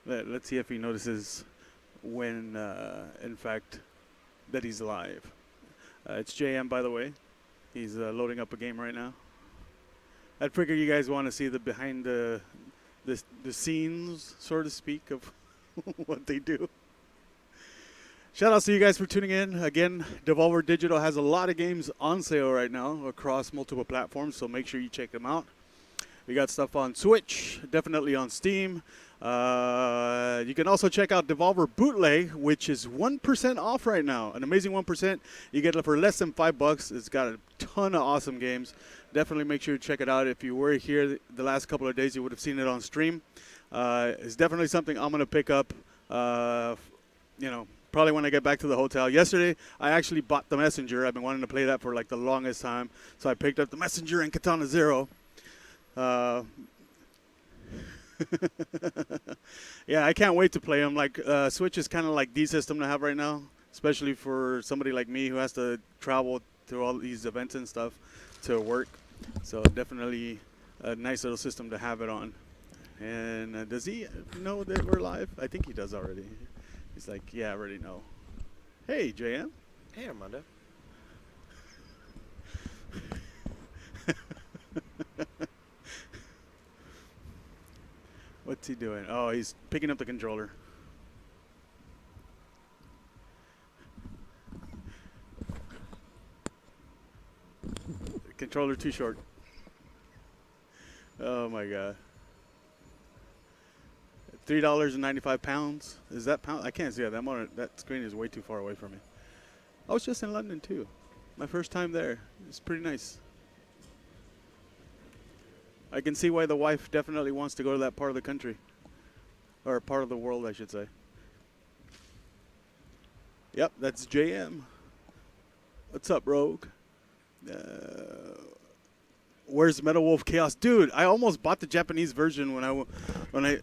Let's see if he notices when, in fact, that he's live. It's Jayhem, by the way. He's loading up a game right now. I'd figure you guys want to see the behind the scenes, so to speak, of what they do. Shout out to you guys for tuning in. Again, Devolver Digital has a lot of games on sale right now across multiple platforms, so make sure you check them out. We got stuff on Switch, definitely on Steam. You can also check out Devolver Bootleg, which is 1% off right now. An amazing 1%. You get it for less than $5. It's got a ton of awesome games. Definitely make sure you check it out. If you were here the last couple of days, you would have seen it on stream. It's definitely something I'm going to pick up, probably when I get back to the hotel. Yesterday, I actually bought The Messenger. I've been wanting to play that for like the longest time. So I picked up The Messenger and Katana Zero. Yeah, I can't wait to play them. Like, Switch is kind of like the system to have right now, especially for somebody like me who has to travel to all these events and stuff to work. So definitely a nice little system to have it on. And does he know that we're live? I think he does already. He's like, yeah, I already know. Hey, JM. Hey, Armando. What's he doing? Oh, he's picking up the controller. Controller too short. Oh my God. $3.95. Is that pound? I can't see it. That screen is way too far away from me. I was just in London too. My first time there. It's pretty nice. I can see why the wife definitely wants to go to that part of the country. Or part of the world, I should say. Yep, that's JM. What's up, Rogue? Where's Metal Wolf Chaos? Dude, I almost bought the Japanese version when I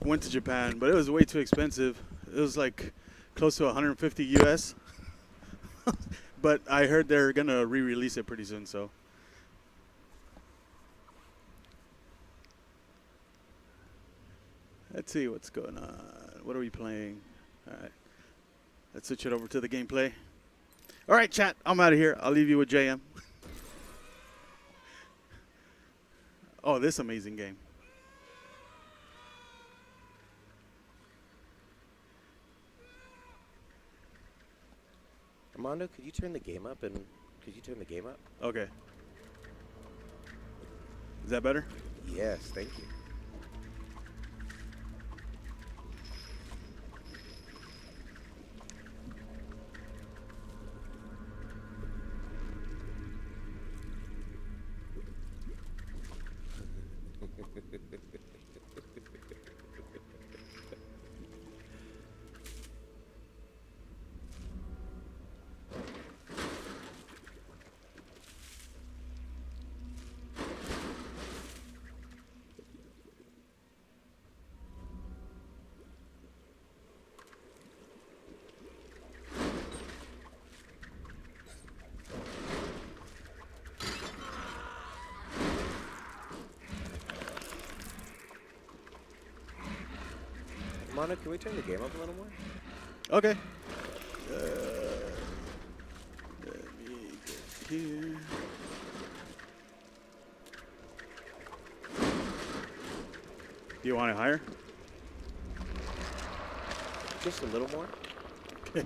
went to Japan, but it was way too expensive. It was like close to 150 US. But I heard they're going to re-release it pretty soon, so. Let's see what's going on. What are we playing? All right. Let's switch it over to the gameplay. All right, chat. I'm out of here. I'll leave you with JM. Oh, this amazing game. Armando, could you turn the game up Okay. Is that better? Yes, thank you. Armando, can we turn the game up a little more? Okay. Let me get here. Do you want it higher? Just a little more? Okay.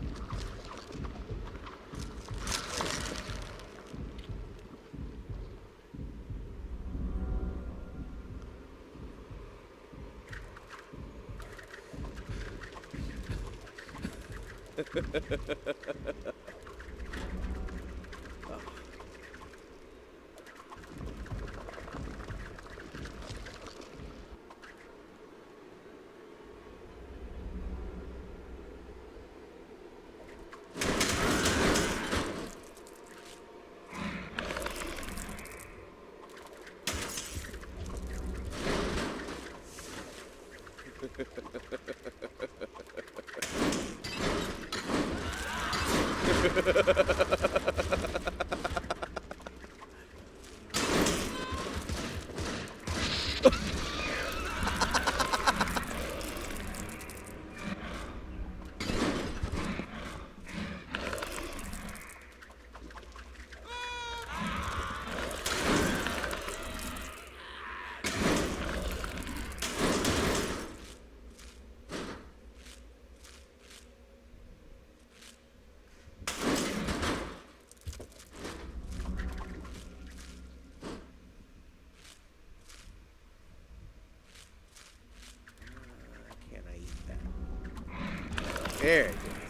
There it is.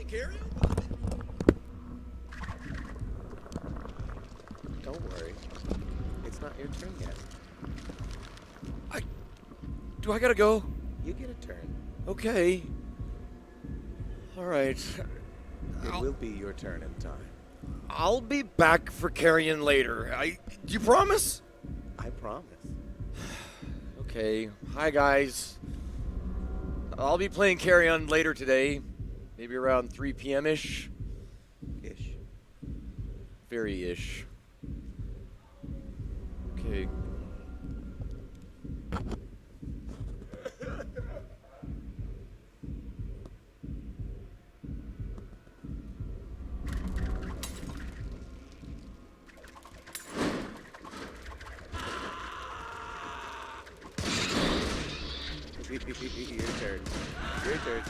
Carrion? Don't worry. It's not your turn yet. Do I gotta go? You get a turn. Okay. All right. It will be your turn in time. I'll be back for Carrion later. Do you promise? I promise. Okay. Hi, guys. I'll be playing Carrion later today. Maybe around 3 p.m.-ish. Ish. Very-ish. Okay. Your turn. Your turn.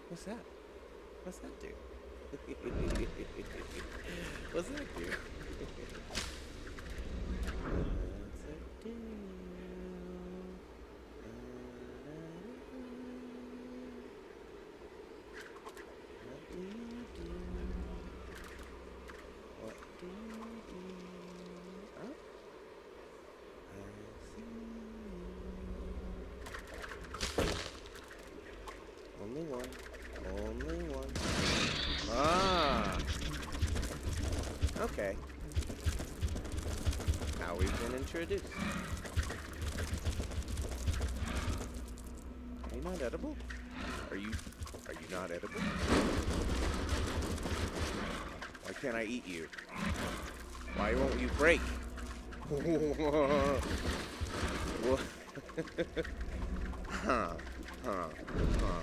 What's that? What's that do? What's that do? Only one. Only one. Ah. Okay. Now we've been introduced. Are you not edible? Are you not edible? Why can't I eat you? Why won't you break? What? Huh. Huh. Huh.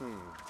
Oh.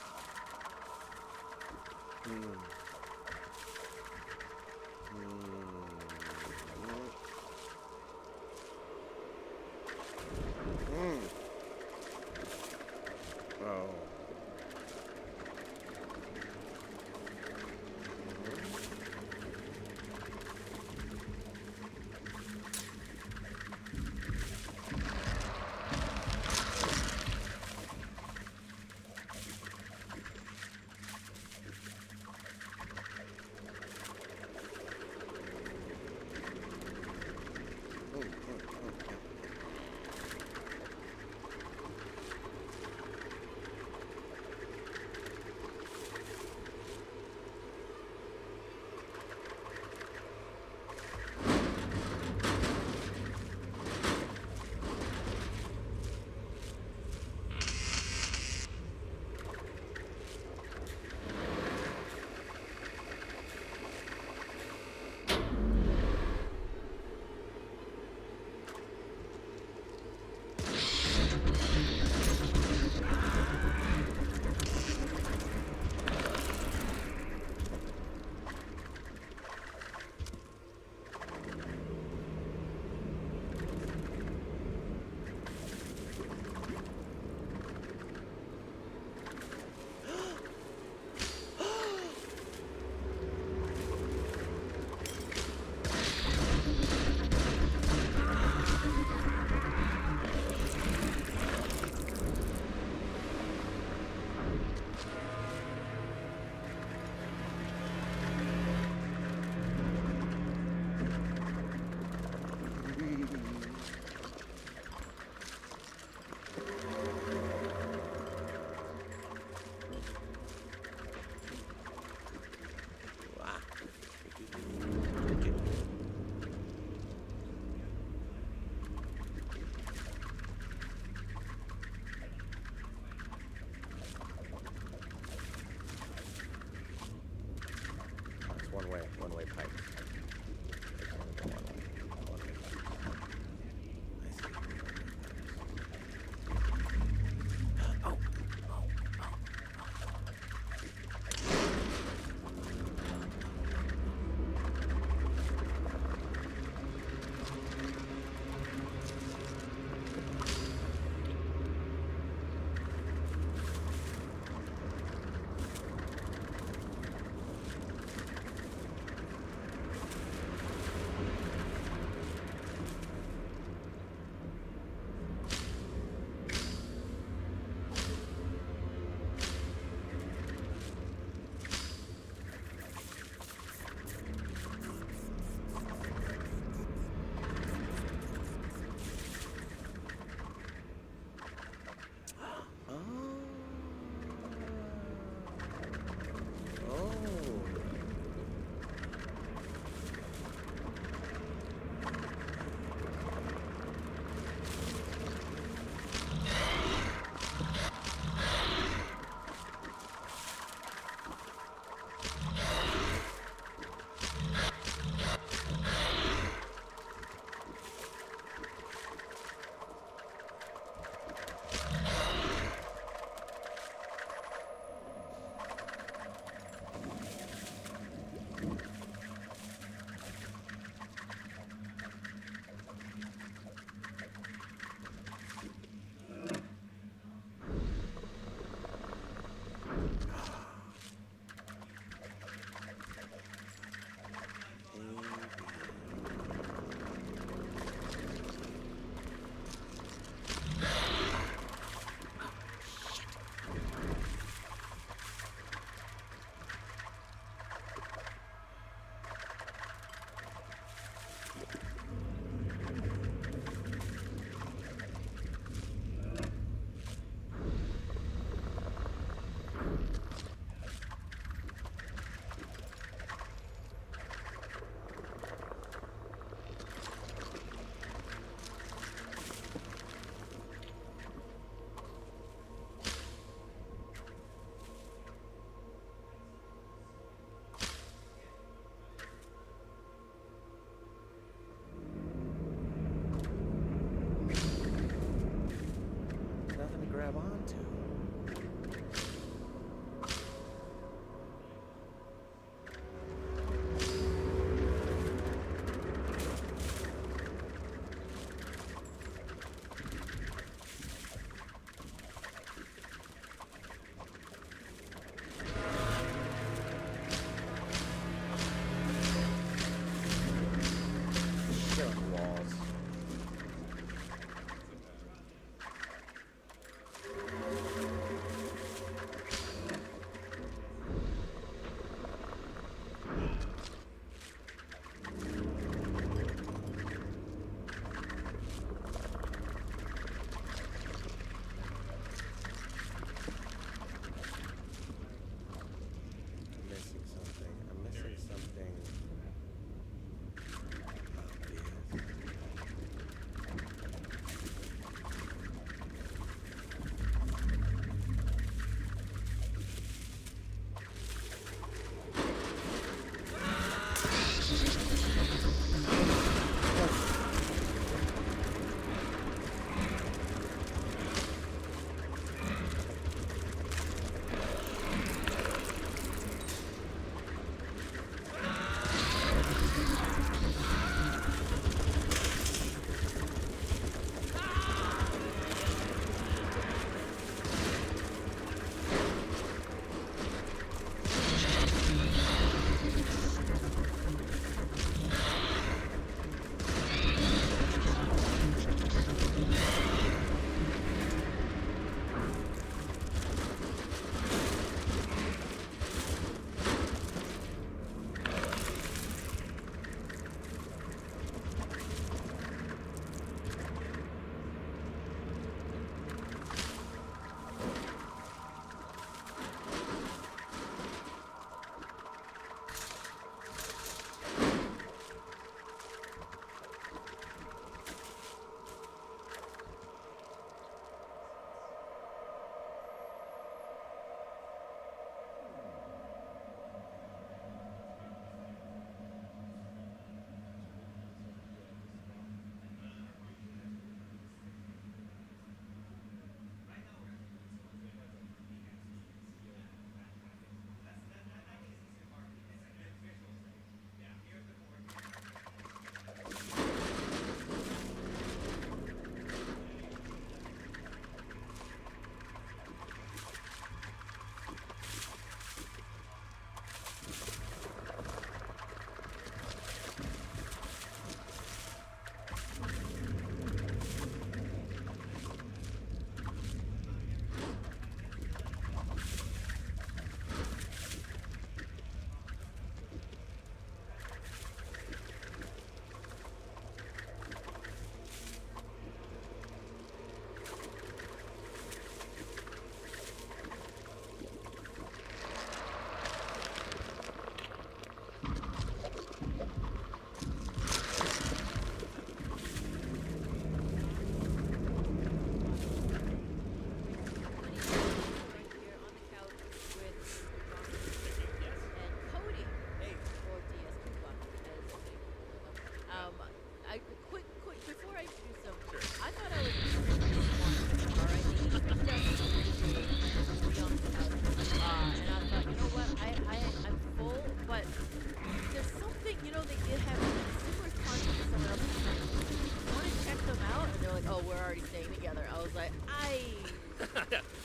already staying together. I was like,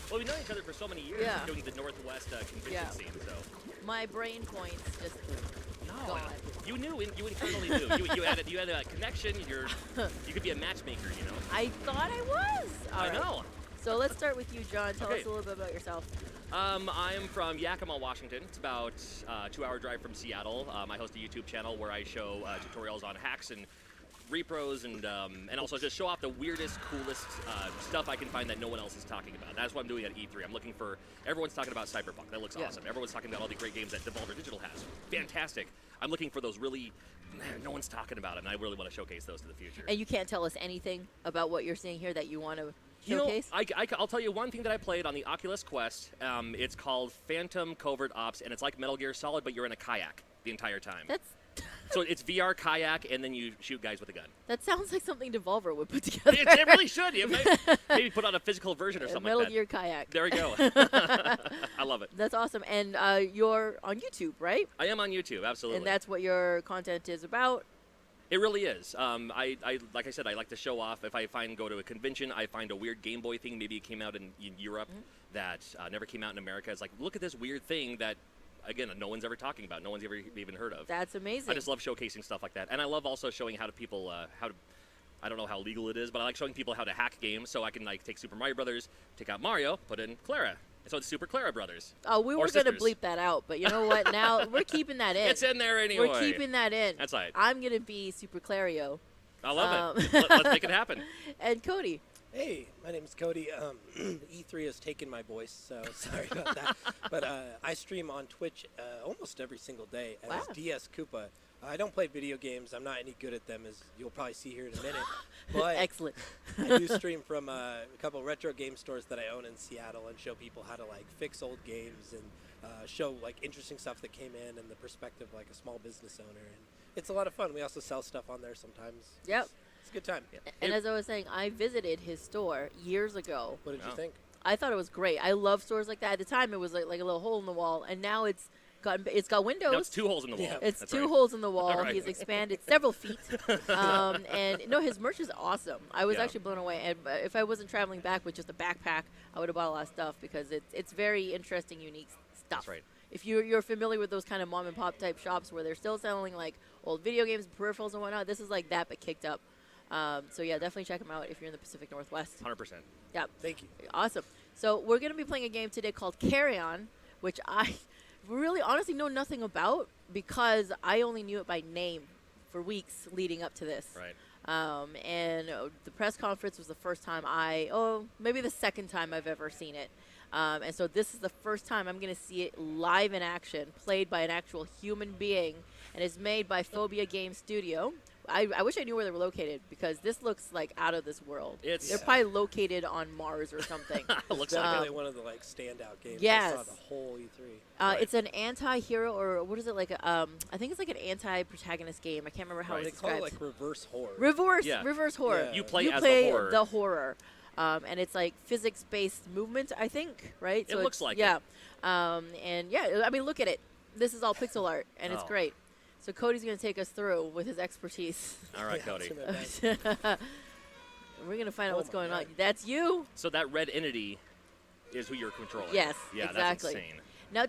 Well, we've known each other for so many years Yeah. doing the Northwest convention Yeah. scene, so. my brain points just gone. You knew, you internally knew. You had a connection. You could be a matchmaker, you know. I thought I was. All I right. know. So let's start with you, John. Tell Okay. us a little bit about yourself. I'm from Yakima, Washington. It's about a 2-hour drive from Seattle. I host a YouTube channel where I show tutorials on hacks and repros and also just show off the weirdest, coolest stuff I can find that no one else is talking about. That's what I'm doing at E3. I'm looking for, everyone's talking about Cyberpunk. That looks awesome. Everyone's talking about all the great games that Devolver Digital has. Fantastic. I'm looking for those really, no one's talking about it, and I really want to showcase those to the future. And you can't tell us anything about what you're seeing here that you want to showcase? I'll tell you one thing that I played on the Oculus Quest. It's called Phantom Covert Ops, and it's like Metal Gear Solid, but you're in a kayak the entire time. So it's VR kayak, and then you shoot guys with a gun. That sounds like something Devolver would put together. It really should. Maybe put on a physical version or something Metal like that. Gear kayak. There we go. I love it. That's awesome. And you're on YouTube, right? I am on YouTube, absolutely. And that's what your content is about? It really is. I like I said, I like to show off. If I go to a convention, I find a weird Game Boy thing. Maybe it came out in Europe that never came out in America. It's like, look at this weird thing that, again, no one's ever talking about. No one's ever even heard of. That's amazing. I just love showcasing stuff like that. And I love also showing how to people, I don't know how legal it is, but I like showing people how to hack games. So I can like take Super Mario Brothers, take out Mario, put in Clara. So it's Super Clara Brothers. Oh, we were going to bleep that out, but you know what? Now we're keeping that in. It's in there anyway. We're keeping that in. That's right. I'm going to be Super Clario. I love it. Let's make it happen. And Cody. Hey, my name is Cody. E3 has taken my voice, so sorry about that. But I stream on Twitch almost every single day as DS Koopa. I don't play video games. I'm not any good at them, as you'll probably see here in a minute. But Excellent. I do stream from a couple retro game stores that I own in Seattle and show people how to like fix old games and show like interesting stuff that came in and the perspective of like a small business owner. And it's a lot of fun. We also sell stuff on there sometimes. Yep. It's a good time. And as I was saying, I visited his store years ago. What did you think? I thought it was great. I love stores like that. At the time, it was like a little hole in the wall, and now it's got windows. No, it's 2 holes in the wall. Yeah. It's That's two right. holes in the wall. All right. He's expanded several feet. And no, his merch is awesome. I was actually blown away. And if I wasn't traveling back with just a backpack, I would have bought a lot of stuff because it's very interesting, unique stuff. That's right. If you're familiar with those kind of mom and pop type shops where they're still selling like old video games, peripherals, and whatnot, this is like that but kicked up. So yeah, definitely check them out if you're in the Pacific Northwest. 100%. Yeah. Thank you. Awesome. So we're going to be playing a game today called CARRION, which I really honestly know nothing about because I only knew it by name for weeks leading up to this. Right. And the press conference was the first time maybe the second time I've ever seen it. And so this is the first time I'm going to see it live in action, played by an actual human being, and it's made by Phobia Game Studio. I wish I knew where they were located because this looks like out of this world. They're probably located on Mars or something. Looks Definitely one of the like standout games. Yes. I saw the whole E3. Right. It's an anti-hero, or what is it like? I think it's like an anti-protagonist game. I can't remember how Right. it's They call described. it like reverse horror. Reverse horror. Yeah. You play as play the horror. And it's like physics-based movement, I think, right? It looks like it. And yeah, I mean, look at it. This is all pixel art, and it's Oh. great. So Cody's going to take us through with his expertise. All right, Yeah, Cody. I'll do my best. We're going to find out Oh what's my going on. God. That's you. So that red entity is who you're controlling. Yes, Yeah, exactly. that's insane. Now,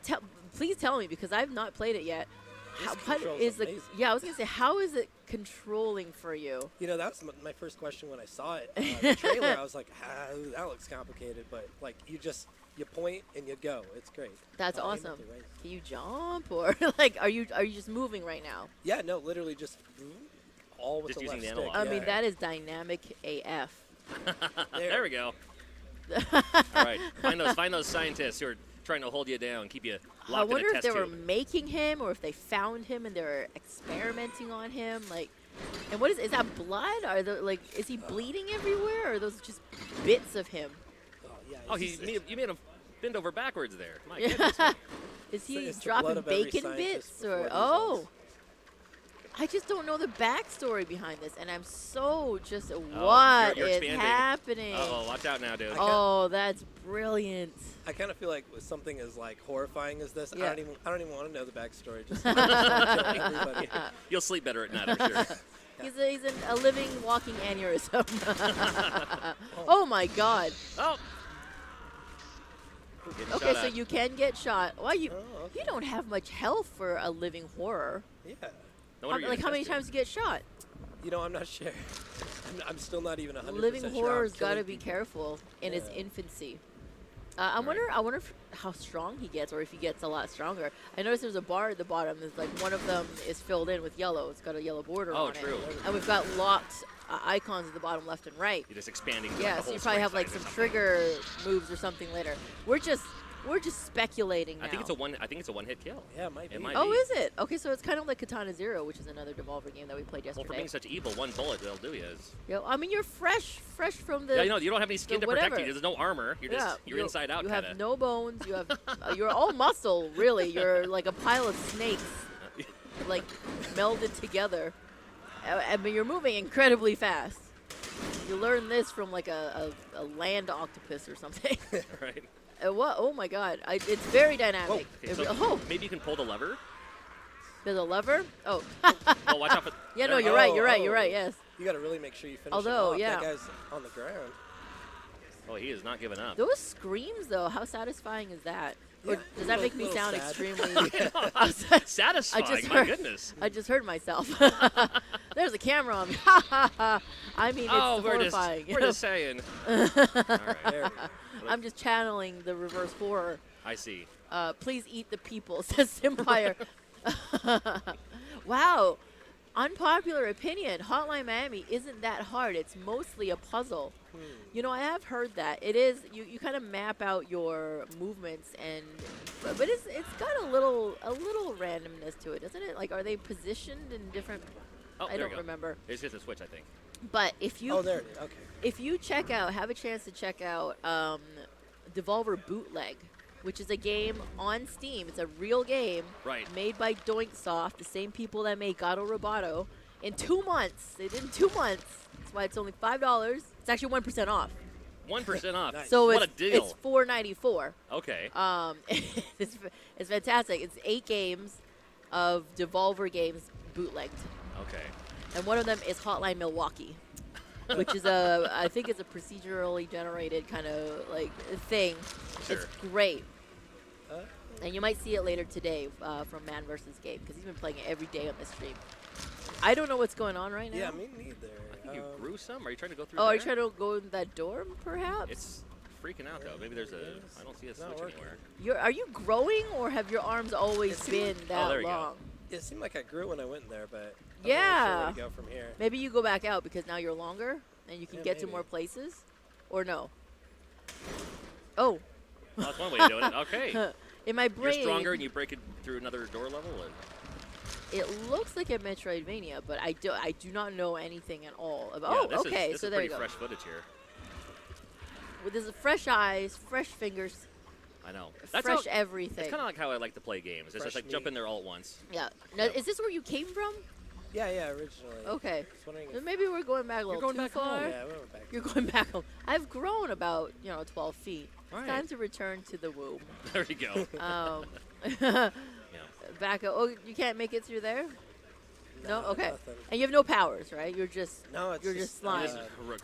please tell me, because I've not played it yet. This What control's is the? amazing. Yeah, I was going to say, how is it controlling for you? You know, that was my first question when I saw it. The trailer, I was like, that looks complicated. But, like, you point and you go. It's great. That's Aim at awesome. the right- Can you jump, or like, are you just moving right now? Yeah, no, literally just all with Just the using left the stick. analog. I mean, yeah. that is dynamic AF. There we go. All right. Find those scientists who are trying to hold you down, keep you I locked in wonder a if test they were tube. making him, or if they found him and they were experimenting on him. Like, and what is that blood? Are the is he bleeding everywhere, or are those just bits of him? Oh, yeah. Oh, it's- you made him bend over backwards there. My Yeah. goodness. Is he it's the dropping blood of every bacon scientist bits, before or these oh? ones. I just don't know the backstory behind this, and I'm so just you're what is expanding. happening? Oh, watch out now, dude. Oh, that's brilliant. I kind of feel like with something as like horrifying as this, Yeah. I don't even want to know the backstory. Just kill everybody. You'll sleep better at night, I'm sure. He's a living, walking aneurysm. Oh my God. Oh. Getting Okay, shot so at. you can get shot. Why you? Oh, okay. You don't have much health for a living horror. Yeah. No wonder you're Like how many infested. times you get shot? You know, I'm not sure. I'm still not even 100% Living sure. horror's I'm got to killing be people. careful in his Yeah. infancy. I wonder how strong he gets, or if he gets a lot stronger. I noticed there's a bar at the bottom. There's like one of them is filled in with yellow. It's got a yellow border Oh, on true. it. And we've got locked icons at the bottom left and right. You're just expanding. like, Yeah, the so you whole probably screen have like size or some something. trigger moves or something later. We're just speculating now. I think it's a one-hit kill. Yeah, it might be. It might Oh, be. is it? Okay, so it's kind of like Katana Zero, which is another Devolver game that we played Well, for yesterday. being such evil, one bullet will do you. Yo, I mean, you're fresh from the. Yeah, you know, you don't have any skin to protect whatever. you. There's no armor. You're just you're inside out You kind have no bones. You have you're all muscle, really. You're like a pile of snakes, like melded together. I mean, you're moving incredibly fast. You learn this from like a land octopus or something. right. What? Oh my God! It's very dynamic. Okay, so Oh, maybe you can pull the lever. there's a lever. Oh, Oh, watch out for. yeah. there No, we you're go. right. You're right. oh. You're right. Yes. You got to really make sure you finish Although, him off. yeah. That guy's on the ground. Oh, he is not giving up. Those screams, though, how satisfying is that? Or Yeah, does that a make me little sound sad. extremely? Satisfying. My heard- goodness. I just heard myself. There's a camera on me. I mean, it's Oh, we're just horrifying. we're just saying. All right. There we go. I'm just channeling the reverse horror. I see. Please eat the people, says Empire. Wow. Unpopular opinion. Hotline Miami isn't that hard. It's mostly a puzzle. You know, I have heard that. It is, you kind of map out your movements, and but it's got a little randomness to it, doesn't it? Like, are they positioned in different, Oh, I there don't we go. remember. It's just a switch, I think. But if you Oh, there it is. Okay. if you have a chance to check out Devolver Bootleg, which is a game on Steam. It's a real game Right. made by Doinksoft, the same people that made Gato Roboto. In 2 months, they did in 2 months. That's why it's only $5. It's actually 1% off. 1% off. Nice. So What it's a deal. it's $4.94. Okay. It's fantastic. It's 8 games of Devolver games bootlegged, Okay. and one of them is Hotline Milwaukee, which is I think it's a procedurally generated kind of like thing. Sure. It's great. And you might see it later today from Man vs. Game, because he's been playing it every day on the stream. I don't know what's going on right now. Yeah, me neither. I think you grew some. Are you trying to go through Oh, there? are you trying to go in that dorm, perhaps? It's freaking out, though. Maybe there's a... I don't see a It's not switch working. anywhere. Are you growing, or have your arms always It seemed been like- Oh, that there you go. long? It seemed like I grew when I went in there, but I'm Yeah. not really sure where to go from here. Maybe you go back out because now you're longer and you can Yeah, get to maybe. more places, or no? Oh, Well, that's one way of doing it. Okay. in my You're brain, stronger and you break it through another door level? Or? it looks like a Metroidvania, but I do not know anything at all about. Yeah, Oh, this okay, This so is there pretty you go. fresh footage here. Well, there's fresh eyes, fresh fingers, I know. That's fresh how, everything. It's kind of like how I like to play games. It's Fresh just like jump meat. in there all at once. Yeah. Now, Yep. is this where you came from? Yeah, originally. Okay. I was wondering Then if, maybe we're going back a little going too back far. home. yeah, we went back. You're going back home. I've grown about 12 feet. All It's right. time to return to the womb. There you go. Yeah. Yeah. Back up. Oh, you can't make it through there? No? Nah, Okay. nothing. And you have no powers, right? You're just No, it's you're just This slime. is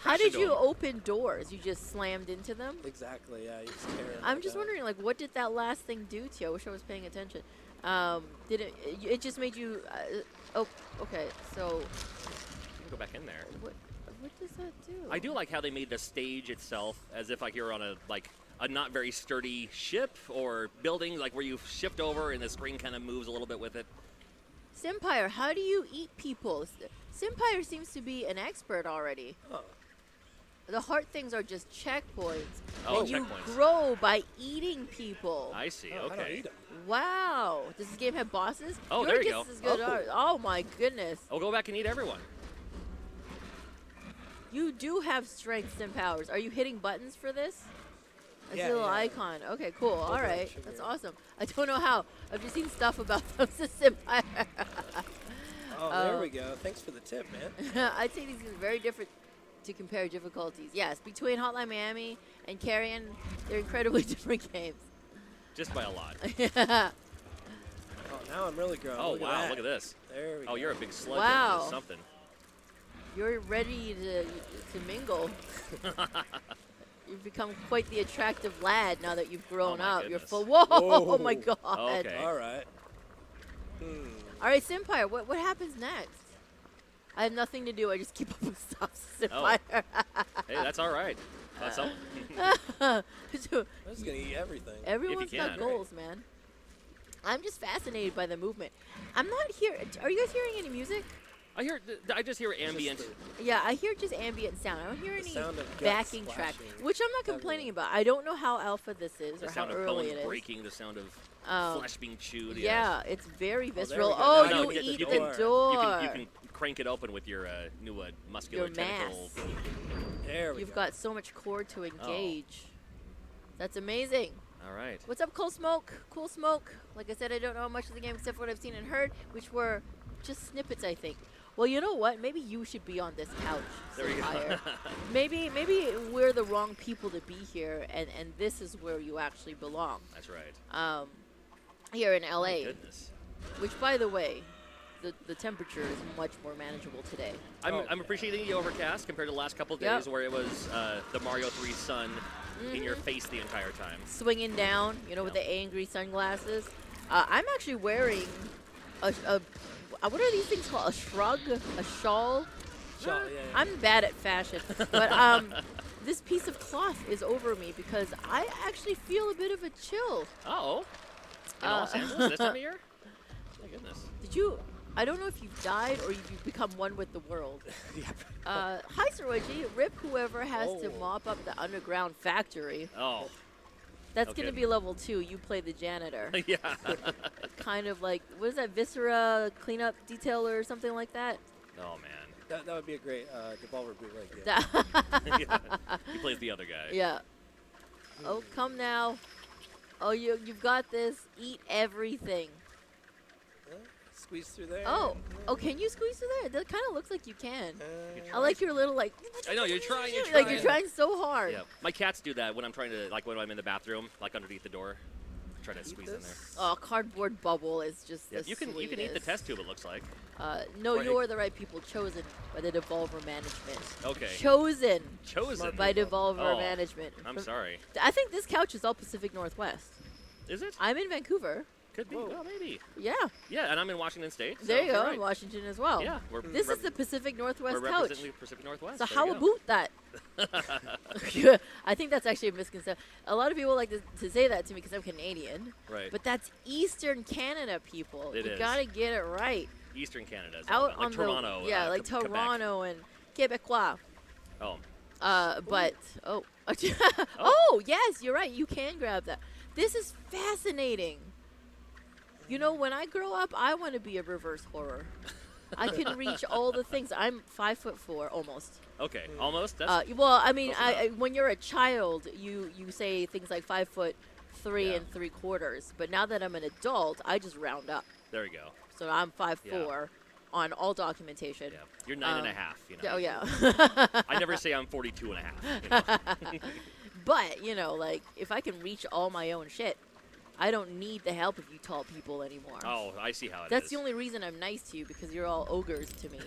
How did you crash-a-dome. open doors? You just slammed into them? Exactly, yeah. You just tear 'em I'm right just out. wondering, like, what did that last thing do to you? I wish I was paying attention. Did it just made you? Oh, okay. So You can go back in there. what does that do? I do like how they made the stage itself as if like you're on a not very sturdy ship or building, like where you shift over and the screen kind of moves a little bit with it. Simpire, how do you eat people? Simpire seems to be an expert already. Oh. The hard things are just checkpoints. Oh, and you checkpoints. grow by eating people. I see. Oh, I don't Okay. eat 'em. Wow. Does this game have bosses? Oh, Your there you guess go. is good. Oh. Oh my goodness. Oh, go back and eat everyone. You do have strengths and powers. Are you hitting buttons for this? I see Yeah, a little yeah. icon. Okay, cool. All right. direction, That's yeah. awesome. I don't know how. I've just seen stuff about them since Simpire. Oh, there we go. Thanks for the tip, man. I'd say these are very different to compare difficulties. Yes, between Hotline Miami and Carrion, they're incredibly different games. Just by a lot. Oh, now I'm really growing. Oh, Look wow. At Look at this. There we go. Oh, you're a big slug. Wow. Something. You're ready to mingle. You've become quite the attractive lad now that you've grown my up. You're goodness. full. Whoa! Whoa. Oh my God! Okay. All right. All right, Senpai. What happens next? I have nothing to do. I just keep up with stuff, Senpai. Hey, that's all right. That's something. I'm just gonna eat everything. Everyone's got can. goals, man. I'm just fascinated by the movement. I'm not here. Are you guys hearing any music? I just hear ambient. Yeah, I hear just ambient sound. I don't hear any sound of guts backing track, splashing which I'm not complaining about. I don't know how alpha this is The or how sound of early bones it is. breaking, the sound of flesh being chewed. Yeah, it's very there we visceral. go. Oh, Now you we get eat the the door. door. You can crank it open with your new muscular Your mass. tentacle. There we You've go. got so much core to engage. That's amazing. All right. What's up, Cool Smoke? Cool Smoke. Like I said, I don't know much of the game except for what I've seen and heard, which were just snippets, I think. Well, you know what? Maybe you should be on this couch, There we go. Sapphire. maybe we're the wrong people to be here, and this is where you actually belong. That's right. Here in My LA, goodness. which, by the way, the temperature is much more manageable today. I'm appreciating the overcast compared to the last couple of days where it was the Mario 3 sun in your face the entire time. Swinging down, with the angry sunglasses. I'm actually wearing a what are these things called? A shrug? A shawl? Shawl, yeah. I'm bad at fashion, but this piece of cloth is over me because I actually feel a bit of a chill. Uh-oh. In Los Angeles this time of year? My goodness. Did you? I don't know if you've died or you've become one with the world. Hi, Soroji. Rip whoever has to mop up the underground factory. Oh. That's Okay. going to be level 2. You play the janitor. Yeah. Kind of like, what is that, Viscera cleanup detailer or something like that? Oh, man. That would be a great Devolver bootleg. Yeah. He plays the other guy. Yeah. Oh, come now. Oh, you've got this. Eat everything. Squeeze through there. Oh, can you squeeze through there? That kind of looks like you can. Uh, I like your little like. I know, you're trying. Like you're trying so hard. Yeah. My cats do that when I'm trying to, like when I'm in the bathroom, like underneath the door. Try to squeeze in there. Oh, cardboard bubble is just Yeah, the you can eat the sweetest. test tube, it looks like. No, Or you're the right people chosen by the Devolver Management. Okay. Chosen Chosen. by Devolver Oh, Management. I'm sorry. I think this couch is all Pacific Northwest. Is it? I'm in Vancouver. Could be. Oh, maybe. Yeah. Yeah, and I'm in Washington State. So There you you're go. right. In Washington as well. Yeah, we're This is the Pacific Northwest we're couch. representing the Pacific Northwest. So There how you go. about that? I think that's actually a misconception. A lot of people like to say that to me because I'm Canadian. Right. But that's Eastern Canada, people. It you is. gotta get it right. Eastern Canada. Is Out like on Toronto. the like Quebec. Toronto and Quebecois. Oh. But oh yes, you're right. You can grab that. This is fascinating. You know, when I grow up, I want to be a reverse horror. I can reach all the things. I'm 5'4", almost. Okay. Almost. That's Well, I mean, close enough. when you're a child, you say things like 5'3" Yeah. 3/4. But now that I'm an adult, I just round up. there we go. So I'm 5'4" on all documentation. Yeah. You're 9.5. You know. Oh yeah. I never say I'm 42.5. You know? But like if I can reach all my own shit, I don't need the help of you tall people anymore. Oh, I see how it is. That's the only reason I'm nice to you because you're all ogres to me.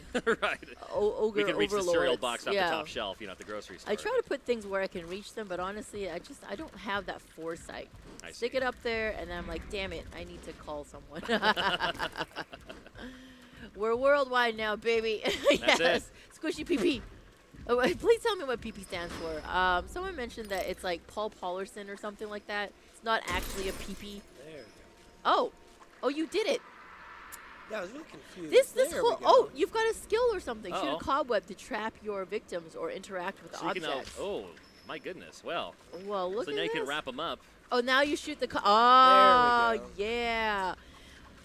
right. Ogre We can reach the cereal overlords. box off Yeah. the top shelf, at the grocery store. I try to put things where I can reach them, but honestly, I don't have that foresight. I Stick see. it up there, and then I'm like, damn it, I need to call someone. We're worldwide now, baby. That's yes. Squishy PP. Oh, please tell me what PP stands for. Someone mentioned that it's like Paul Pollerson or something like that. It's not actually a PP. there we go. Oh, you did it. Yeah, I was really confused. This There whole we go. you've got a skill or something. Shoot Uh-oh. a cobweb to trap your victims or interact with So you can now, objects. my goodness. Well, Well, look so at now you this. can wrap them up. Oh, now you shoot the. Oh, There we go. yeah.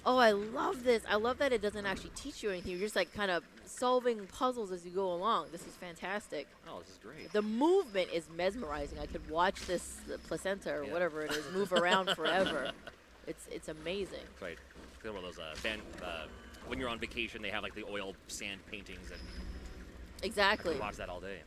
Oh, I love this. I love that it doesn't actually teach you anything. You're just like kind of solving puzzles as you go along. This is fantastic. Oh, this is great. The movement is mesmerizing. I could watch this placenta or Yeah. whatever it is move around forever. It's amazing. That's right. One of those when you're on vacation, they have like the oil sand paintings, and I Exactly. can watch that all day.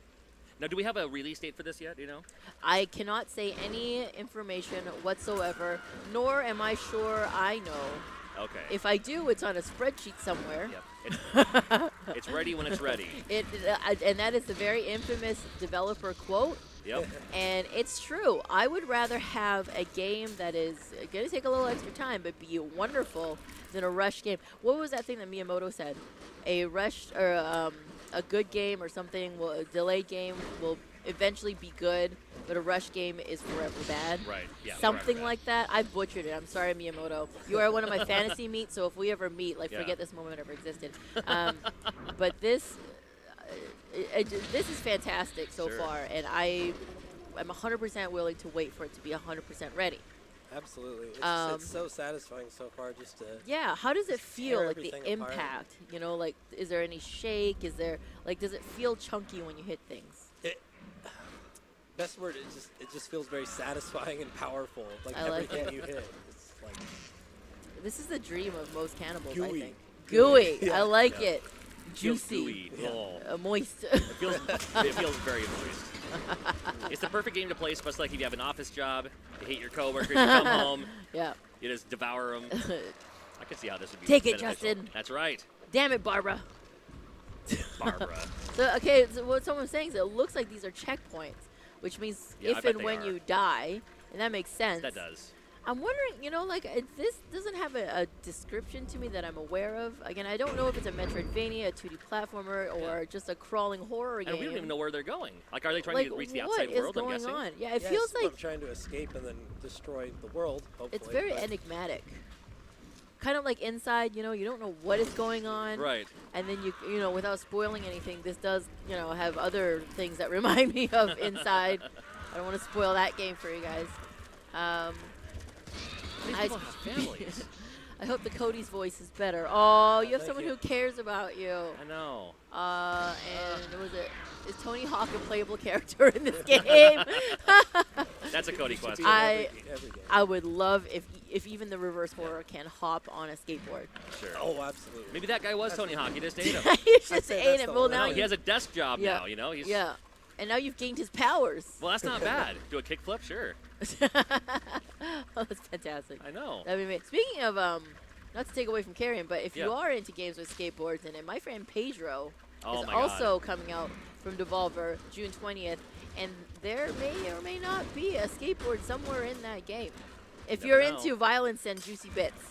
Now, do we have a release date for this yet? Do you know? I cannot say any information whatsoever, nor am I sure I know. Okay. If I do, it's on a spreadsheet somewhere. Yep. It's ready when it's ready. And that is the very infamous developer quote. Yep. And it's true. I would rather have a game that is going to take a little extra time but be wonderful than a rush game. What was that thing that Miyamoto said? A rush or a good game or something, a delayed game will eventually be good, but a rush game is forever bad. Right. Yeah. Something forever like that. I butchered it. I'm sorry, Miyamoto. You are one of my fantasy meets, so if we ever meet, Yeah. forget this moment ever existed. But this is fantastic so Sure. far, and I'm 100% willing to wait for it to be 100% ready. Absolutely. Um, It's so satisfying so far just to. Yeah, how does it feel, tear like the everything apart. impact? You know, like, is there any shake? Is there, does it feel chunky when you hit things? Best word, it just feels very satisfying and powerful. Like I like everything it. you hit. It's like This is the dream of most cannibals, I Gooey. think. Gooey. Yeah. I like Yeah. it. Feels Juicy. gooey. Oh. Moist. It feels very moist. It's the perfect game to play, especially like if you have an office job, you hate your coworkers, you come home, Yeah. you just devour them. I can see how this would be Take it, beneficial. Justin. That's right, Damn it, Barbara. Barbara. So, okay, so what someone's saying is it looks like these are checkpoints, which means Yeah, I if bet and they when are. you die, and that makes sense. That does. I'm wondering, this doesn't have a description to me that I'm aware of. Again, I don't know if it's a Metroidvania, a 2D platformer, or just a crawling horror game. And we don't even know where they're going. Like, are they trying to reach the outside world? What I'm is guessing. going on? Yeah, it yes, feels like I'm trying to escape and then destroy the world. Hopefully, it's very but enigmatic. Kind of like Inside, you don't know what is going on. Right. And then without spoiling anything, this does, have other things that remind me of Inside. I don't want to spoil that game for you guys. These people have families. I hope the Cody's voice is better. Oh, you have Thank someone you. who cares about you. I know. Is Tony Hawk a playable character in this game? That's a Cody it should question. be in I- every game. I would love if even the reverse horror can hop on a skateboard. Sure. Oh, absolutely. Maybe that guy was Tony Hawk. You just ate him. You just I'd say ate that's it. the Well, one. now No, he has a desk job Yeah. now. He's, yeah, and now you've gained his powers. Well, that's not bad. Do a kickflip, sure. Oh, that's fantastic. I know. That'd be amazing. Speaking of, not to take away from Carrion, but if you Yeah. are into games with skateboards in it, my friend Pedro Oh is my also coming out from Devolver June 20th, and there may or may not be a skateboard somewhere in that game. If You you're never know. into violence and juicy bits,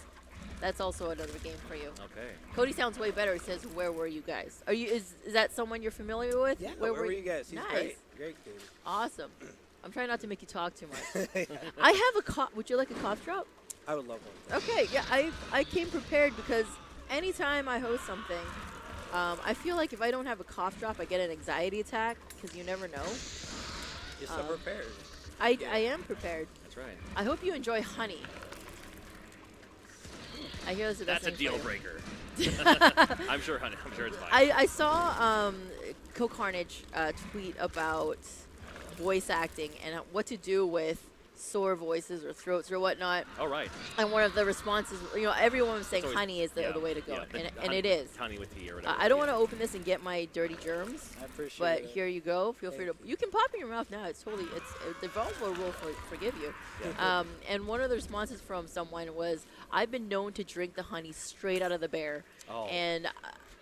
that's also another game for you. Okay. Cody sounds way better. He says, "Where were you guys? Are you? Is that someone you're familiar with? Yeah, where were you guys? He's Nice. great dude. Awesome. I'm trying not to make you talk too much. I have a cough. Would you like a cough drop? I would love one. Okay, yeah, I came prepared because anytime I host something, I feel like if I don't have a cough drop, I get an anxiety attack because you never know. You're so prepared. I am prepared. That's right. I hope you enjoy honey. I hear that's the best That's a thing for deal you. breaker. I'm sure, honey. I'm sure it's fine. I saw Co-Carnage tweet about voice acting and what to do with sore voices or throats or whatnot. Oh, right. And one of the responses, everyone was saying It's always- honey is the way to go, yeah, and honey, it is. Honey with tea or whatever. I don't yeah. want to open this and get my dirty germs, I appreciate but it. here you go. Feel free to. Thank you. You can pop in your mouth now. It's totally. The Devolver will forgive you. And one of the responses from someone was, "I've been known to drink the honey straight out of the bear, Oh. and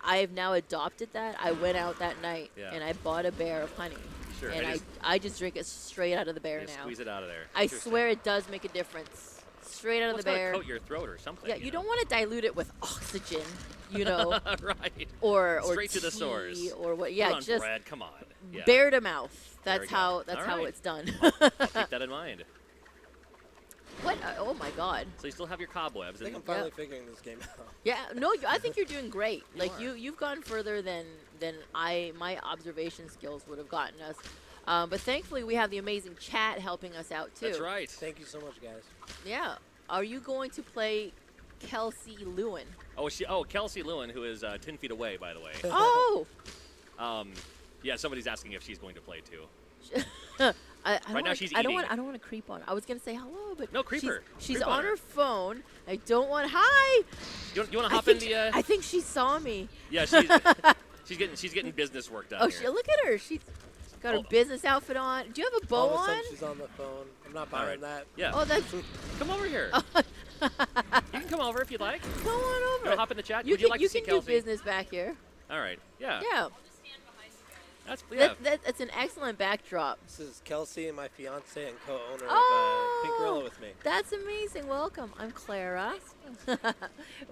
I've now adopted that. I went out that night Yeah. and I bought a bear of honey, Sure. and I just drink it straight out of the bear Just now. squeeze it out of there. I Interesting. swear it does make a difference. Straight out Well, of it's the gotta bear. coat your throat or something. Yeah, you don't want to dilute it with oxygen, right. or Straight to the tea source. or what? Put Yeah, on just bread. Come on. Yeah. bear to mouth. There That's we go. how. That's All how right. it's done. I'll keep that in mind. What? Oh my God. So you still have your cobwebs. I think I'm And finally figuring this game out. Yeah. No, I think you're doing great. You Like are. you've gone further than my observation skills would have gotten us. But thankfully, we have the amazing chat helping us out too. That's right. Thank you so much, guys. Yeah. Are you going to play Kelsey Lewin? Oh, Kelsey Lewin, who is 10 feet away, by the way. Oh. Yeah, somebody's asking if she's going to play too. I Right don't now wanna- she's I don't eating. want. I don't want to creep on. I was gonna say hello, but No, creep her. She's Creep on on her. her phone. I don't want. Hi. You want to I hop in think, the? I think she saw me. Yeah, she's getting business work done Oh, here. look at her. She's Got her business outfit on. Do you have a bow All of a on? sudden she's on the phone. I'm not buying that. Yeah. Oh, that's. Come over here. You can come over if you'd like. Go on You over. want to hop in the chat? You Would can, you like you to see can do Kelsey? business back here. All right. Yeah. Yeah. That's That's an excellent backdrop. This is Kelsey, my fiance and co-owner Oh. of Pink Gorilla with me. That's amazing. Welcome. I'm Clara. It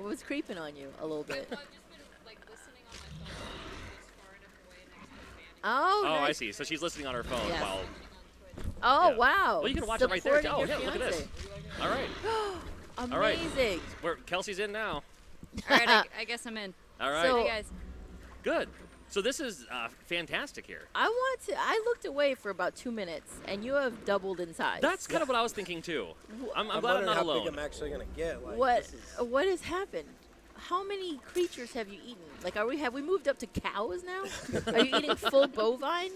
was creeping on you a little bit. Oh, Oh, I nice. see. So she's listening on her phone Yeah. while. Oh, Yeah. wow. Well, you can watch it right there. Supporting Oh, your yeah, look at this. fiancé. All right. Amazing. right. Kelsey's in now. All right, I guess I'm in. All right. So- Hey guys. Good. So this is fantastic here. I looked away for about 2 minutes, and you have doubled in size. That's kind of what I was thinking too. I'm glad I'm wondering not how alone. big I'm actually gonna get. Like, what this is- what has happened? How many creatures have you eaten? Like, have we moved up to cows now? Are you eating full bovine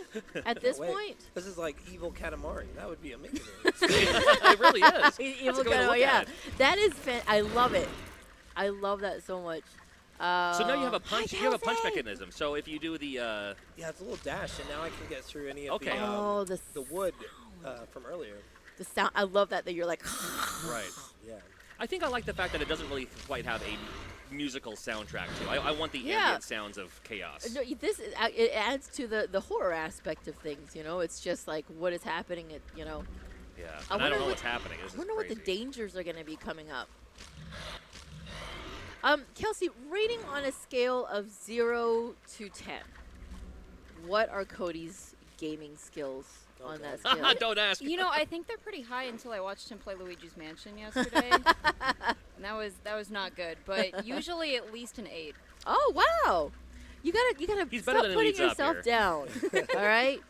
at this Wait, point? This is like evil Katamari. That would be amazing. It really is. That's a Evil good way to cow, look yeah. at it. That is I love it. I love that so much. So now you have a punch. Hi, You have a punch Kelsey. mechanism. So if you do the yeah, it's a little dash, and now I can get through any of Okay. Oh, the the wood from earlier. the sound. I love that you're like. right. Yeah. I think I like the fact that it doesn't really quite have a musical soundtrack to it. I want the Yeah. ambient sounds of chaos. No, it adds to the horror aspect of things. You know, it's just like what is happening. Yeah. I And I wonder don't know what- what's happening. This I wonder is what crazy. the dangers are going to be coming up. Kelsey, rating on a scale of 0 to 10, what are Cody's gaming skills on that scale? Don't ask. You know, I think they're pretty high until I watched him play Luigi's Mansion yesterday. And that was not good, but usually at least an 8. Oh wow, you gotta He's better stop than it putting leads up yourself here. down. All right.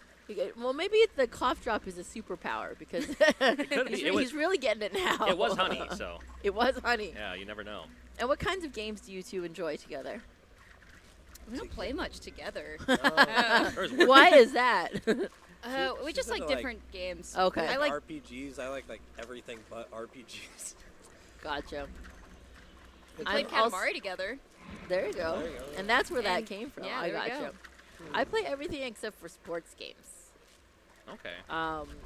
Well, maybe the cough drop is a superpower because could be. he's really getting it now. It was honey, so It was honey. yeah, you never know. And what kinds of games do you two enjoy together? We don't play much together. Hers works. Why is that? We She's just like into, like- different games. Okay. I like RPGs. I like everything but RPGs. Gotcha. we I'm played also- Katamari together. There you go. There you go, yeah. And that's where that And- came from. yeah, I there you gotcha. go. I play everything except for sports games. Okay.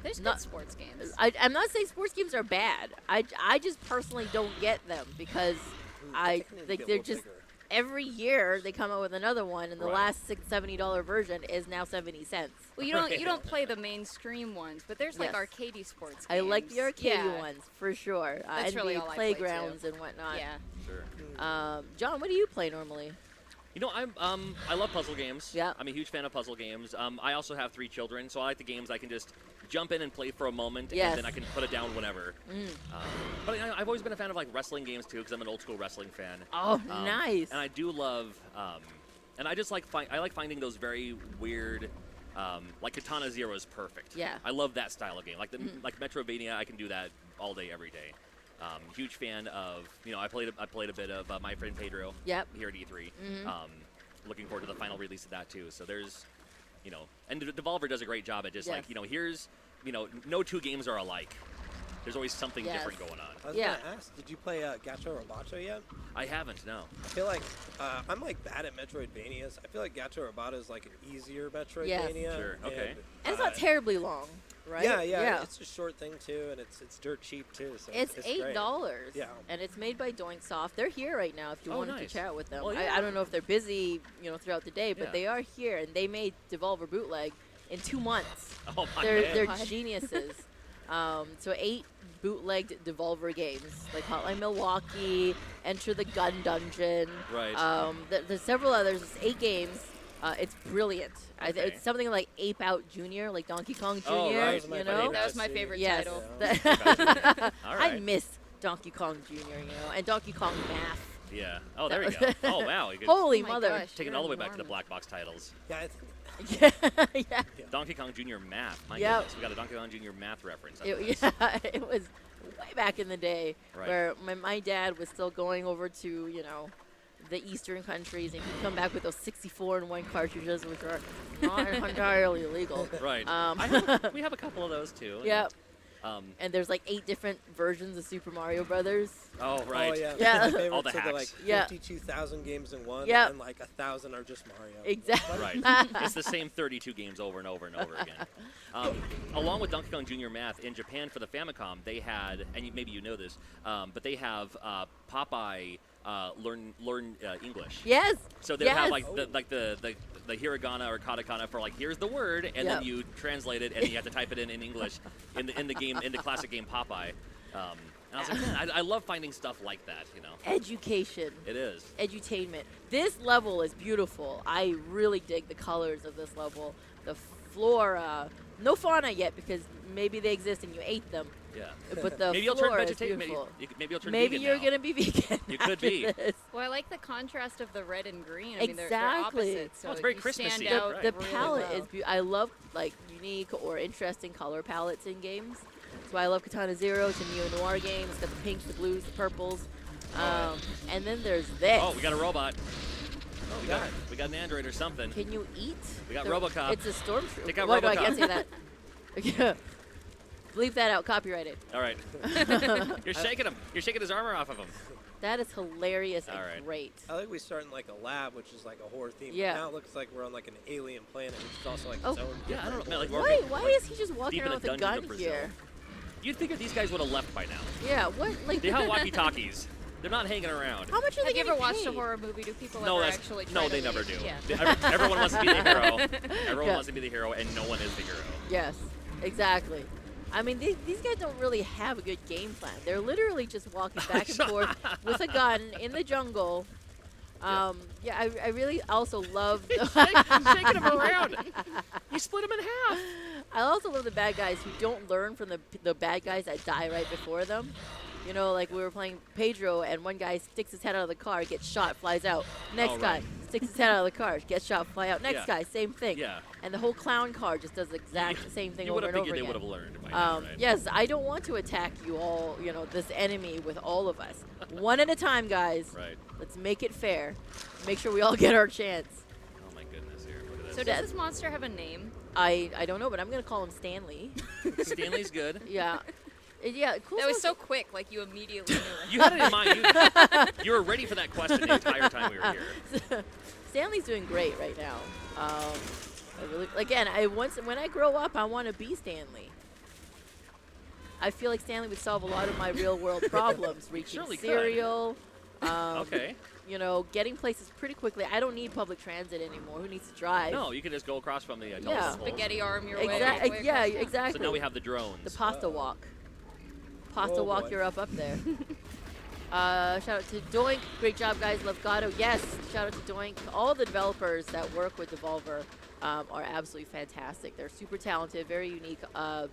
There's not- good sports games. I'm not saying sports games are bad. I just personally don't get them because I think I need to like get a they're little just bigger. every year they come out with another one, and the Right. last $70 version is now 70 cents. Well, you don't play the mainstream ones, but there's like Yes. arcadey sports games. I like the arcade Yeah. ones for sure. That's really NBA all I play, too. playgrounds and whatnot. Yeah. Sure. John, what do you play normally? You know, I love puzzle games. Yeah. I'm a huge fan of puzzle games. I also have 3 children, so I like the games I can just jump in and play for a moment, Yes. and then I can put it down whenever. But I've always been a fan of like wrestling games too, because I'm an old school wrestling fan. Oh, nice. And I do love, and I just like I like finding those very weird, like Katana Zero is perfect. Yeah. I love that style of game. Like like Metrovania, I can do that all day, every day. Huge fan of, I played a bit of My Friend Pedro. Yep. Here at E3. Looking forward to the final release of that too. So there's, and Devolver does a great job at just Yes. like, here's, no 2 games are alike. There's always something Yes. different going on. I was Yeah. gonna ask, did you play Gacha Roboto yet? I haven't, no. I feel like I'm like bad at Metroidvanias. I feel like Gacha Roboto is like an easier Metroidvania. Sure, okay. And it's not terribly long, right? Yeah. It's a short thing too, and it's dirt cheap too. So It's great. $8. Yeah. And it's made by Doink Soft. They're here right now if you Oh, wanted nice. to chat with them. Well, yeah. I don't know if they're busy, throughout the day, but Yeah. they are here, and they made Devolver Bootleg in 2 months. Oh my They're God. geniuses. So 8 bootlegged Devolver games like Hotline Milwaukee, Enter the Gun Dungeon. Right. There's several others. It's 8 games. It's brilliant. Okay. It's something like Ape Out Jr., like Donkey Kong Jr. Oh, right. You know? That was my favorite Yes. title. All I right. miss Donkey Kong Jr., and Donkey Kong Math. Yeah. Oh, there we That go. Oh, wow. You could Holy Oh my mother. gosh. take it You're all the way back to the enormous. black box titles. Yeah, I think yeah. Donkey Kong Jr. Math. My Yep. goodness. We got a Donkey Kong Jr. Math reference. It was way back in the day Right. where my dad was still going over to, the eastern countries, and he'd come back with those 64-in-1 cartridges, which are not entirely illegal. Right. Um, we have a couple of those too. Yep. And there's like 8 different versions of Super Mario Brothers. Oh, right. Oh, yeah. Yeah. My favorites All the are the, like, hacks. Yeah. 52,000 games in one, Yep. and like 1,000 are just Mario. Exactly. Right. It's the same 32 games over and over and over again. Along with Donkey Kong Jr. Math, in Japan for the Famicom, they had, and maybe you know this, but they have Popeye learn English. Yes. So they have like the hiragana or katakana for like here's the word, and then you translate it, and you have to type it in English in the game in the classic game Popeye. And I was like, man, I love finding stuff like that, you know. Education. It is. Edutainment. This level is beautiful. I really dig the colors of this level. The flora. No fauna yet because maybe they exist and you ate them. Yeah. But the Maybe you'll turn flora is vegetarian. beautiful. Maybe you'll turn Maybe vegan you're now. going to be vegan. You could after be. this. Well, I like the contrast of the red and green. I mean, they're Exactly. opposites, so Oh, it's very you Christmassy, stand out right. The really palette well. is beautiful. I love like unique or interesting color palettes in games. That's why I love Katana Zero. It's a neo-noir game. It's got the pinks, the blues, the purples. And then there's this. Oh, we got a robot. Oh, we got an android or something. Can you eat? We got RoboCop. It's a stormtrooper. Take out Why do I RoboCop. can't say that? Yeah. Leave that out. Copyrighted. All right. You're shaking him. You're shaking his armor off of him. That is hilarious All and right. great. I like we start in like a lab, which is like a horror theme. Yeah. Now it looks like we're on like an alien planet, which is also like Oh. its own. Yeah, I don't know. Man, like, different we're- Why is he just walking deep in around the with a dungeons gun of Brazil. here? You'd figure these guys would have left by now. Yeah, what? Like, They have walkie-talkies. They're not hanging around. how much are they Have you ever getting watched a paid? horror movie? Do people No, ever that's actually try no, to they never leave? do. Yeah. Everyone wants to be the hero. Everyone Yeah. wants to be the hero, and no one is the hero. Yes, exactly. I mean, these guys don't really have a good game plan. They're literally just walking back and forth with a gun in the jungle. I really also love. Shaking him around. You split him in half. I also love the bad guys who don't learn from the bad guys that die right before them. You know, like we were playing Pedro, and one guy sticks his head out of the car, gets shot, flies out. Next Oh, guy right. sticks his head out of the car, gets shot, fly out. Next Yeah. guy, same thing. Yeah. And the whole clown car just does the exact same thing You over would have and over figured they again. would have learned by now, right? Yes, I don't want to attack you all, you know, this enemy with all of us. One at a time, guys. Right. Let's make it fair. Make sure we all get our chance. Oh my goodness! Here, look at So this. does this monster have a name? I don't know, but I'm going to call him Stanley. Stanley's good. Yeah. Yeah, cool. That was stuff. so quick, like you immediately knew it. You had it in mind. You were ready for that question the entire time we were here. Stanley's doing great right now. I really, again, when I grow up, I want to be Stanley. I feel like Stanley would solve a lot of my real world problems, reaching surely could. cereal. Okay. You know, getting places pretty quickly. I don't need public transit anymore. Who needs to drive? No, you can just go across from the Yeah. telephone poles. Spaghetti arm your way. Exactly. halfway Yeah, across. exactly. So now we have the drones. the pasta walk. Pasta Oh, walk, boy. you're up there. Shout out to Doink. Great job, guys. Love Gato. Yes. Shout out to Doink. All the developers that work with Devolver are absolutely fantastic. They're super talented, very unique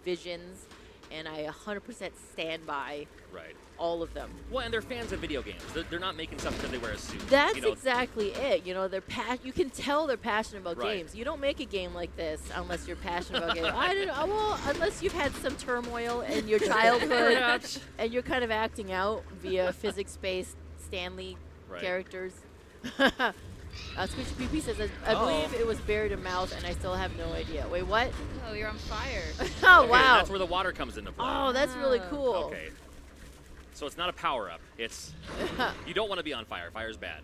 visions, and I 100% stand by Right. all of them. Well, and they're fans of video games. They're not making stuff because they wear a suit. That's you know, exactly it. You know, you can tell they're passionate about Right. games. You don't make a game like this unless you're passionate about games. I don't know. Well, unless you've had some turmoil in your childhood Perhaps. and you're kind of acting out via physics-based Stanley Right. characters. Squishy PP says, I believe it was buried in mouth, and I still have no idea. Wait, what? Oh, you're on fire. Oh, Okay, wow. That's where the water comes into play. Oh, that's really Ah. cool. Okay. So it's not a power-up. It's you don't want to be on fire. Fire's bad.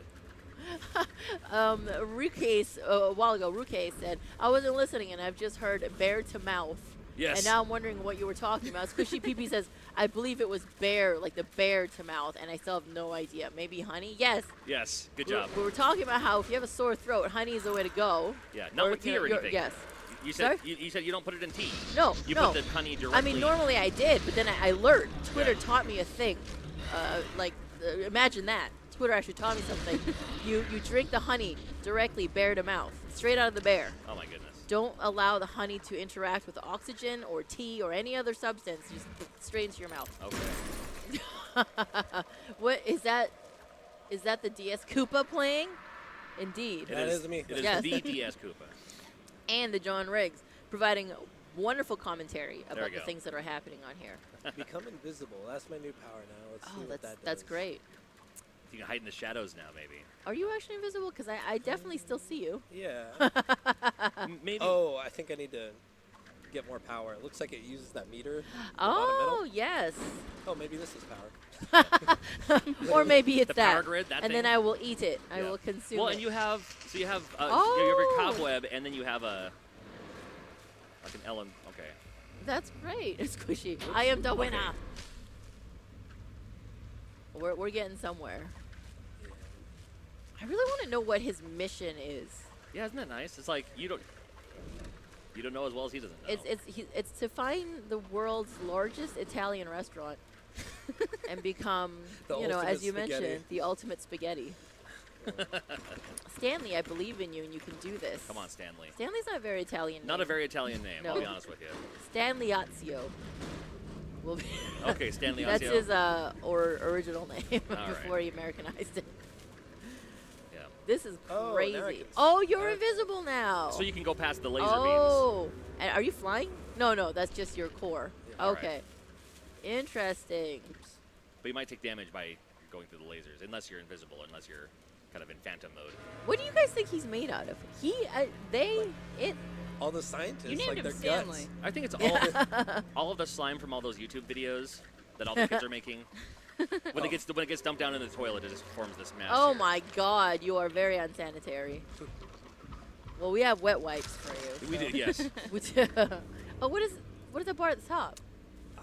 Rukase, a while ago, Rukase said, I wasn't listening, and I've just heard bear to mouth. Yes. And now I'm wondering what you were talking about. Squishy PP says, I believe it was bear, like the bear to mouth, and I still have no idea. Maybe honey? Yes. Yes. Good job. We were talking about how if you have a sore throat, honey is the way to go. Yeah. Not with tea or you're- anything. Yes. You said Sorry? you said you don't put it in tea. No, You no. put the honey directly. I mean, normally I did, but then I learned. Twitter Yeah. taught me a thing. Imagine that. Twitter actually taught me something. You drink the honey directly, bear to mouth, straight out of the bear. Oh my goodness. Don't allow the honey to interact with oxygen or tea or any other substance. Just straight into your mouth. Okay. What is that? Is that the DS Koopa playing? Indeed. That is me. It is Yes. the DS Koopa. And the John Riggs providing wonderful commentary we about the go. things that are happening on here. Become invisible. That's my new power now. Let's see Oh, what that's that does. great. You can hide in the shadows now, maybe. Are you actually invisible? Because I definitely still see you. Yeah. Maybe. Oh, I think I need to. get more power. It looks like it uses that meter. In the bottom Oh, middle. yes. Oh, maybe this is power. Or maybe it's The that. power grid, that and thing? then I will eat it. I Yeah. will consume Well, it. and you have you have your Oh. cobweb, and then you have a like an element. Okay. That's great. It's squishy. I am the winner. We're getting somewhere. I really want to know what his mission is. Yeah, isn't that nice? It's like you don't know as well as he doesn't know. It's to find the world's largest Italian restaurant and become, The you know, as ultimate you spaghetti. mentioned, the ultimate spaghetti. Stanley, I believe in you, and you can do this. Come on, Stanley. Stanley's not a very Italian Not name. a very Italian name, No. I'll be honest with you. Stanleyazio. Will be Okay, Stanley That's Azio. his original name All before right. he Americanized it. Yeah. This is Oh, now I crazy. can see. Oh, you're invisible now. So you can go past the laser beams. Oh, and are you flying? No, that's just your core. Yeah. All right. Okay. Interesting. But you might take damage by going through the lasers, unless you're invisible, unless you're kind of in phantom mode. What do you guys think he's made out of? All the scientists, You named like him their Stanley. guts. I think it's all of the slime from all those YouTube videos that all the kids are making. When it gets dumped down in the toilet, it just forms this mass. Oh here. my God, you are very unsanitary. Well, we have wet wipes for you. We did, yes. Oh, what is that bar at the top?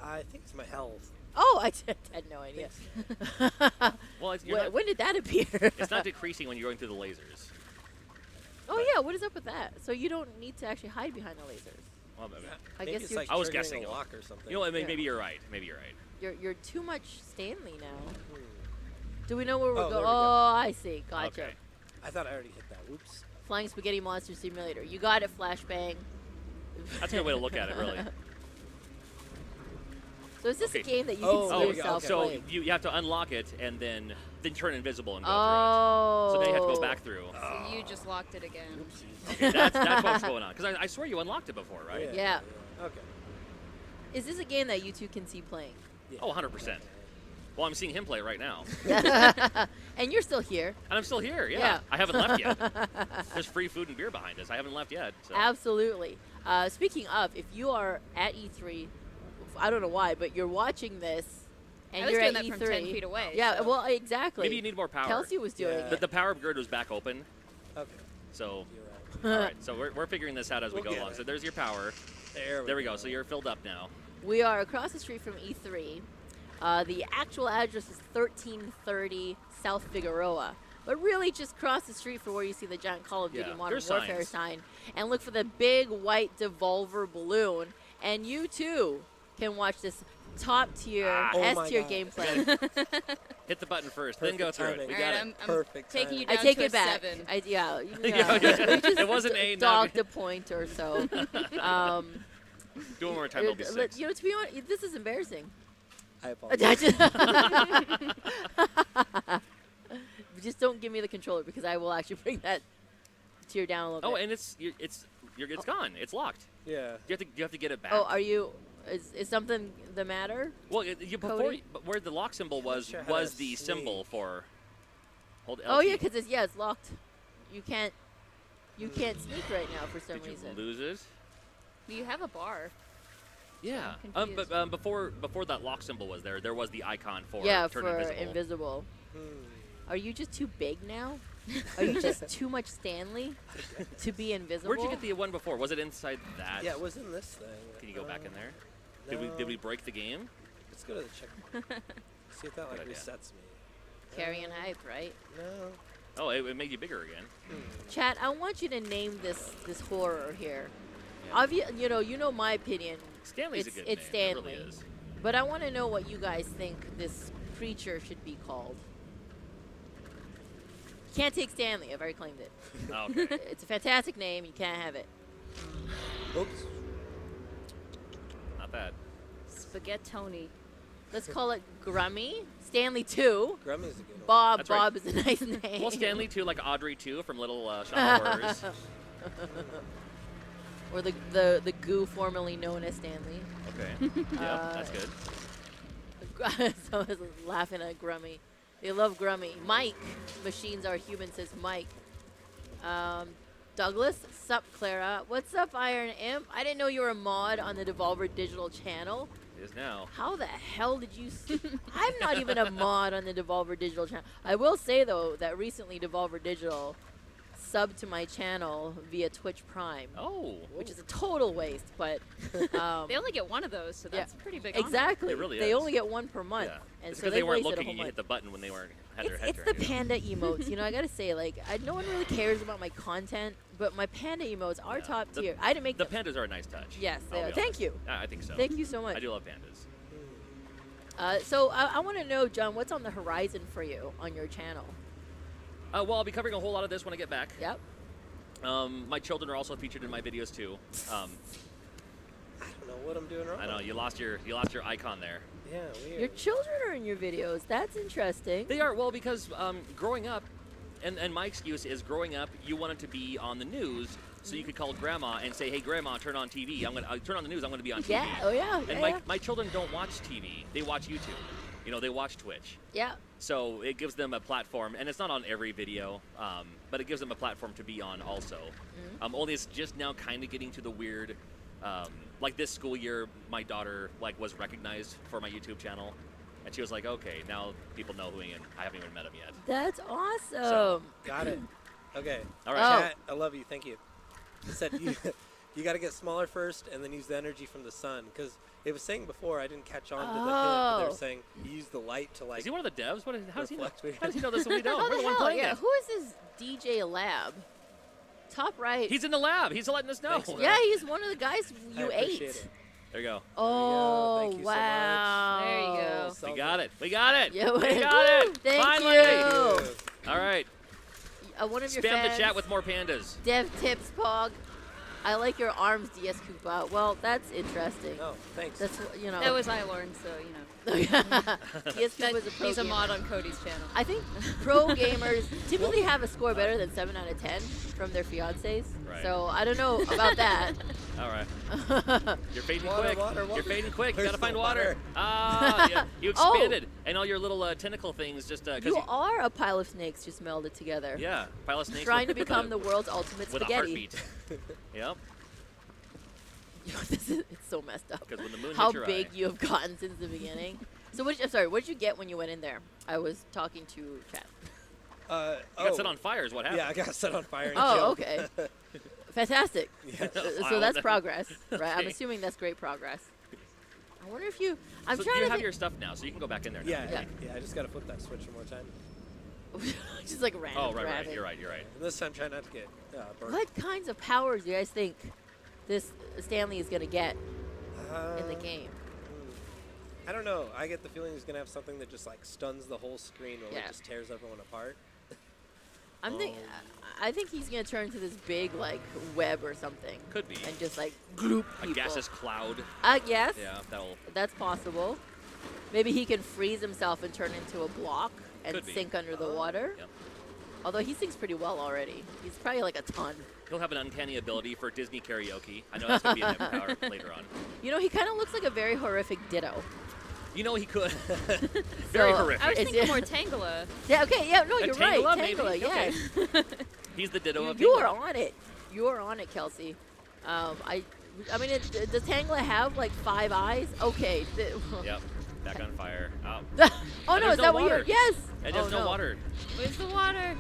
I think it's my health. Oh, I had no idea. Well, When did that appear? it's not decreasing when you're going through the lasers. Oh yeah, what is up with that? So you don't need to actually hide behind the lasers. Well, I Maybe guess it's you're like I was triggering guessing. a lock or something. you know what? Yeah. Maybe you're right. Maybe you're right. you're too much Stanley now. Do we know where we're Oh, going? there we go. Oh, I see. Gotcha. Okay. I thought I already hit that. Whoops. Flying Spaghetti Monster Simulator. You got it, Flashbang. That's a good way to look at it, really. So is this Okay. a game that you Oh, can there see we go. yourself Okay. So playing? you have to unlock it and then turn invisible and go Oh. through it. So then you have to go back through. So you just locked it again. Okay, that's what's going on. Because I swear you unlocked it before, right? Yeah. Okay. Is this a game that you two can see playing? Yeah. Oh, 100%. Well, I'm seeing him play right now. And you're still here. And I'm still here, yeah. Yeah. I haven't left yet. There's free food and beer behind us. I haven't left yet. So. Absolutely. Speaking of, if you are at E3, I don't know why, but you're watching this, and I was you're doing at that E3. from 10 feet away. Yeah, so. well, exactly. Maybe you need more power. Kelsey was doing Yeah. The, it. the power grid was back open. Okay. So, You're right. all right. So we're figuring this out as we We'll go get along. it. So there's your power. There we go. So you're filled up now. We are across the street from E3. The actual address is 1330 South Figueroa. But really just cross the street from where you see the giant Call of Duty Yeah, Modern there's Warfare signs. sign. And look for the big white devolver balloon. And you too can watch this top tier, Oh my S tier God. gameplay. Hit the button first, then go Perfect through it. timing. We All got right, it. I'm Perfect taking you timing. down I take to it a back. 7. Yeah, Yeah, we just it wasn't 8, now. docked a point or so. Do it one more time, it'll be 6. You know, to be honest, this is embarrassing. I apologize. Just don't give me the controller because I will actually bring that tier down a little Oh, bit. and it's gone. It's locked. Yeah. You have to get it back. Oh, are you? Is something the matter? Well, before Cody? where the lock symbol was sure how to the sneak. symbol for hold LT. Oh yeah, because it's locked. You can't sneak right now for some Did you reason. lose it? You have a bar. Yeah. I'm But before that lock symbol was there was the icon for Yeah, turn for invisible. invisible. Hmm. Are you just too big now? Are you just too much Stanley to be invisible? Where'd you get the one before? Was it inside that? Yeah, it was in this thing. Can you go back in there? No. Did we break the game? Let's go to the check. See if that like Good idea. resets me. Carrion hype, right? No. Oh, it made you bigger again. Chat, I want you to name this horror here. Yeah. You know my opinion, Stanley's It's- a good it's name. It really Stanley. is. but I want to know what you guys think this creature should be called. Can't take Stanley. I've already claimed it. Oh, okay. It's a fantastic name. You can't have it. Oops. Not bad. Spaghettoni. Let's call it Grummy. Stanley 2. Grummy's a good one. Bob. That's right. Bob is a nice name. Well, Stanley too, like Audrey too, from Little Shop of Horrors. Or the goo formerly known as Stanley. Okay. Yeah, that's good. So I was laughing at Grummy. They love Grummy. Mike. Machines are human, says Mike. Douglas. Sup, Clara? What's up, Iron Imp? I didn't know you were a mod on the Devolver Digital channel. It is now. How the hell did you... I'm not even a mod on the Devolver Digital channel. I will say, though, that recently Devolver Digital subbed to my channel via Twitch Prime. Oh. Which is a total waste, but... They only get one of those, so that's pretty big. Exactly. It really they is. only get one per month. Yeah. And It's so because they weren't wasted a looking whole and you hit the button when they weren't had their head It's the turned. panda emotes, you know. I gotta say, like, no one really cares about my content, but my panda emotes are Yeah. top The- tier. I didn't make The them. pandas are a nice touch. Yes, I'll be thank honest. you. I think so. Thank you so much. I do love pandas. So I want to know, John, what's on the horizon for you on your channel? Well, I'll be covering a whole lot of this when I get back. Yep. My children are also featured in my videos too. I don't know what I'm doing wrong. I know you lost your icon there. Yeah, weird. Your children are in your videos. That's interesting. They are, well, because growing up, and my excuse is growing up, you wanted to be on the news, so you could call grandma and say, hey, grandma, turn on TV. I'm gonna turn on the news. I'm gonna be on TV. Yeah. Oh yeah. And Yeah. my children don't watch TV. They watch YouTube. You know, they watch Twitch. Yeah. So it gives them a platform, and it's not on every video, but it gives them a platform to be on also. Only it's just now kind of getting to the weird, like this school year, my daughter was recognized for my YouTube channel, and she was like, okay, now people know who I am. I haven't even met him yet. That's awesome. So- Got it. Okay. All right. Oh. Chat, I love you. Thank you. It said you got to get smaller first and then use the energy from the sun. Because it was saying before, I didn't catch on to the hint, but they Oh. were saying you use the light to Is he one of the devs? How does he know? reflect weird. How does he know this and we don't? How We're the the one hell? playing Yeah. it. Who is this DJ Lab? Top right. He's in the lab. He's letting us know. Thanks, man. Yeah, he's one of the guys I you appreciate ate. it. There you go. Oh, Thank you so much. wow. There you go. So We got it. We got it. Yeah, we woo, got it. thank Finally. you. All right. One of your Spam fans, the chat with more pandas. Dev Tips Pog. I like your arms, DS Koopa. Well, that's interesting. Oh, thanks. That's you know. That was Ilorn, so you know. DS That, Koopa's a pro he's a gamer. mod on Cody's channel. I think pro gamers typically have a score better than 7 out of 10 from their fiancés. Right. So I don't know about that. All right. You're fading Water, quick. water, You're water. fading quick. You Where's gotta find the water. water? Ah, yeah. You Oh. expanded, and all your little tentacle things just because You are a pile of snakes just melded together. yeah, pile of snakes. Trying to with become a, the world's ultimate with a spaghetti. heartbeat. Yep. It's so messed up. Because when the moon How hits your big eye. you have gotten since the beginning. So I'm sorry, what did you get when you went in there? I was talking to chat. Oh, You got set on fire is what happened. Yeah, I got set on fire. And Oh, killed. okay. Fantastic. Yes. So that's progress, right? I'm Okay. assuming that's great progress. I wonder if you. I'm so trying you to have think. your stuff now, so you can go back in there now. Yeah, Yeah. yeah. I just got to flip that switch one more time. Just like random Oh, right, right. grabbing. You're right. You're right. And this time, try not to get burned. What kinds of powers do you guys think this Stanley is gonna get in the Uh, game? I don't know. I get the feeling he's gonna have something that just like stuns the whole screen or Yeah. like just tears everyone apart. I think he's gonna turn into this big like web or something, Could be. and just like gloop A people. gaseous cloud. Yes. Yeah, that'll. That's possible. Maybe he can freeze himself and turn into a block and Could be. sink under the water. Yep. Although he sings pretty well already. He's probably like a ton. He'll have an uncanny ability for Disney karaoke. I know that's gonna be an power later on. You know, he kind of looks like a very horrific Ditto. You know he could. Very So, horrific. I was Is thinking it- more Tangela. Yeah, okay, yeah, no, A you're right. Tangela, maybe? Tangela, Okay. yes. He's the ditto of You are Tangela. on it. You are on it, Kelsey. I mean, does Tangela have like 5 eyes? Okay. Yep. Back on fire. Oh. Oh And no, there's is no that what water. you're? Yes. And there's Oh, no water. Where's the water?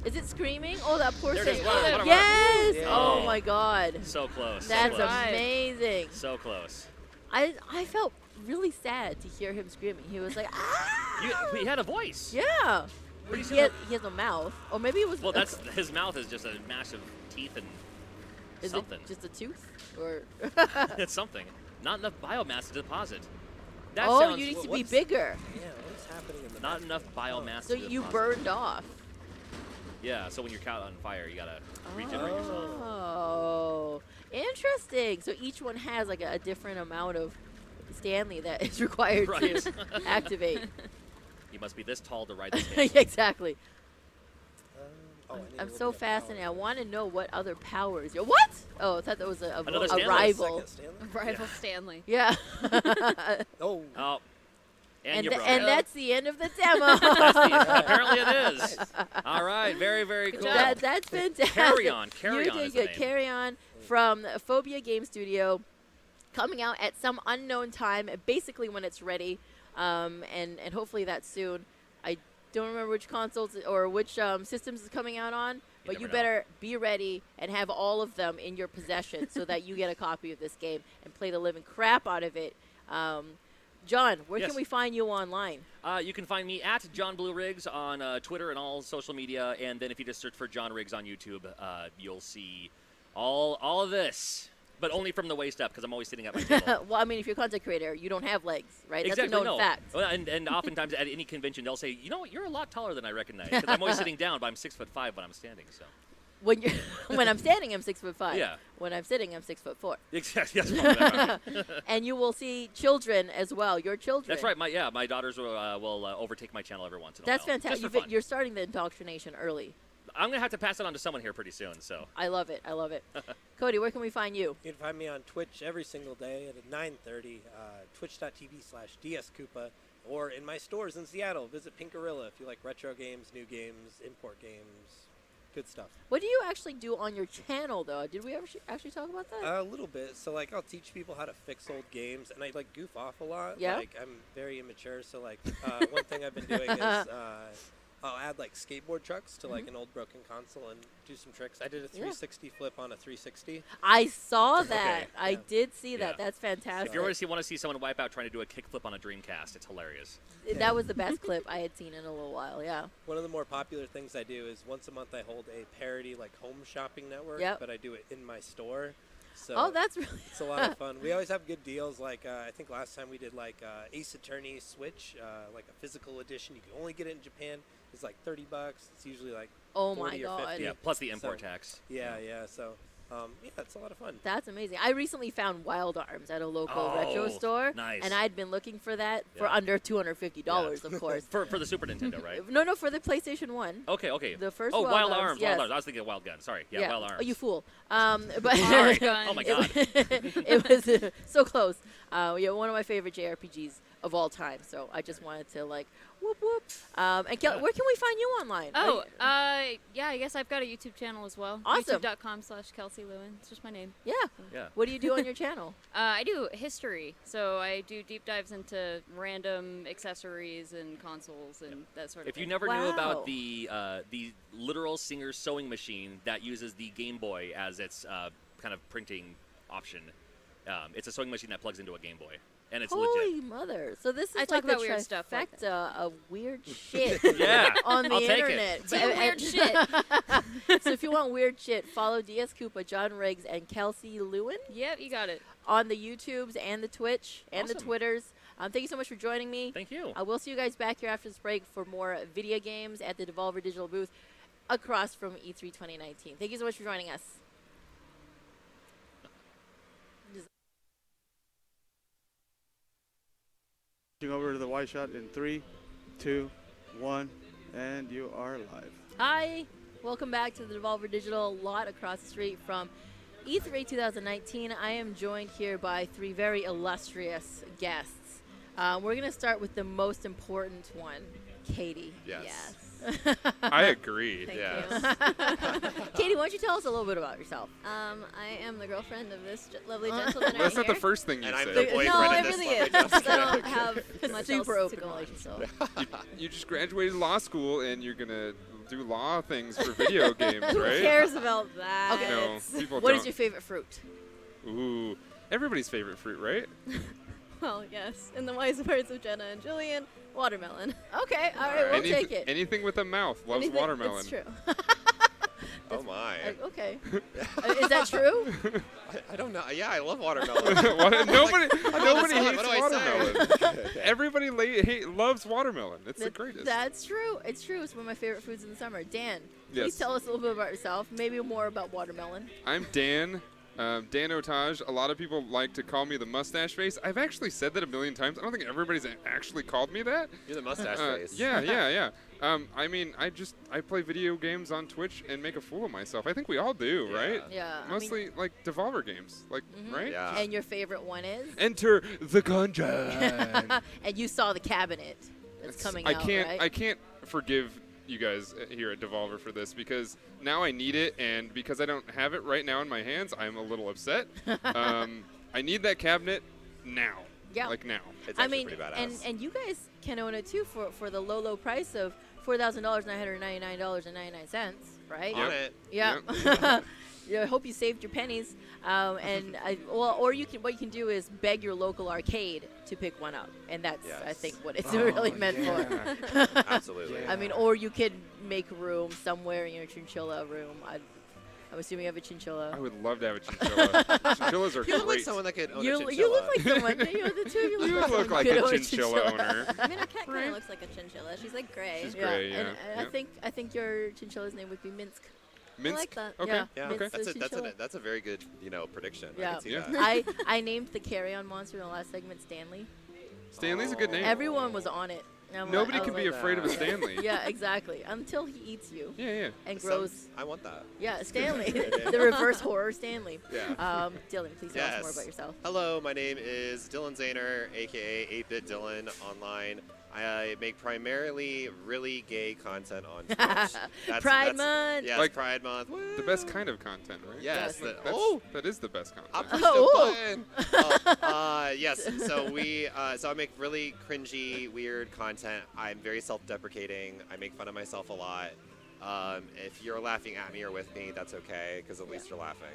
Is it screaming? Oh, that poor There it thing. is. Water, water, water. Yes. Yeah. Oh my God. So close. So That's close. amazing. So close. I felt really sad to hear him screaming. He was like, ah. He had a voice. Yeah. Pretty He soon. has a mouth. Or maybe it was. Well, that's his mouth is just a massive teeth and is something. it just a tooth? Or. It's something. Not enough biomass to deposit. That Oh, sounds you need to be what's- bigger. Yeah, what is happening in the not back? enough biomass. So to you deposit. burned off. Yeah. So when you're caught on fire, you gotta regenerate yourself. Oh, interesting. So each one has like a different amount of Stanley that is required Right. to activate. You must be this tall to ride this game. Exactly. Oh, I need a I'm little so bit of power. fascinated. I want to know what other powers. What? Oh, I thought that was Another a Stanley? rival. Second Stanley? Rival Stanley. Yeah. Oh, Oh, And you broke and it. that's the end of the demo. Apparently it is. All right, very, very cool. That's fantastic. Carrion. You Carrion did is the good. name. Carrion from Phobia Game Studio, coming out at some unknown time, basically when it's ready, and hopefully that's soon. I don't remember which consoles or which systems it's coming out on, but you never know. better be ready and have all of them in your possession so that you get a copy of this game and play the living crap out of it. John, where Yes. can we find you online? You can find me at John Blue Riggs on Twitter and all social media, and then if you just search for John Riggs on YouTube, you'll see all of this, but only from the waist up because I'm always sitting at my table. Well, I mean, if you're a content creator, you don't have legs, right? Exactly, That's a known no. fact. Well, and oftentimes at any convention they'll say, you know what, you're a lot taller than I recognize because I'm always sitting down, but I'm 6'5" when I'm standing. So When you're when I'm standing, I'm 6'5". Yeah. When I'm sitting, I'm 6'4". exactly, yes, And you will see children as well. Your children. that's right. My daughters will overtake my channel every once in a That's while. Just fantastic. for fun. You're starting the indoctrination early. I'm gonna have to pass it on to someone here pretty soon. So I love it. I love it. Cody, where can we find you? You can find me on Twitch every single day at 9:30, twitch.tv/DSKoopa, or in my stores in Seattle. Visit Pinkarilla if you like retro games, new games, import games, good stuff. What do you actually do on your channel, though? Did we ever actually talk about that? A little bit. So, like, I'll teach people how to fix old games, and I, like, goof off a lot. Yeah? Like, I'm very immature, so, like, one thing I've been doing is I'll add, like, skateboard trucks to, like, an old broken console and do some tricks. I did a 360 flip on a 360. I saw that. Okay. I did see that. Yeah. That's fantastic. if you want to see someone wipe out trying to do a kickflip on a Dreamcast, it's hilarious. That was the best clip I had seen in a little while, yeah. One of the more popular things I do is once a month I hold a parody, like, home shopping network, Yep. but I do it in my store. So Oh, that's really it's a lot of fun. We always have good deals. Like I think last time we did like Ace Attorney Switch, like a physical edition. You can only get it in Japan. It's like $30. It's usually like Oh 40 my or God. 50. Yeah, plus the import So, tax. Yeah. So yeah, it's a lot of fun. That's amazing. I recently found Wild Arms at a local retro Oh, store. nice. And I'd been looking for that for Yeah. under $250, of course. for the Super Nintendo, right? No, for the PlayStation 1. Okay. The first Oh, Wild Wild Arms, Arms. yes. Wild Arms. I was thinking Wild Gun. Sorry. Yeah, Wild Arms. Oh, you fool. But Oh my God. it was so close. Yeah, one of my favorite JRPGs of all time. So I just wanted to like whoop whoop. And Kelly, where can we find you online? Oh, yeah, I guess I've got a YouTube channel as well. Awesome. YouTube.com/Kelsey Lewin. It's just my name. Yeah. Yeah. What do you do on your channel? I do history, so I do deep dives into random accessories and consoles and that sort of If thing. you never Wow. knew about the literal Singer sewing machine that uses the Game Boy as its kind of printing option, it's a sewing machine that plugs into a Game Boy, and it's Holy legit. mother! So this is I like talk the about weird stuff like trifecta of weird shit Yeah, on the I'll take it. internet. Team weird shit. So if you want weird shit, follow DS Koopa, John Riggs, and Kelsey Lewin Yep, you got it. on the YouTubes and the Twitch and the Awesome. Twitters. Thank you so much for joining me. Thank you. I will see you guys back here after this break for more video games at the Devolver Digital booth across from E3 2019. Thank you so much for joining us. Over to the Y shot in 3, 2, 1, and you are live. Hi, welcome back to the Devolver Digital lot across the street from E3 2019. I am joined here by three very illustrious guests. We're going to start with the most important one, Katie. Yes. I agree. Thank yes. Katie, why don't you tell us a little bit about yourself? I am the girlfriend of this lovely gentleman right That's not the here. first thing you And I'm say. the boyfriend No, of it this really lovely is. I gentleman. don't have much Super else open to go on. relationship. You just graduated law school and you're gonna do law things for video games, Who right? cares about that? Okay. No, people What don't. is your favorite fruit? Ooh, everybody's favorite fruit, right? Well, yes. In the wise words of Jenna and Julian, watermelon. Okay, all right, we'll take it. Anything with a mouth loves Anything- watermelon. It's true. Oh my. Okay. Is that true? I don't know. Yeah, I love watermelon. Nobody What hates do I say? watermelon. Everybody loves watermelon. It's the greatest. That's true. It's true. It's one of my favorite foods in the summer. Dan, please Yes. tell us a little bit about yourself. Maybe more about watermelon. I'm Dan. Dan Otage, a lot of people like to call me the mustache face. I've actually said that a million times. I don't think everybody's actually called me that. You're the mustache face. Yeah. I mean, I play video games on Twitch and make a fool of myself. I think we all do, right? Yeah. Mostly like Devolver games, like right? Yeah. And your favorite one is? Enter the gungeon. And you saw the cabinet that's coming out, right? I can't forgive you guys here at Devolver for this because now I need it, and because I don't have it right now in my hands, I'm a little upset. I need that cabinet now. Yeah. Like now. It's I actually mean, pretty badass. and you guys can own it too for the low price of $4,999.99, right? On it. Yeah. Yeah, I hope you saved your pennies. Or what you can do is beg your local arcade to pick one up, and that's I think what it's really meant for. Absolutely. I mean, or you could make room somewhere in your chinchilla room. I'm assuming you have a chinchilla. I would love to have a chinchilla. Chinchillas are You look like great. someone that could own a You chinchilla. look like someone. The two of you You look look like someone a who could own chinchilla owner. I mean, our cat kind of looks like a chinchilla. She's like gray. She's gray, yeah. And I think your chinchilla's name would be Minsk. Minsk? I like that. Okay. Yeah, Yeah, Minsk the that's chinchilla. a very good prediction. I Yeah. can see Yeah. that. I named the carry-on monster in the last segment Stanley. Stanley's a good name. Everyone was on it. And Nobody I can was be like, afraid of a Stanley. Yeah, exactly. Until he eats you Yeah. and It grows. sounds- I want that. Yeah, Stanley, the reverse horror Stanley. Yeah. Dylan, please tell us more Yes. about yourself. Hello, my name is Dylan Zahner, aka 8-Bit Dylan online. I make primarily really gay content on Twitch. Pride Month. Yes, Like Pride Month. The best kind of content, right? Yes. Yes. That is the best content. I pushed Oh. a button. Yes. So I make really cringy, weird content. I'm very self-deprecating. I make fun of myself a lot. If you're laughing at me or with me, that's okay, because at least you're laughing.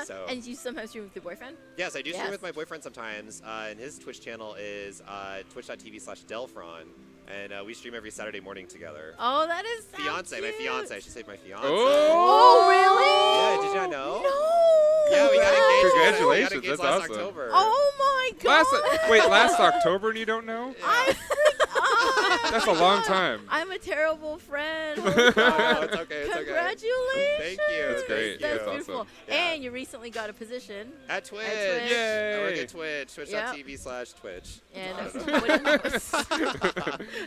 So And you sometimes stream with your boyfriend? yes, I do stream Yes. with my boyfriend sometimes, and his Twitch channel is twitch.tv/Delfron, and we stream every Saturday morning together. Oh, that is so Fiance, my cute. fiance. I should say my fiance. Oh, really? Yeah, did you not know? No. Yeah, we got engaged. Congratulations, We got engaged that's last awesome. October. Oh my God. Last October and you don't know? I forgot. That's a long time. I'm a terrible friend. No, Holy crap. it's okay. It's okay. Congratulations. Thank you. That's great. That's That's beautiful. awesome. Yeah. And you recently got a position. At Twitch. Twitch. I work Yay. at Twitch. Twitch.tv/Twitch. And I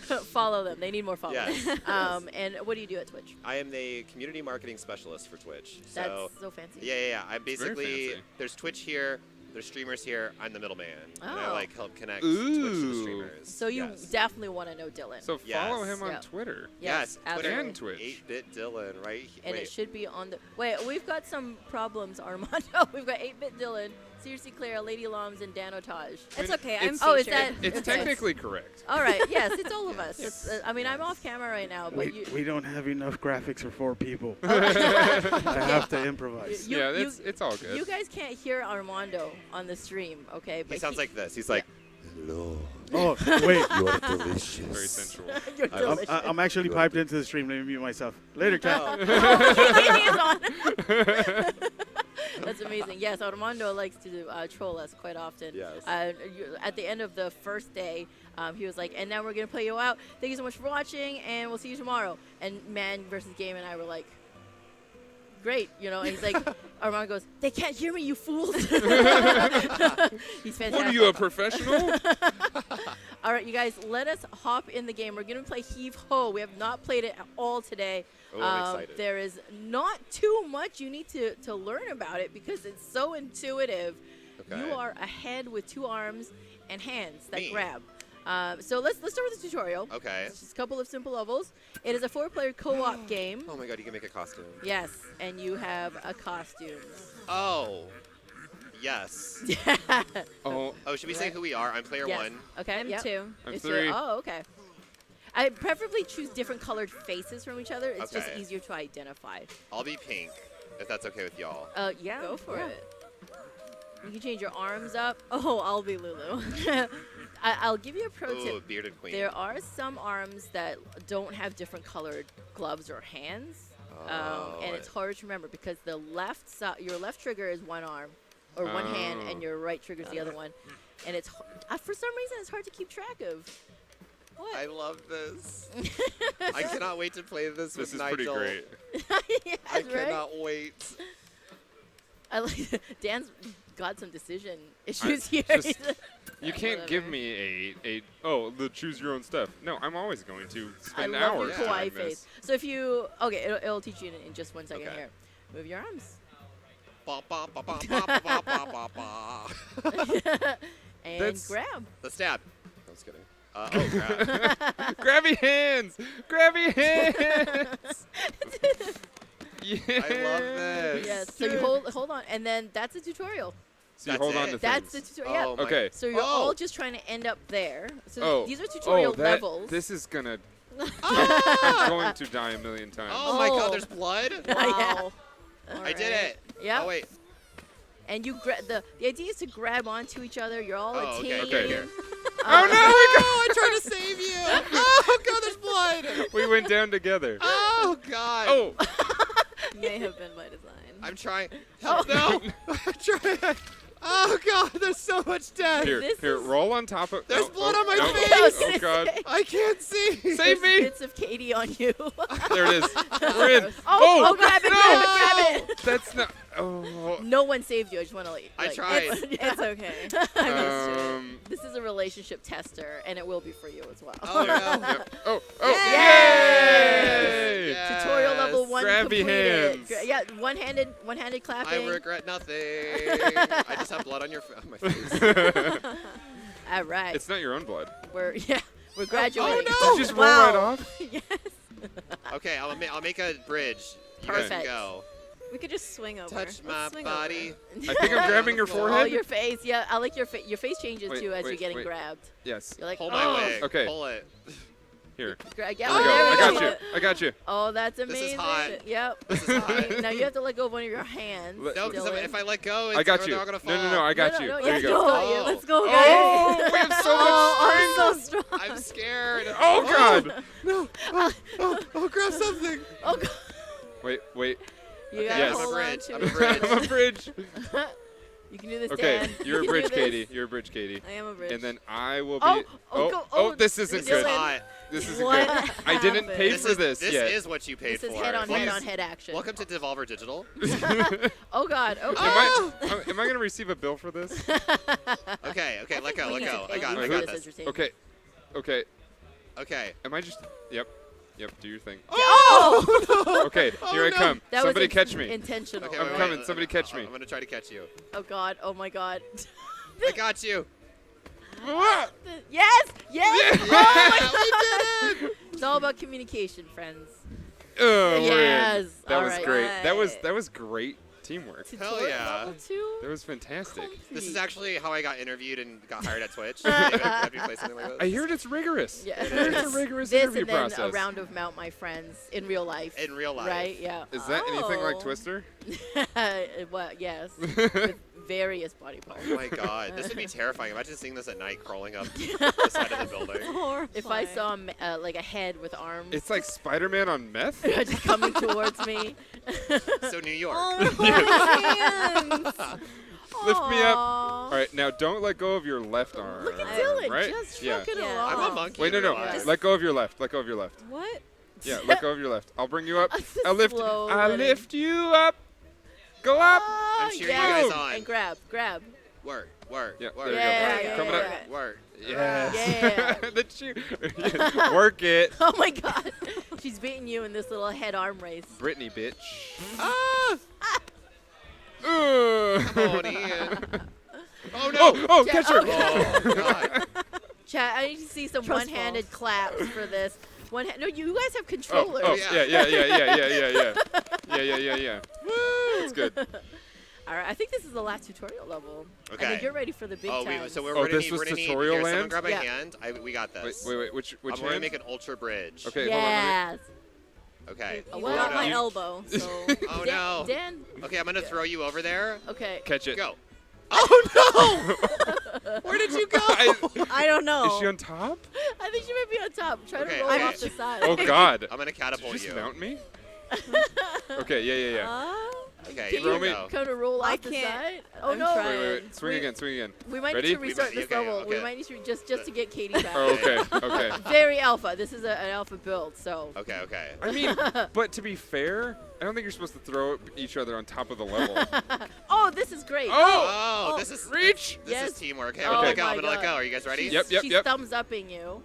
don't follow them. They need more followers. Yes. And what do you do at Twitch? I am the community marketing specialist for Twitch. That's So so fancy. yeah. I'm Very basically fancy. there's Twitch here, there's streamers here. I'm the middleman, and I Oh. like help connect Twitch to the Ooh. streamers. So you Yes. definitely want to know Dylan. So Yes. follow him on Yeah. Twitter. Yes, Twitter absolutely. And Twitch. 8-Bit Dylan, right? And Wait. it should be on the. Wait, we've got some problems, Armando. We've got 8-Bit Dylan, SeriouslyClara, Lady Loms, and Dan Otage. It's okay. I'm It's- Oh, is featured. that? It's okay. technically correct. All right. Yes, it's all of us. It's, I mean, I'm off camera right now, but you. We don't have enough graphics for 4 people. I have to improvise. You- Yeah, you- it's all good. You guys can't hear Armando on the stream, okay? He sounds like this. He's like, hello, Oh, wait. you are delicious. Very sensual. You're delicious. I'm actually piped into the stream. Let me mute myself. Later, chat. He is on. That's amazing. Yes, Armando likes to troll us quite often. Yes. At the end of the first day, he was like, and now we're going to play you out. Thank you so much for watching, and we'll see you tomorrow. And Man versus Game and I were like, great, you know, and he's like, Armando goes, they can't hear me, you fools. He's fantastic. What are you, a professional? All right, you guys, let us hop in the game. We're going to play Heave-Ho. We have not played it at all today. Oh, I'm excited. There is not too much you need to learn about it because it's so intuitive. Okay. You are a head with 2 arms and hands that Me. grab. So let's start with the tutorial. Okay. It's just a couple of simple levels. It is a 4-player co-op game. Oh my god, you can make a costume. Yes, and you have a costume. Oh. Yes. Oh, Oh, should we say who we are? I'm player Yes. 1. Okay. I'm yep. 2. I'm It's 3. Oh, okay. I preferably choose different colored faces from each other. It's just Okay. easier to identify. I'll be pink, if that's okay with y'all. Yeah. Go for yeah. it. You can change your arms up. Oh, I'll be Lulu. I'll give you a pro Ooh, tip. bearded queen. There are some arms that don't have different colored gloves or hands, and it's harder to remember because the left your left trigger is one arm or one hand, and your right trigger is the other one, and it's for some reason it's hard to keep track of. What? I love this. I cannot wait to play this This with is pretty Nigel. great. Yes, I right? cannot wait. I like Dan's got some decision issues here. You can't give me the choose your own stuff. No, I'm always going to spend I love hours your kawaii doing this. face. So if you it'll teach you in just 1 second Okay. here. Move your arms. Ba, ba, ba, ba, ba, ba, ba, ba, ba. And That's- grab. The stab. I was kidding. Grab. Grabby hands! Grabby hands! Yeah. I love this. Yes. So you hold on, and then that's a tutorial. So you That's hold on it. to That's the things. tutorial. Oh my- Okay. So you're Oh. all just trying to end up there. So Oh. these are tutorial levels. This is gonna. Ah! I'm going to die a million times. Oh my Oh. god, there's blood. Wow. I did it. Yep. Oh wait. And you the idea is to grab onto each other. You're all Oh, a okay, team. okay. here. Oh no! Oh, I tried to save you. Oh god, there's blood. We went down together. Oh god. Oh! May have been by design. I'm trying. Help, no. I'm trying. Oh god, there's so much death. Here, This here, is- roll on top of. There's oh, blood oh, on my no. face. I was Oh gonna god! say, I can't see. Save there's me! bits of Katie on you. There it is. We're in. Oh, grab it, no! grab it. That's not. Oh. No one saved you. I just want to let you. I like, tried. It's okay. This is a relationship tester, and it will be for you as well. Oh no. Yep. Oh. Yes! Yay! Yes. Tutorial level 1 Grabby completed. hands. Yeah, one-handed clapping. I regret nothing. I just have blood on my face. All right. It's not your own blood. We're graduating. no! Did you just roll Wow. right off? Yes. Okay, I'll make a bridge. You Perfect. guys can go. We could just swing over. Touch Let's my swing body. I think I'm grabbing your Oh, forehead. your face. Yeah, I like your face. Your face changes Wait, too as wait, you're getting wait. grabbed. Yes. You're like, Pull oh. my wig. Okay. Pull it. Here. Yeah, There oh, we there go. we I go. got you. I got you. Oh, that's This is amazing. hot. Yep. This is hot. Now you have to let go of one of your hands. No, because Dylan. if I let go, I got they're you. all gonna fall. No, I got No, you. no, There yes, you he's go. got you. Oh. Let's go, guys. Oh, we have so much I'm strength. so strong. I'm scared. Oh god. No. Oh, grab something. Oh God. Wait. You Okay, gotta yes. I'm a hold on bridge. to I'm a it. bridge. I'm a bridge. You can do this, Okay, Dan. you're a You can bridge, do this. Katie. You're a bridge, Katie. I am a bridge. And then I will be. Oh, this isn't This is good. hot. This isn't What good. I didn't pay happened? for this This yet. is what you paid This is for. head-on action. Welcome to Devolver Digital. Oh God. Okay. Am I going to receive a bill for this? Okay, let go. we need to pay I got you it. I for got this this. entertainment. Okay. Okay. Am I just? Yep. Do your thing. Oh! Okay, here I come. That Somebody was catch me. Intentional. Okay, I'm wait, coming. wait, Somebody catch me. I'm gonna try to catch you. Oh God. Oh my God. I got you. Yes. Yes. Yeah, we did it. It's all about communication, friends. Oh, we're in. Yes. That all was right. great. That Right. was great teamwork. Tutorial yeah. level 2? That was fantastic. This is actually how I got interviewed and got hired at Twitch. Have you played something like this? I heard it's rigorous. Yeah. It's a rigorous This interview and then process. a round of Mount My Friends in real life. In real life. Right? Yeah. Is that anything like Oh. Twister? Well, yes. With various body parts. Oh my god, this would be terrifying. Imagine seeing this at night crawling up the side of the building. Horrifying. If I saw like a head with arms It's like Spider-Man on meth. just coming towards me. So New York. Oh my hands. Lift me up. Aw. All right, now don't let go of your left arm. Look at I- Dylan, right? just Yeah. trucking Yeah. along. I'm a monkey. Wait, in no. real life. Let go of your left. Let go of your left. What? Yeah, let go of your left. I'll bring you up. I'll lift. Slow I'll letting- lift you up. Go up. Oh, I'm cheering you yes. guys on. And grab. Work. Yeah, Work. there you Yeah, go. yeah, Coming yeah, up. yeah. Work. Yes. Yeah. the cheer. Work it. Oh my God. She's beating you in this little head arm race. Brittany, bitch. Ah! Come on in. Oh no! Oh, Yeah, catch her. Oh god! Chat, I need to see some Trust one-handed claps for this. No, you guys have Oh, controllers. yeah. That's good. All right, I think this is the last tutorial level. Okay. I think you're ready for the big Oh, times. so we're Oh, gonna this need. was We're gonna need. tutorial Here, someone land? grab my Yeah. hand. We got this. Wait. Which I'm gonna hand? make an ultra bridge. Okay, hold on. yes. Okay. You Well, got no. my elbow, so. Oh Dan, no. Dan. Okay, I'm gonna throw you over there. Okay. Catch it. Go. Oh no! Where did you go? I don't know. Is she on top? I think she might be on top. Try Okay, to roll okay. off the side. Oh God. I'm gonna Did you catapult just you. mount me? Okay, yeah. Okay, Can throw you me. kind of roll I off the can't. side? Oh I'm no! trying. Wait. Swing again. Swing again. We might Ready? need to restart this Okay, level. We okay. might need to just to get Katie back. Oh, okay. Okay. Very alpha. This is an alpha build, so. Okay, okay. I mean, but to be fair, I don't think you're supposed to throw each other on top of the level. Oh, this is great. Oh, this is reach. This Yes. is teamwork. Okay, Oh I'm gonna let go. my I'm gonna let God. go. Are you guys ready? Yep, yep, She's yep. thumbs upping you.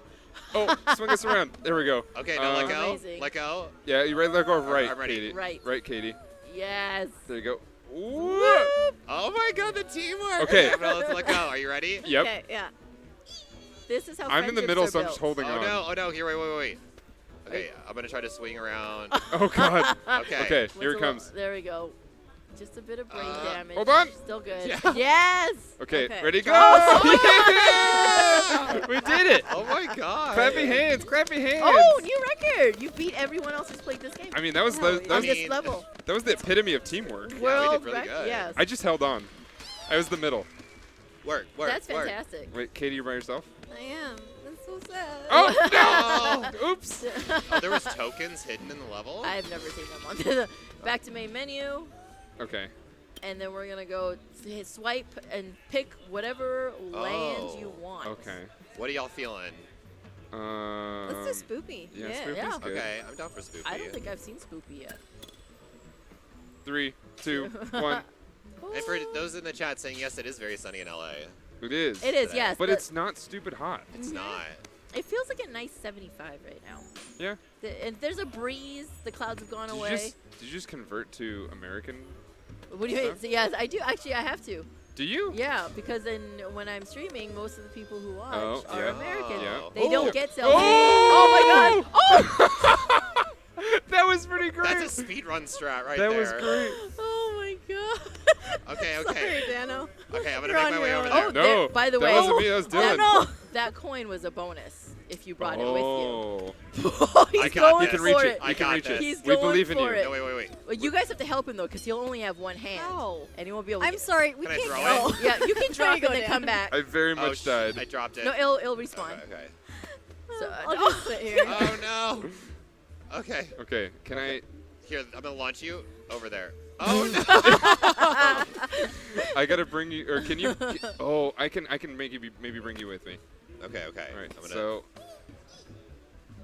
Oh, swing us around. There we go. Okay, now let go. Amazing. Let go. Yeah, you ready? Let go of right, I'm ready. Katie. Right. Right, Katie. Yes. There you go. Whoop. Oh my God, the teamwork. Okay. I'm gonna let go. Are you ready? Yep. Okay, yeah. This is how I'm in the friendships middle, are so I'm built. just holding Oh on. no, oh no. Here, wait. Okay, I'm gonna try to swing around. Oh God. Okay. Okay, What's here a it comes. There we go. Just a bit of brain damage. Hold on. Still good. Yeah. Yes. Okay, Okay. ready, go! Oh We did it! Oh my God. Clappy hands, clappy hands! Oh, new record! You beat everyone else who's played this game. I mean, that was Wow, that on was, this level. that was the epitome of teamwork. World really record. good. Yes. I just held on. I was the middle. Work. That's work. fantastic. Wait, Katie, you by yourself? I am. That's so sad. Oh no! Oops. Oh, there was tokens hidden in the level? I've never seen them on the back to main menu, Okay. and then we're gonna go hit swipe and pick whatever land you want. Okay. What are y'all feeling? Let's do Spoopy. Yeah, Yeah, Spoopy's yeah. good. Okay, I'm down for Spoopy. I don't think I've seen Spoopy yet. 3, 2, 1. And for those in the chat saying yes, it is very sunny in LA. It is. It is, today. yes. But the- it's not stupid hot. It's not. It feels like a nice 75 right now. Yeah. And there's a breeze. The clouds have gone Did away. you just convert to American? What do you mean? So yes, I do. Actually, I have to. Do you? Yeah, because then when I'm streaming, most of the people who watch Oh, are yeah. American. Yeah. They don't Oh. get selfies. Oh my God! Oh! That was pretty great. That's a speedrun strat right that there. was great. Oh my God. Okay, Sorry, okay. Dano. Okay, I'm gonna You're make on my way your over own. there. Oh, No, there- by the that way, wasn't me. That was Dylan. no. that coin was a bonus if you brought it with you. Oh. He's I got going this. You can reach for it. I You can got reach it. this. He's We going believe in for you. it. No, wait. Well, you guys have to help him though, because he'll only have one hand, Ow. and he won't be able. to I'm get sorry. We Can I can't throw go. it? Yeah, you can drop go and then down. come back. I very Oh, much died. I dropped it. No, it'll respawn. Okay. So, I'll just sit here. Oh no. Okay. Okay, can Here, I'm gonna launch you over there. Oh no. I gotta bring you, or can you? Oh, I can maybe bring you with me. Okay. All right. I'm gonna. So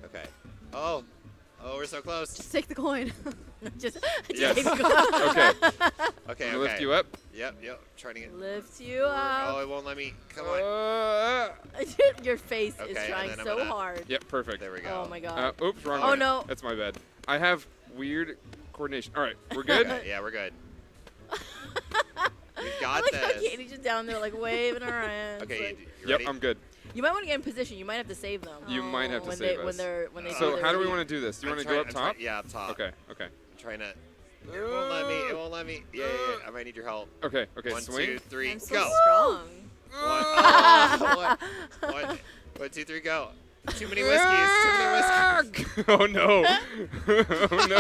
Okay. Oh, we're so close. Just take the coin. just Yes. go. okay, Okay. I'm gonna lift you up. Yep. Trying to get. Lift you Oh, up. it won't let me. Come on. Your face Okay, is and trying then I'm so gonna- hard. Yep, perfect. There we go. Oh my God. Oops, wrong Oh, way. no. That's my bad. I have weird coordination. All right, we're good. Okay, yeah, we're good. We I got like how this. Katie's just down there like waving her hands. Okay, like- you Yep, ready? I'm good. you might want to get in position. You might have to save them. You might have to when save they, us. when they So their how do we lead. want to do this? Do you I'm want to go up trying- top? Yeah, up top. Okay. I'm trying to. It won't let me. It won't let me. Yeah. I might need your help. Okay. 1, Swing. 2, 3, I'm so go. strong. One, 2, 3, go. Too many whiskeys. Too many whiskeys. Oh no! Oh no!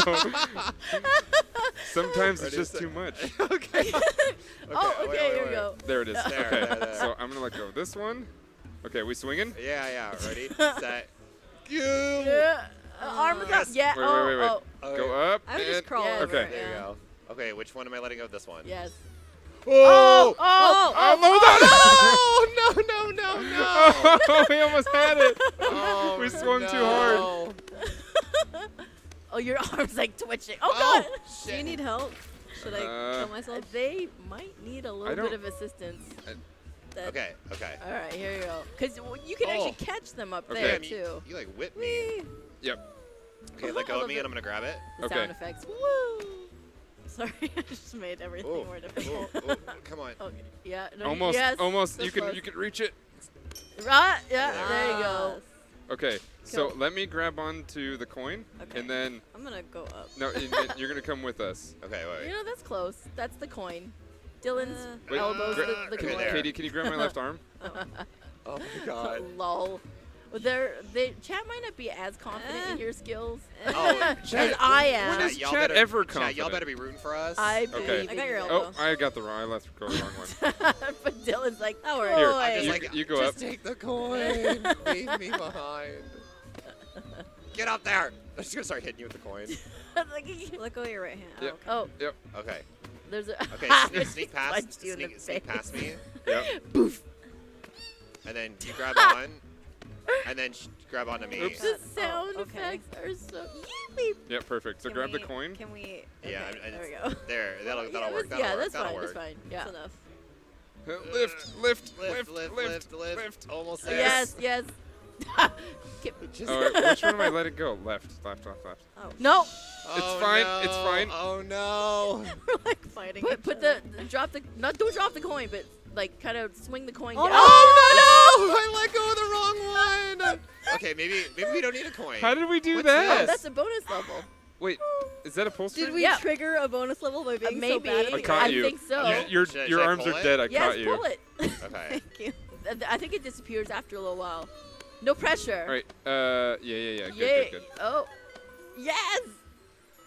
Sometimes it's Ready, just set. too much. Okay. Oh, wait, okay, here we wait. go. There it is. There, Okay. there. So I'm gonna let go of this one. Okay, we swinging? Yeah. Ready, set, go. Yeah. Arms up. Yes. Yeah. Wait, oh, wait, wait. oh. Okay. Go up. I would just and- crawl Yes. over. Okay. it, There you yeah. go. Okay, which one am I letting go of? This one. Yes. Oh! Oh! No! Oh, we almost had it. Oh, We swung too no. Oh, your arm's like twitching. Oh, Oh, God. Do you need help? Should I kill myself? They might need a little don't- bit of assistance. That- Okay. All right, here you go. Because you can Oh. actually catch them up Okay. there, Damn, too. you like whipped me. Yep. Okay, let go of me and I'm gonna grab it. The Okay. sound effects. Woo! Sorry, I just made everything Oh, more difficult. come on. Okay. Yeah. No, Almost. Yes. Almost. so You can. close. You can reach it. Right. Yeah. There. There you go. Okay. So Go. let me grab onto the coin, Okay. and then I'm gonna go up. no, you're gonna come with us. Okay, wait. You know, that's close. That's the coin. Dylan's Wait, elbows the okay, coin. there. Katie, can you grab my left arm? Oh my god. Lol. Well, chat might not be as confident in your skills Oh, as chat. I am. When is y'all Chat better, ever Chat, y'all confident? better be rooting for us. I Okay. believe I got in your you. elbow. Oh, I got the wrong. I left go the wrong one. But Dylan's like, That works. Here, I'm just you, like, you go just up. take the coin. Leave me behind. Get up there. I'm just gonna start hitting you with the coin. like, Let go of your right hand. Yep. oh, Yep. Okay. There's a. Okay, sneak past. Punched you in the Sneak face. past me. Yep. Boof. And then you grab on. And then grab onto me. Oops. The sound okay. effects are so. Yippee. Yep, perfect. So grab the coin. Can we? Yeah, okay, there we go. There, that'll work. That'll Yeah, work. that's That'll fine. work. That's fine. Yeah. That's enough. Lift. Almost there. Yes. Oh, which one am I letting go? Left. Oh. No. It's fine. No. It's fine. Oh no. We're like fighting. Put drop the don't drop the coin, but like kind of swing the coin Oh, down. No! I let go of the wrong one. Okay, maybe we don't need a coin. How did we do What's that? Oh, that's a bonus level. Wait, is that a pulse Did string? we Yeah. trigger a bonus level by being so Maybe. bad at I the caught game? you. think so. Okay. Your Should your I arms pull are it? dead. I Yes, caught you. pull it. Okay. Thank you. I think it disappears after a little while. No pressure. All right. Yeah. Yay. Good. Oh. Yes.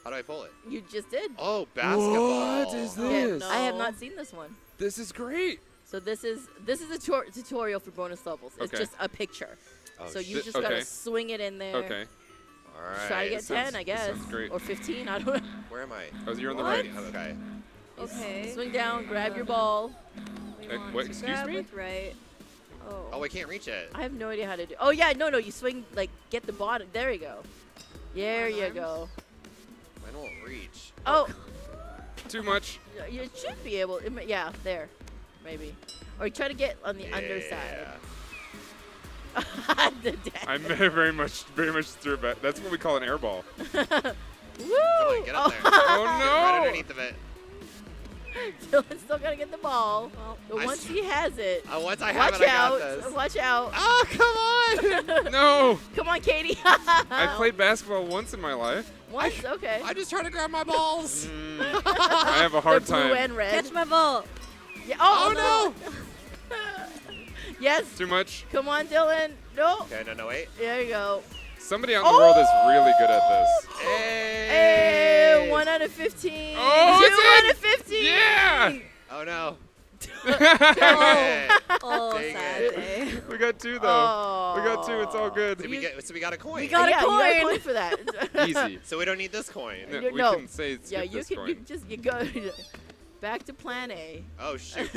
How do I pull it? You just did. Oh, basketball. What is Yeah, this? I have not seen this one. This is great. So this is a tutorial for bonus levels. It's Okay. just a picture. Oh, So you shit. just Okay. gotta swing it in there. Okay. All right. Try to get That 10, I guess. sounds great. Or 15, I don't know. Where am I? Oh, you're on the What? right. Okay. Okay. Swing down, grab your ball. We Hey, want what, to excuse grab me? with right. Oh. Oh, I can't reach it. I have no idea how to do. Oh yeah, no, you swing like get the bottom. There you go. There Long you arms. go. Mine won't reach. Oh, Too much. you should be able. Yeah, there, maybe. Or try to get on the underside. The deck. I'm very much through it back. That's what we call an air ball. Woo! Come on, get up there. Oh Right no! underneath of it. Dylan's still gotta get the ball. But I once s- he has it, Once I have watch it, I got out! this. Watch out! Oh, come on! No! Come on, Katie. I played basketball once in my life. Once, okay. I'm just trying to grab my balls. I have a hard They're blue time. and red. Catch my ball. Yeah. Oh, no! Yes. Too much. Come on, Dylan. No. Okay, no, wait. There you go. Somebody out in the world is really good at this. Hey, 1 out of 15. Oh, 2 it's in! out of 15. Yeah! Oh no. Oh, Dang sad it. day. We got 2 though. Oh. We got 2. It's all good. So we got a coin. We got a yeah, you got a coin. coin for that. Easy. So we don't need this coin. No, You- we no. can say skip Yeah, you this can. coin. You just you go back to Plan A. Oh shoot.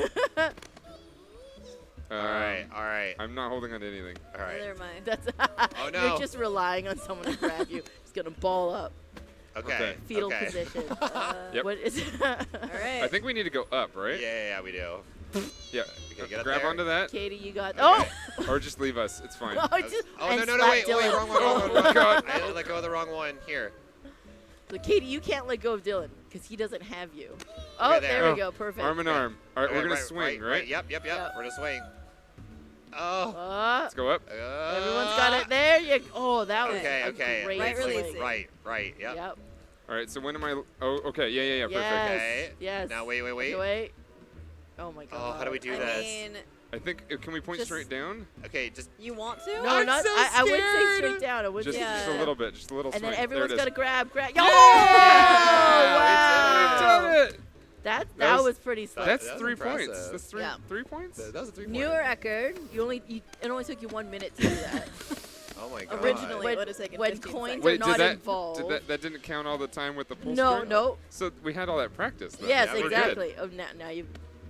All right. I'm not holding on to anything. All right. Neither am I. That's. Oh, no. You're just relying on someone to grab you. He's gonna ball up, Okay. fetal okay. position. Yep. What is? All right. I think we need to go up, right? Yeah, we do. Yeah. Okay, get up Grab there. onto that, Katie, you got. Okay. or just leave us. It's fine. Oh, just, Oh and no, slap wait, Dylan. wrong one. Oh, God. I let go of the wrong one. Here. So Katie, you can't let go of Dylan because he doesn't have you. Oh, Okay, there. there Oh, we go. Perfect. Arm in arm. All right, Okay, we're gonna swing, right? Yep. Yep. We're gonna swing. Oh. Let's go up. Everyone's got it. There you go. Oh, that was Okay. a Okay. great Right swing. release. Right. Yep. Yep. All right. So when am I? Oh, okay. Yeah. Perfect. Yes. Okay. Yes. Now wait. Okay, wait. Oh my god. Oh, how do we do I this? mean, I think. Can we point Just- straight down? Okay, just you want to? No, I'm not. so I wouldn't say scared. straight down. I would Just, say. just a little bit. Just a little And swing. then everyone's there got it to is. grab. Yeah! Oh, We did it! That was pretty slick. That's That was 3 points. impressive. That's three. Yeah. 3 points. that was a 3 New point. record. It only took you 1 minute to do that. Oh my god. Originally, When- it would have taken when 15 coins seconds. are Wait, not did that, involved. that didn't count all the time with the pull No, string? no. So we had all that practice. Then. Yes, Yeah, we're good. exactly. Oh, now you've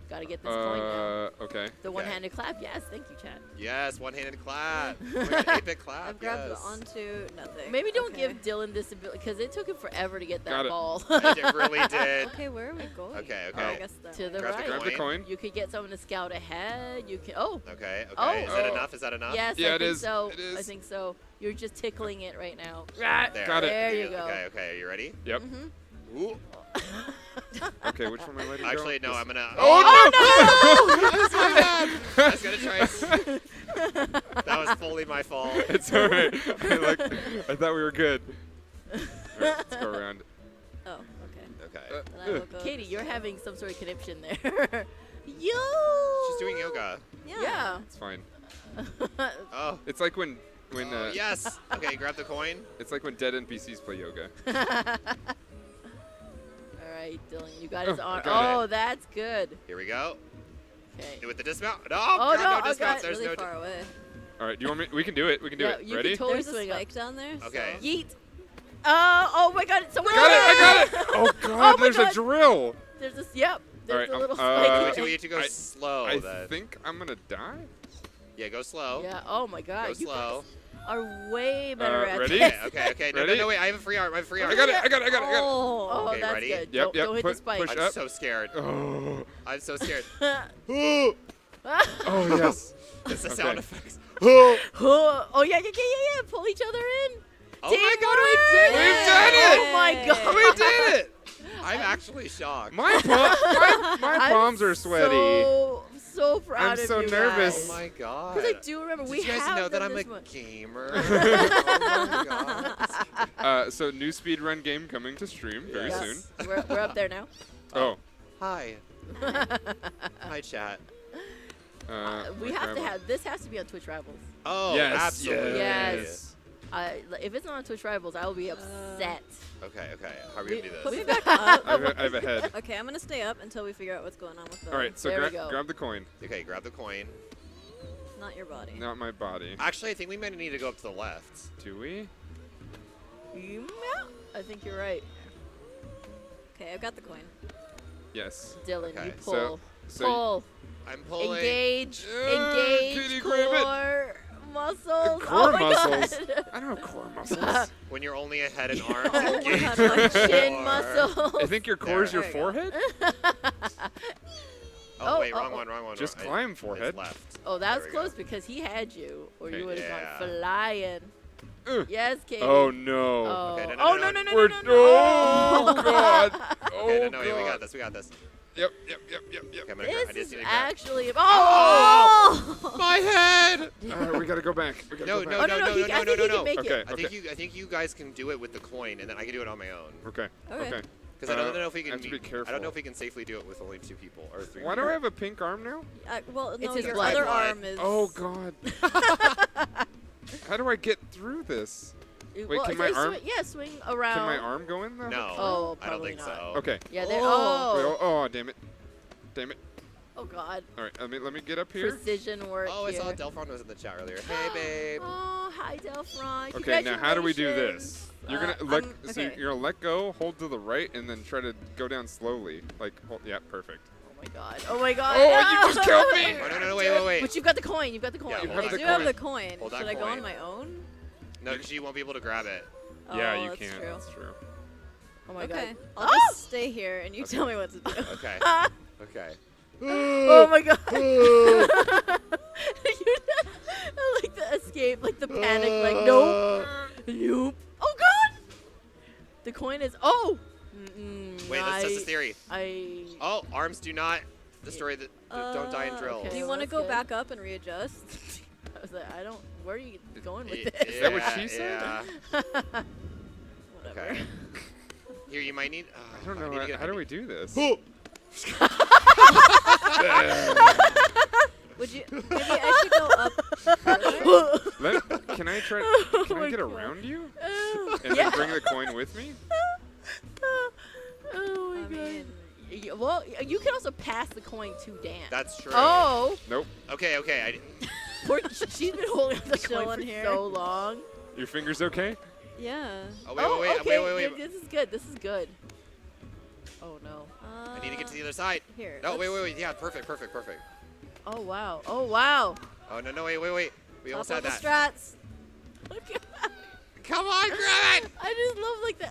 got to get this coin now. Okay. The one-handed clap. Yes, thank you, Chad. Yes, one-handed clap. Oh my god, 8-bit clap. I've grabbed yes. onto nothing. Maybe don't Okay. give Dylan this ability because it took him forever to get Got that it. ball. It really did. Okay, where are we going? Okay. Oh, I guess that To way. the Grab the right. Grab the Coin. coin. You could get someone to scout ahead. You can. Oh, Okay. Oh. Is that Oh. enough? Is that enough? yes, Yeah, I it think is. so. It is. I think so. You're just tickling it right now. There. Got it. There you go. Okay. Are you ready? Yep. Mm-hmm. Ooh. Okay, which one am I letting Actually, go? no. I'm gonna. Oh, no! That's my bad. I was gonna try. That was fully my fault. It's all right. I thought we were good. All right, let's go around. Oh, okay. Okay. Then I will go Katie, this you're way. having some sort of conniption there. Yo. She's doing yoga. Yeah. It's fine. Oh. It's like when Yes. Okay. Grab the coin. it's like when dead NPCs play yoga. All right, Dylan, you got his Oh, I arm. got Oh, that's good. Here we go. Okay. With the dismount. No. Oh, God, no, no oh, dismounts. God. There's really no. far away. All right, do you want me? We can do it. We can do Yeah, it. you Ready? can totally There's a swing up. spike down there. Okay. So. Yeet. Oh my God! Someone I got it! Oh God! Oh my there's God. a drill. There's this. Yep. There's All a right, little Wait, spike. we have to go slow I then. think I'm gonna die. Yeah, go slow. Yeah. Oh my God. Go You slow. guys are way better at ready? this. Okay. No, Ready? no, wait. I have a free arm. I have a free arm. I got it. Oh, Okay, that's ready? good. Yep, Don't hit the put- spike. push I'm up. so scared. Oh. I'm so scared. Oh yes. It's the Okay. sound effects. Oh yeah. Pull each other in. Oh my God, we Teamwork! did We've done it! Oh my God. We did it. I'm actually shocked. My I'm palms are sweaty. So proud I'm of so you nervous. Oh my God. Because I do remember Did we you guys have know that done I'm a this one. gamer? Oh my God. So new speedrun game coming to stream very Yes. soon. We're up there now. Oh. Hi. Hi, chat. We have to have this. Has to be on Twitch Rivals. Oh, Yes, absolutely. Yes. If it's not on Twitch Rivals, I will be upset. Okay. How are we gonna do Put this? me back up. I have a head. Okay, I'm gonna stay up until we figure out what's going on with the. All right, so There we go. grab the coin. Okay, grab the coin. Not your body. Not my body. Actually, I think we might need to go up to the left. Do we? Yeah, I think you're right. Okay, I've got the coin. Yes. Dylan, Okay, you so- pull. Pull. I'm pulling. Engage. Katie, Engage. grab it. Core muscles. Core oh my muscles. God. I don't have core muscles. When you're only a head and arms, Oh my engage God, your my Chin core. muscles. I think your core is your There we go. forehead. Oh, wait, Oh, wrong oh. one. Just I- climb it's forehead. left. Oh, that was There we go. close because he had you, or Okay. you would have Yeah. gone flying. Yes, Katie. Oh no. Oh, Okay, no, oh, no, no, no, We're no, no, oh no. god. Oh Okay, no, wait, god. we got this. Yep. Okay, I'm gonna grab. I This just is need to grab. actually. Oh! My head! We gotta go back. We gotta No, go no, back. Oh, no, he, I think he can make Okay. it. I think you guys can do it with the coin, and then I can do it on my own. Okay. Okay. Because I don't know if we I can. have to be I careful. don't know if we can safely do it with only 2 people or 3. Why do I have a pink arm now? Well, no, his your blood. other Blood. arm is. Oh god. How do I get through this? Wait, can my arm? Swing around. Can my arm go in though? No. Oh, I don't probably think not. so. Okay. Yeah, there. Wait, Oh. oh, damn it. Oh God. All right, let me get up here. Precision work. Oh, I here. saw Delphron was in the chat earlier. Hey, babe. Oh, hi, Delphron. Okay, now how do we do Congratulations. this? You're gonna let so okay. you're gonna let go, hold to the right, and then try to go down slowly. Like, yeah, perfect. Oh my God. Oh my God. Oh, you just killed me! Oh, no, wait. But you've got the coin. You've got the coin. Yeah, You hold have I the do have coin. the coin. Hold that Should I go coin. on my own? No, because you won't be able to grab it. Yeah, Oh, you that's can. True. That's true. Oh my Okay. God. I'll just stay here and you tell me what to do. Okay. Okay. Oh my God. You like the escape, like the panic, like nope. Nope. Oh God. The coin is. Oh. Wait, let's test the theory. I. Oh, arms do not destroy the. Don't die in drills. okay. Do you want to that's go good. back up and readjust? I was like, I don't. Where are you going with Yeah, this? Is that what she said? Yeah. Whatever. Okay. Here, you might need. I don't know. How do we do this? Would you? Maybe I should go up further. Can I try? Can I get around you and Yeah. then bring the coin with me? Oh my I God. mean, Well, you can also pass the coin to Dan. That's true. Oh. Nope. Okay. She's been holding on the coin Chilling for here. so long. Your fingers okay? yeah. Oh, wait. Okay. This is good. This is good. Oh no. I need to get to the other side. Here. No, let's- wait. Yeah, perfect. Oh wow. Oh wow. Oh, no, wait. We almost Top had level that. strats. Come on, grab it! I just love like the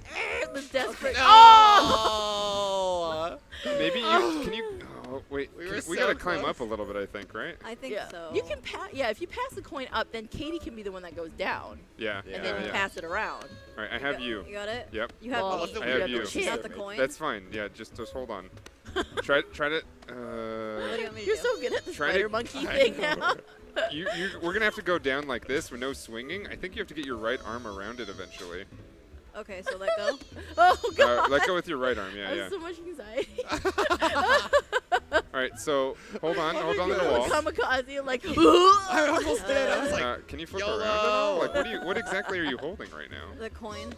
desperate. No! Oh! Maybe you can you. Oh wait. We were We so gotta climb close. up a little bit, I think, right? I think Yeah. so. You can pass. Yeah, if you pass the coin up, then Katie can be the one that goes down, Yeah. and then you yeah. pass it around. All right, I have you. You got it. Yep. You have Well, me. the I have weird you. noises You got they the make. coin. That's fine. Yeah, just hold on. try to. What do you want me to You're do? so good at the Try to- spider monkey I thing know. now. We're gonna have to go down like this with no swinging. I think you have to get your right arm around it eventually. Okay, so let go. Oh God. Let go with your right arm. I Yeah, have yeah. so much anxiety. All right, so hold on to the wall. Kamikaze, like. I almost did. I was like, Can you flip YOLO. around at all? Like, what exactly are you holding right now? The coin.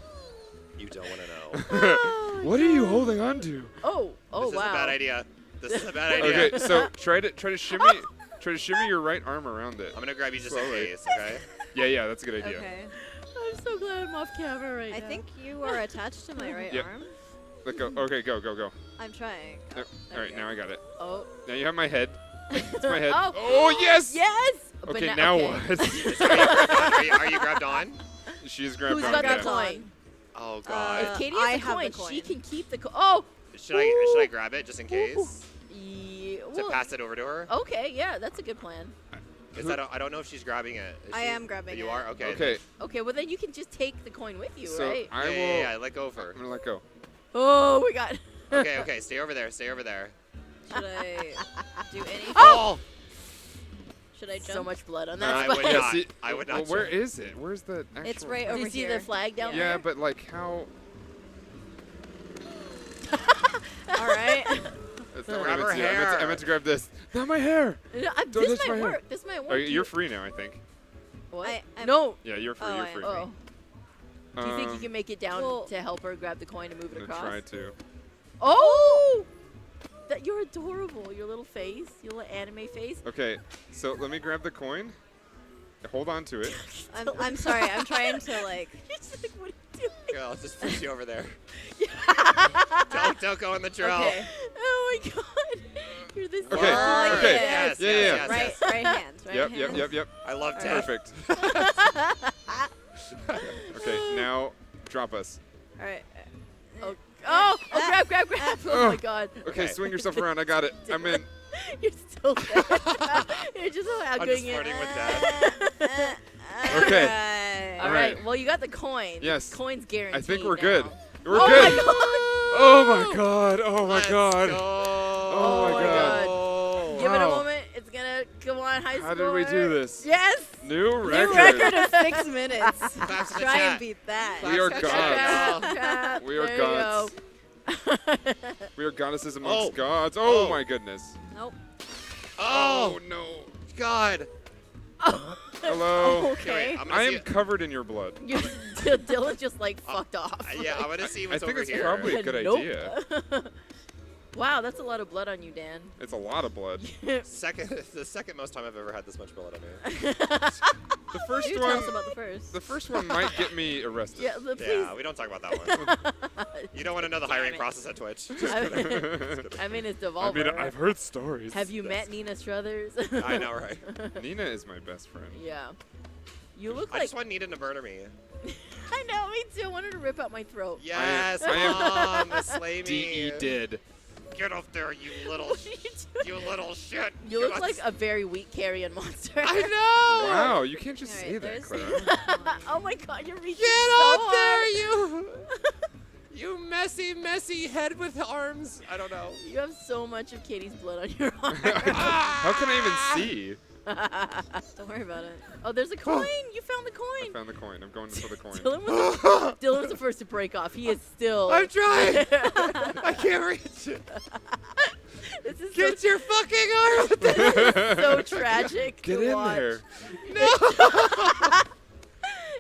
you don't want to know. What are you holding on to? Oh This is wow. a bad idea. This is a bad idea. Okay, so try to shimmy your right arm around it. I'm gonna grab you just Slowly. in case, okay? Yeah, that's a good idea. Okay. I'm so glad I'm off camera right I now. think you are attached to my right Yep. arm. Let go. Okay, go. I'm trying. All right, now I got it. Oh. Now you have my head. It's my head. Oh. Oh, yes! Yes! But Okay, now okay. what? Are you grabbed on? She's grabbed Who's on. got yeah. the coin? Oh God. If Katie I has have the the coin, she coin. can keep the coin. Oh! Should I grab it just in case? Yeah, To well, pass it over to her? okay, yeah, that's a good plan. Because I don't know if she's grabbing it. Is I she? am grabbing You it. are? Okay. Okay, Okay, well then you can just take the coin with you, so right? I will. Yeah, let go of her. I'm gonna let go. Oh, we got. Okay, stay over there. Stay over there. Should I do anything? Oh! Should I jump? So much blood on No, that I spike. would not. See, I would well, not. where jump. is it? Where's the actual? It's right Do over you see here. the flag down Yeah, there? but like how? All right. That's not what Grab I meant her to do. I hair. meant to grab this. Not my hair. Don't This touch my might hair. work. This might work. Oh, you're free now, I think. What? I'm- No. Yeah, you're free. Oh, You're I am. free. Oh. Do you think you can make it down well- to help her grab the coin and move it I'm across? gonna try to. Oh! That you're adorable. Your little face, your little anime face. Okay, so let me grab the coin. Hold on to it. I'm sorry. I'm trying to like. You're just like, what are you doing? Here, I'll just push you over there. don't go in the trail. Okay. Oh my god. You're this. Okay, Oh, okay. yes. Yeah, yeah, yes, Right, yes. right hand. Right Yep, hand. yep, yep, yep. I love Ted. Perfect. Okay, now drop us. All right. Oh, grab. Oh my god. Okay, swing yourself around. I got it. I'm in. You're still there. You're just I'm hugging just it. flirting with Dad. Okay. All right. Well, you got the coin. Yes. The coin's guaranteed. I think we're now. good. We're Oh good. my god. Oh my god. Oh my Let's god. go. Oh my god. Give it a Wow. moment. It's gonna come on high score. How did we do this? Yes. New record. New record of 6 minutes. Claps in the Try chat. and beat that. We are Claps in the gods. chat. Crap. We are There gods. you go. We are goddesses amongst Oh. gods. Oh Oh. my goodness. Nope. Oh, no. God. Hello. Okay. I'm gonna I see am covered in your blood. Dylan just like fucked off. Yeah, I'm gonna see I what's think over it's here. probably a good Nope. idea. Wow, that's a lot of blood on you, Dan. It's a lot of blood. The second most time I've ever had this much blood on me. The first You tell one. us about the first. The first one might get me arrested. Yeah, please. Yeah, we don't talk about that one. You don't want to know the hiring it. process at Twitch. I mean, it's Devolver. I mean, I've heard stories. Have you met Nina Struthers? I know, right? Nina is my best friend. Yeah. You look I like. just want Nina to murder me. I know, me too. I wanted to rip out my throat. Yes, I am Mom, slay me. D.E. did. Get up there, you little, What are you doing? you little shit. You look like a very weak carrion monster. I know. Wow, you can't just All say right, that, there's- Clara. Oh my god, you're reaching Get so up there, hard. you messy head with arms. I don't know. You have so much of Katie's blood on your arm. How can I even see? Don't worry about it. Oh, there's a coin. You found the I coin. found the coin. I'm going for the coin. Dylan was the first to break off. He is still. I'm trying. I can't reach it. This is Get your fucking arm. so tragic. Get to in watch. there.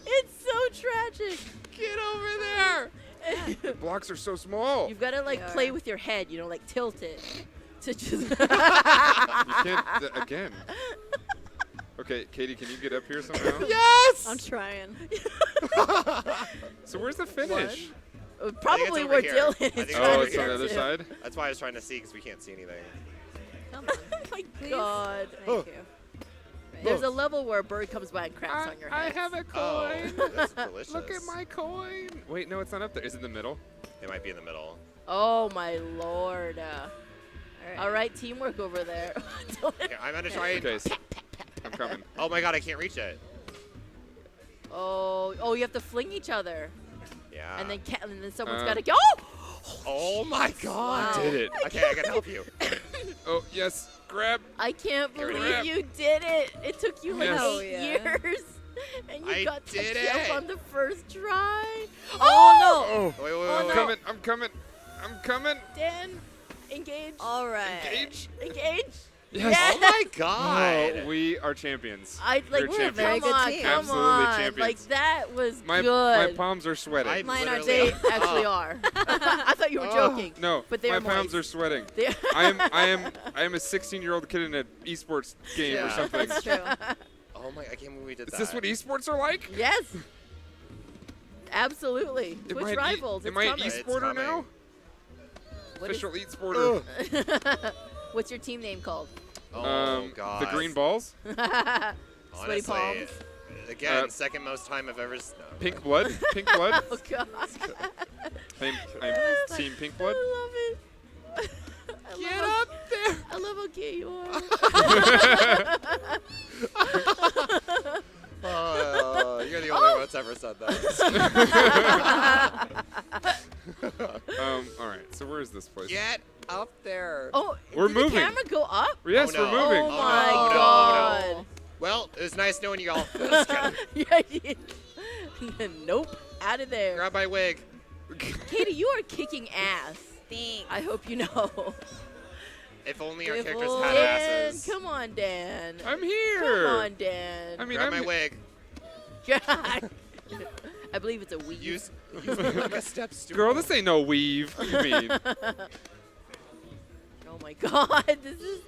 It's so tragic. Get over there. The blocks are so small. You've got to like They play are. with your head, you know, like tilt it. To just You can't again. Okay, Katie, can you get up here somehow? Yes. I'm trying. So where's the finish? Probably over where here. Dylan I is think it's trying Oh, over to it's on here. the other to. side. That's why I was trying to see because we can't see anything. Come on. Oh my Please. god. Thank you. There's a level where a bird comes by and cracks on your head. I have a Oh, coin. that's delicious. Look at my coin. Wait, no, it's not up there. Is it in the middle? It might be in the middle. Oh my lord. All All right, teamwork over there. Okay, I'm gonna try. Okay, I'm coming. Oh my god, I can't reach it. Oh, you have to fling each other, Yeah. and then someone's Um, got to go. Oh my god. Wow. Did it. Okay, I can help you. Oh, yes. Grab. I can't Here it believe is. you did it. It took you like Yes. 8 Oh, yeah. years, and you I got to did jump it. on the first try. Oh. Wait, I'm wait. coming. I'm coming. I'm coming. Dan, engage. All right. Engage. Engage. Yes. Oh my god. Oh, we are champions. I like. We're very Come good on, team. come Absolutely on. champions. Like that was My good. palms are sweating. I Mine are literally- They actually are. I thought you were joking. No, But they my are palms moist. are sweating. They- I am a 16-year-old kid in an esports game or Yeah. something. That's true. Oh my, I can't believe we did Is that. this what esports are like? Yes. Absolutely. Am Twitch I an rivals. Am it's I an coming. It's esporter coming. now? Official eat sporter. What's your team name called? Oh, God. The Green Balls. Sweaty palms. Again, second most time I've ever. No, Pink blood. Pink blood. Oh God. I'm team pink blood. I love it. Get up there! I love how cute you are. You're the only one that's ever said that. All right. So where is this place? Get up there. Oh, We're did moving. the camera go up? Yes, Oh, no. we're moving. Oh my no, God. no. Well, it was nice knowing you all. Just kidding. Yeah. Nope. Out of there. Grab my wig. Katie, you are kicking ass. Thanks. I hope you know. If only our Give characters all- had Dan, asses. come on, Dan. I'm here. Come on, Dan. I mean, Grab I'm my wig. I believe it's a weave. Use me like a step stool. Girl, this ain't no weave. What do you mean? Oh my God, this is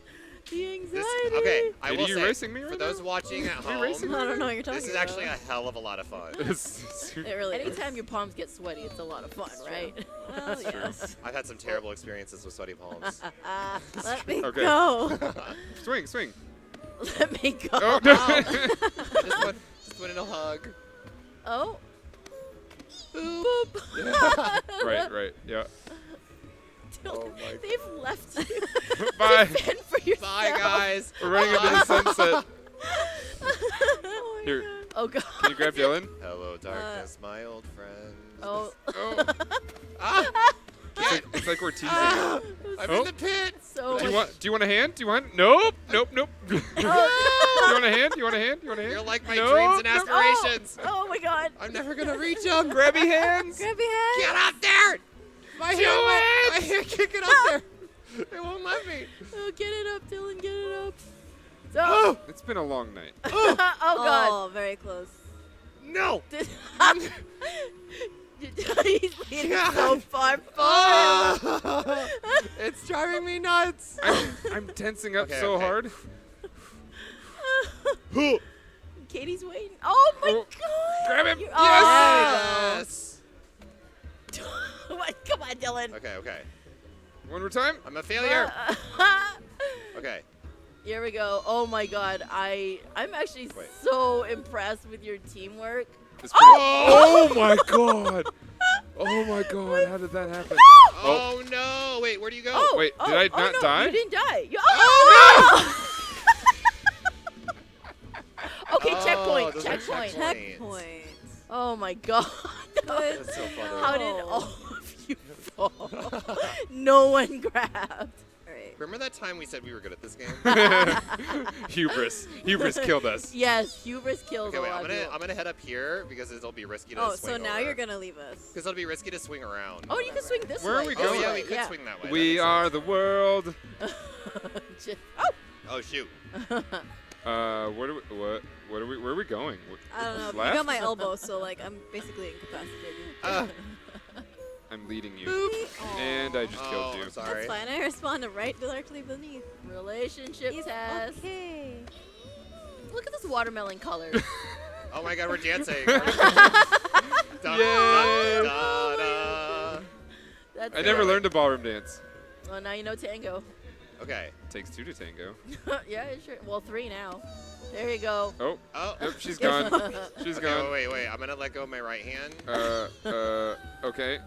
the anxiety. Okay, I Katie, will you say, racing me for right those now? watching at Are you racing home, I don't know what you're talking this is about. actually a hell of a lot of fun. It really is. Anytime your palms get sweaty, it's a lot of fun, right? Well, yes. I've had some terrible experiences with sweaty palms. Let me Okay. go. Swing, swing. Let me go. Oh, no. I just wanted a hug. Oh. Boop. Right. Yeah. Oh my They've left you Bye. to fend for yourself. Bye, guys. We're running into the sunset. Oh, Here. oh God. Can you grab Dylan? Hello, darkness, my old friend. Oh. Oh. Ah! It's like we're teasing. I'm Oh. in the pit. So Do you much- want a hand? Do you want? Nope. Do you want a hand? Do you want a hand? You're like my No, dreams and no. aspirations. Oh my God. I'm never gonna reach them. Grabby hands. Grab your head. Get up there! My Do hand can't get up there. It won't let me. Oh, get it up, Dylan. Get it up. So. Oh It's been a long night. Oh God. Oh, very close. no! He's leaning so far forward. Oh, it's driving me nuts. I'm tensing up Okay, so okay. hard. Katie's waiting. Oh my Oh. God. Grab him. You- Yes. What? Come on, Dylan. Okay. One more time. I'm a failure. Okay. Here we go. Oh my God. I'm actually Wait. so impressed with your teamwork. It's pretty- Oh my god. Oh my god. How did that happen? Oh no! Wait, where do you go? Oh, Wait, did I not no, die? You didn't die. You, Okay, Oh, checkpoint. those are Checkpoint. Checkpoint. Oh my God. That's so funny. How did all of you fall? No one grabbed. All right. Remember that time we said we were good at this game? Hubris killed us. Yes, hubris kills Okay, a wait. lot of people. I'm gonna head up here because it'll be risky to Oh, swing so now over. you're gonna leave us. Because it'll be risky to swing around. Oh, you can swing this Where are way. we Oh going? yeah, This we way, could swing that way. We That are makes the world. sense. Oh shoot. Where are we going? I don't know. Left? You got my elbow, so like I'm basically incapacitated. I'm leading you. And I just Oh, killed you. I'm sorry. That's fine. I responded right directly beneath. Relationship He's test. okay. Look at this watermelon color. Oh my God, we're dancing. Yay. That's I never it. learned a ballroom dance. Well, now you know tango. Okay. Takes two to tango. Yeah, sure. Well, 3 now. There you go. Oh, Oh. yep, she's gone. She's Okay, gone. wait. I'm gonna let go of my right hand. Okay.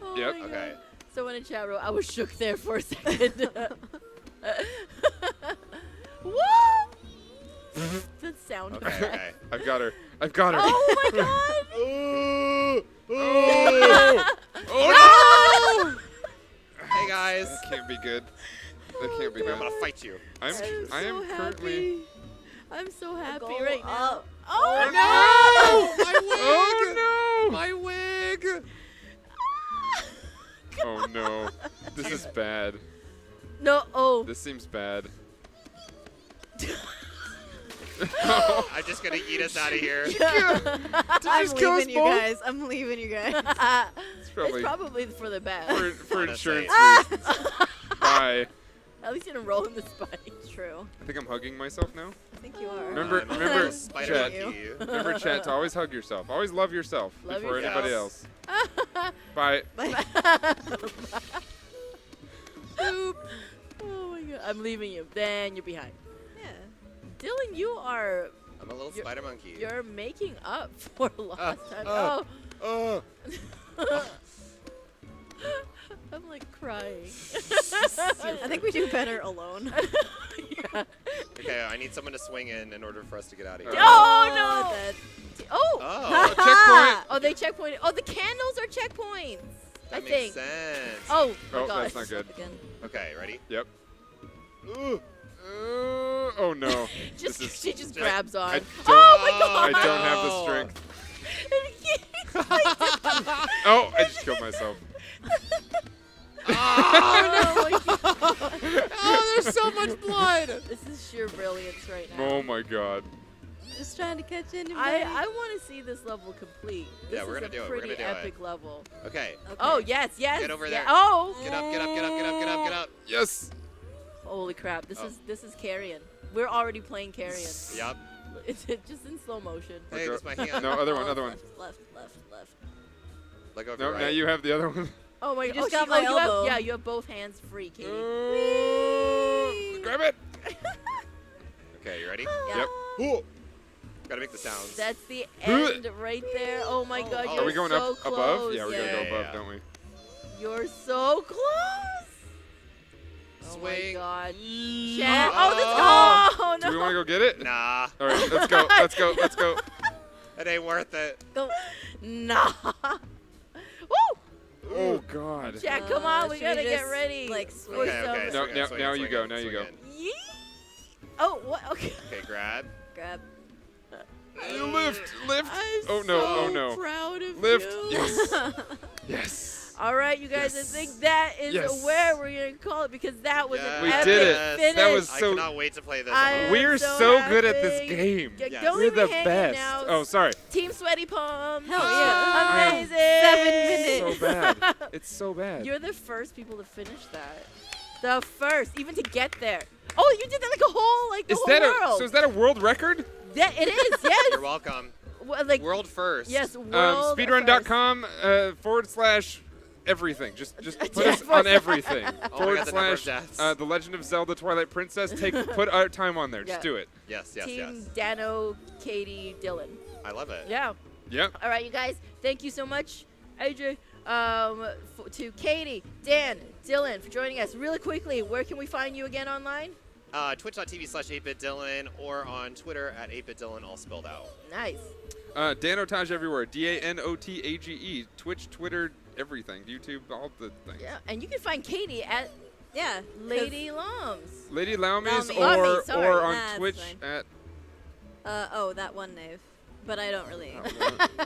Oh Yep. my God. Okay. Someone in chat wrote, I was shook there for a second. What? The sound Okay. effect. Okay. I've got her. Oh my God. Oh no! Hey guys. That can't be good. That can't be I'm good. gonna fight you. I am so currently. happy. I'm so happy Go right now. up. Oh, No! My wig! Oh no! My wig! Oh no! This is bad. no. Oh. This seems bad. I'm just gonna eat us out of here. I'm leaving you guys. I'm leaving you guys. It's probably, It's probably for the best. for Honestly. insurance reasons. Bye. At least you didn't roll in the spike. True. I think I'm hugging myself now. I think you are. Remember- I'm a remember, little spider chat. monkey. Remember, chat, to always hug yourself. Always love yourself Love before yourself. anybody else. Bye. Bye. Oop. Oh my god. I'm leaving you. Then you're behind. Yeah. Dylan, you are. I'm a little spider monkey. You're making up for lost time. I'm like crying. I think we do better alone. Yeah. Okay, I need someone to swing in order for us to get out of here. Oh no! Oh! Oh. Checkpoint. Oh, they checkpointed. Oh, the candles are checkpoints. That I makes think. sense. Oh, my Oh, gosh. that's not good. Okay, ready? Yep. Oh no. Just This is- she just grabs on. I don't, Oh my god! I don't have the strength. Oh, I just killed myself. Oh no! Oh, there's so much blood. This is sheer brilliance right now. Oh my god. Just trying to catch anybody. I want to see this level complete. This Yeah, we're is gonna a do it. We're pretty gonna do it. epic level. Okay. Oh yes, yes. Get over yeah. there. Oh. Get up, get up, get up, get up, get up, get up. Yes. Holy crap! Oh. This is Carrion. We're already playing Carrion. Yep. It's just in slow motion. Hey, that's my hand. No, other one, other one. Left. Let go of No, your right. now you have the other one. Oh my! You just oh, got my you have, elbow. yeah, you have both hands free, Katie. Grab it. Okay, you ready? Yeah. Ooh. Gotta make the sounds. That's the end right there. Oh my God! Oh. You're Are we going so up close. above? Yeah, we gotta go Yeah. above, don't we? You're so close. Oh my Swing. God! Mm. Chat. Oh. Oh no! Do we want to go get it? Nah, All right, let's go. Let's go. Let's go. it ain't worth it. Go. Nah. Woo! Oh God. Jack, come on, we should gotta we get just, ready. like, for swing? Okay, some- okay. No, swing now- in, swing now in, you swing go, in, now you swing go. in. Yee. Oh, what? Okay. Okay, grab. Grab. You lift. I'm Oh no. so Oh no. proud of Lift. you. Yes. Yes. All right, you guys. Yes. I think that is Yes. where we're gonna call it because that was an We epic did it. finish. That was I so. cannot wait to play this. I am We're so so good at this happy. game. Yeah, don't We're leave me the hanging best. now. Oh, sorry. Team Sweaty Palms. Hell yeah. I am Amazing. So bad. It's so bad. You're the first people to finish that. The first, even to get there. Oh, you did that like a whole, like the Is whole that world. so? Is that a world record? Yeah, it is. Yes. You're welcome. Like World first. yes, world Speedrun.com / everything. Just put Yeah, us on everything. Oh my God, the number of / deaths. The Legend of Zelda Twilight Princess. Put our time on there. Just Yeah. do it. Yes, yes, Team yes. Dano, Katie, Dylan. I love it. Yeah. Yep. All right, you guys. Thank you so much, AJ. To Katie, Dan, Dylan for joining us. Really quickly, where can we find you again online? Twitch.tv/8bitdylan or on Twitter at 8bitdylan, all spelled out. Nice. Dan Otage everywhere. DANOTAGE. Twitch, Twitter, everything. YouTube, all the things. Yeah, and you can find Katie at Yeah. Lady Lums. Lady Laumies Laumies. or on Nah, it's Twitch fine. at Oh, that one Nave. But I don't really.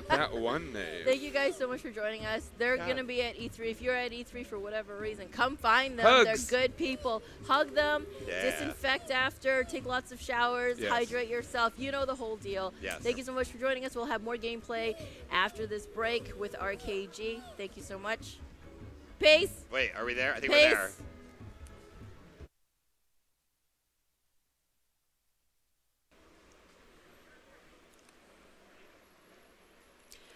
that one name. Thank you guys so much for joining us. They're Yeah. going to be at E3. If you're at E3 for whatever reason, come find them. Hugs. They're good people. Hug them, Yeah. disinfect after, take lots of showers, Yes. hydrate yourself. You know the whole deal. Yes. Thank you so much for joining us. We'll have more gameplay after this break with RKG. Thank you so much. Peace. Wait, are we there? I think Peace. we're there.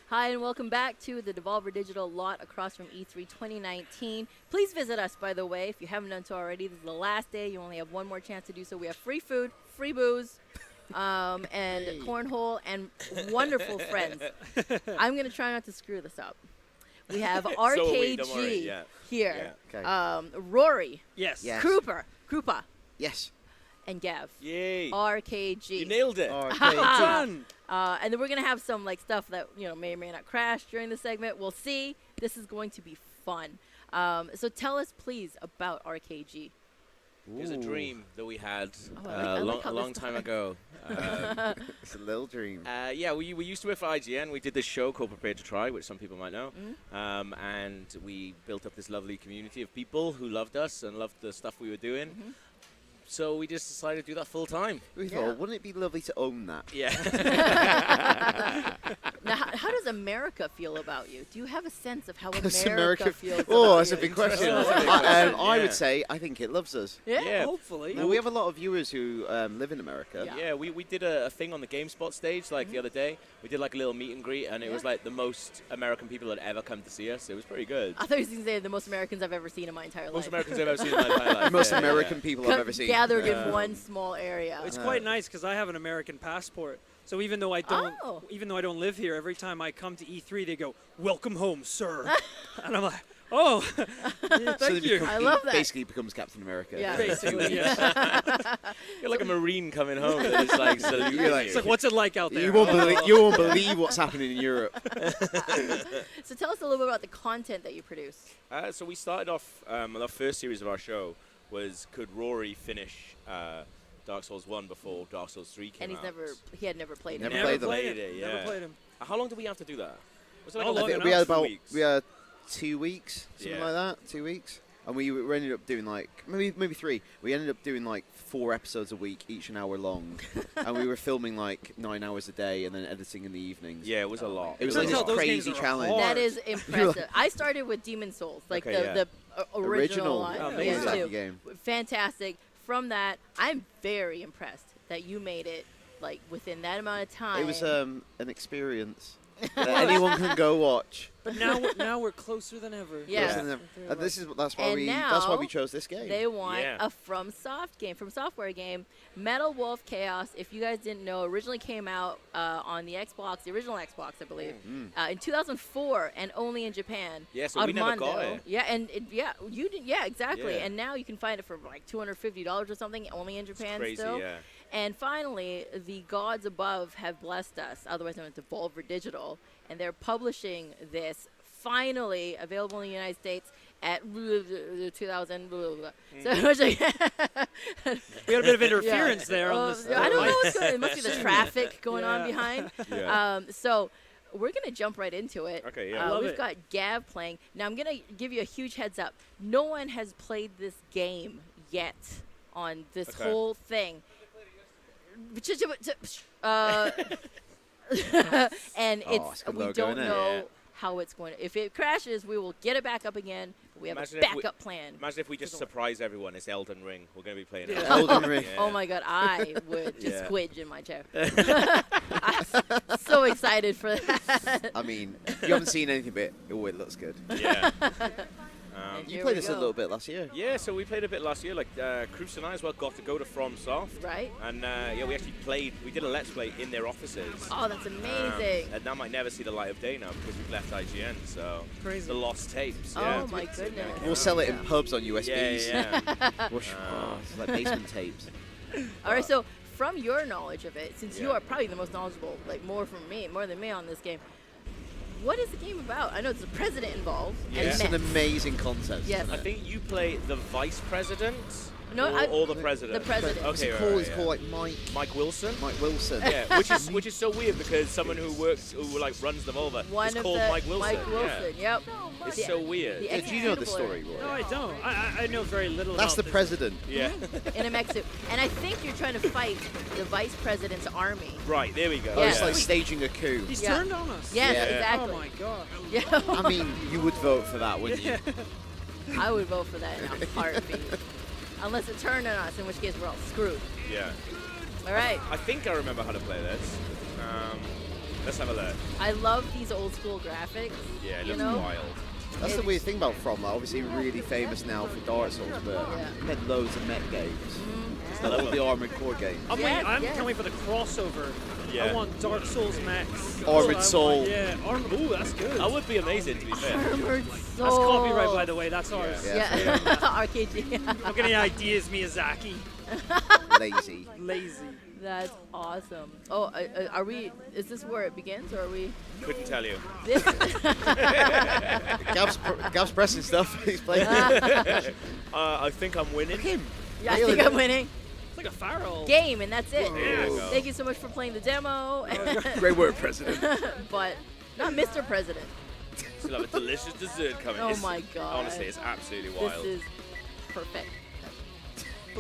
Hi, and welcome back to the Devolver Digital lot across from E3 2019. Please visit us, by the way, if you haven't done so already. This is the last day. You only have one more chance to do so. We have free food, free booze, and cornhole, and wonderful friends. I'm going to try not to screw this up. We have RKG don't worry, yeah. here. Yeah, okay. Rory, Yes. Yes. Krupa, Yes. and Gav. Yay. RKG. You nailed it. RKG. Well done. And then we're gonna have some like stuff that may or may not crash during the segment. We'll see. This is going to be fun. So tell us, please, about RKG. It was a dream that we had Oh, I like how a this long time ago. It's a little dream. Yeah, we used to work for IGN. We did this show called Prepare to Try, which some people might know. Mm-hmm. And we built up this lovely community of people who loved us and loved the stuff we were doing. So we just decided to do that full time. We thought, wouldn't it be lovely to own that? Yeah. Now, how does America feel about you? Do you have a sense of how Does America feels Oh, about that's you? a big question. I would say I think it loves us. Yeah. Hopefully. No, we have a lot of viewers who live in America. Yeah, we did a thing on the GameSpot stage like the other day. We did like a little meet and greet, and it was like the most American people that ever come to see us. It was pretty good. I thought you were going to say the most Americans I've ever seen in my entire life. Most Americans I've ever seen in my entire life. The most Yeah, American people I've ever seen. Gathered in one small area. It's quite nice because I have an American passport. So even though I don't live here, every time I come to E3, they go, "Welcome home, sir," and I'm like, "Oh, yeah, thank you." I love that. Basically becomes Captain America. Yeah. Basically, yeah. You're like a Marine coming home. That is like saluting You're like, It's like, what's it like out there? You won't believe what's happening in Europe. So tell us a little bit about the content that you produce. So we started off, the first series of our show was, could Rory finish Dark Souls 1 before Dark Souls 3 came And out? he had never played it. Never played it, yeah. Never played him. How long did we have to do that? Was it like Oh, a long week? enough. We had 2 weeks, something Yeah. like that. 2 weeks, and we ended up doing like maybe 3. We ended up doing like 4 episodes a week, each an hour long, and we were filming like 9 hours a day, and then editing in the evenings. Yeah, it was a lot. It was Turns like out this those games crazy are challenge. hard. That is impressive. I started with Demon Souls, like Okay, the original one. Oh, Yeah, amazing. too. Game. Fantastic. From that, I'm very impressed that you made it like within that amount of time. It was an experience that anyone can go watch. But now we're closer than ever. Yeah. And that's why And now we chose this game. They want Yeah. a From Software game. Metal Wolf Chaos, if you guys didn't know, originally came out on the Xbox, the original Xbox, I believe, in 2004, and only in Japan. Yeah, so we never got Armando. it. Yeah, and you did. Yeah, exactly. Yeah. And now you can find it for like $250 or something, only in Japan crazy, still. yeah. And finally, the gods above have blessed us, otherwise known as Devolver Digital, and they're publishing this finally available in the United States at 2000. So We had a bit of interference there on this. I don't know what's going on. It must be the traffic going on Yeah. behind. Yeah. So we're going to jump right into it. Okay, yeah. Love We've it. got Gav playing. Now, I'm going to give you a huge heads up. No one has played this game yet on this Okay. whole thing. And it's a good we logo, don't isn't it? know Yeah. how it's going to. If it crashes, we will get it back up again. We have Imagine a if we- backup plan. Imagine if we just surprise everyone. It's Elden Ring. We're going to be playing it. Elden Ring. Oh my god, I would just Yeah. squidge in my chair. I'm so excited for that. I mean, you haven't seen anything, but it looks good. Yeah. And You here played we this a go. little bit last year. Yeah, so we played a bit last year. Like, Cruz and I as well got to go to FromSoft. Right? And, yeah, we actually played, we did a Let's Play in their offices. Oh, that's amazing. And that might never see the light of day now because we've left IGN, so. Crazy. The lost tapes, Oh yeah. my goodness. We'll sell it in pubs on USBs. Yeah. It's like basement tapes. All right, so from your knowledge of it, since you Yeah. are probably the most knowledgeable, like more than me on this game, what is the game about? I know there's a president involved. Yeah. And It's an mechs. amazing concept. Yes. isn't I it? think you play the vice president. No, or the president. The president. What's Okay, he right, called? right, He's yeah. called like Mike Wilson. Mike Wilson. Yeah, which is so weird because someone who like runs Devolver One is of called the Mike Wilson. Yep. It's The- so weird. the Do you know the executable story, area. Roy? No, I don't. I know very little That's the about this. president. Yeah. In a mech suit. And I think you're trying to fight the vice president's army. Right, there we go. Oh, it's Yeah. like staging a coup. He's Yeah. turned on us. Yes, Yeah. exactly. Oh my god. Yeah. I mean, you would vote for that, wouldn't you? I would vote for that in a heartbeat. Unless it turned on us, in which case we're all screwed. Yeah. All right. I think I remember how to play this. Let's have a look. I love these old school graphics. Yeah, it you looks know? wild. That's the weird thing about From. Like, obviously, really famous now for Dark Souls, but Yeah. we had loads of mech games. It's like all the Armored Core games. I'm Yes, waiting. I yes. can't wait for the crossover. Yeah. I want Dark Souls mechs. Armored Soul. Yeah. Ooh, that's good. That would be amazing, to be fair. Armored Soul. That's copyright, by the way. That's ours. Yeah. Yeah. RKG. Don't get any ideas, Miyazaki. Lazy. Lazy. That's awesome. Oh, are we? Is this where it begins, or are we? Couldn't tell you. This. Gav's pressing stuff. He's playing. I think I'm winning. Yeah, I think I'm winning. It's like a pharaoh. Game, and that's it. There you go. Thank you so much for playing the demo. Great work, President. But not Mr. President. Still have a delicious dessert coming. Oh It's- my God. Honestly, it's absolutely wild. This is perfect.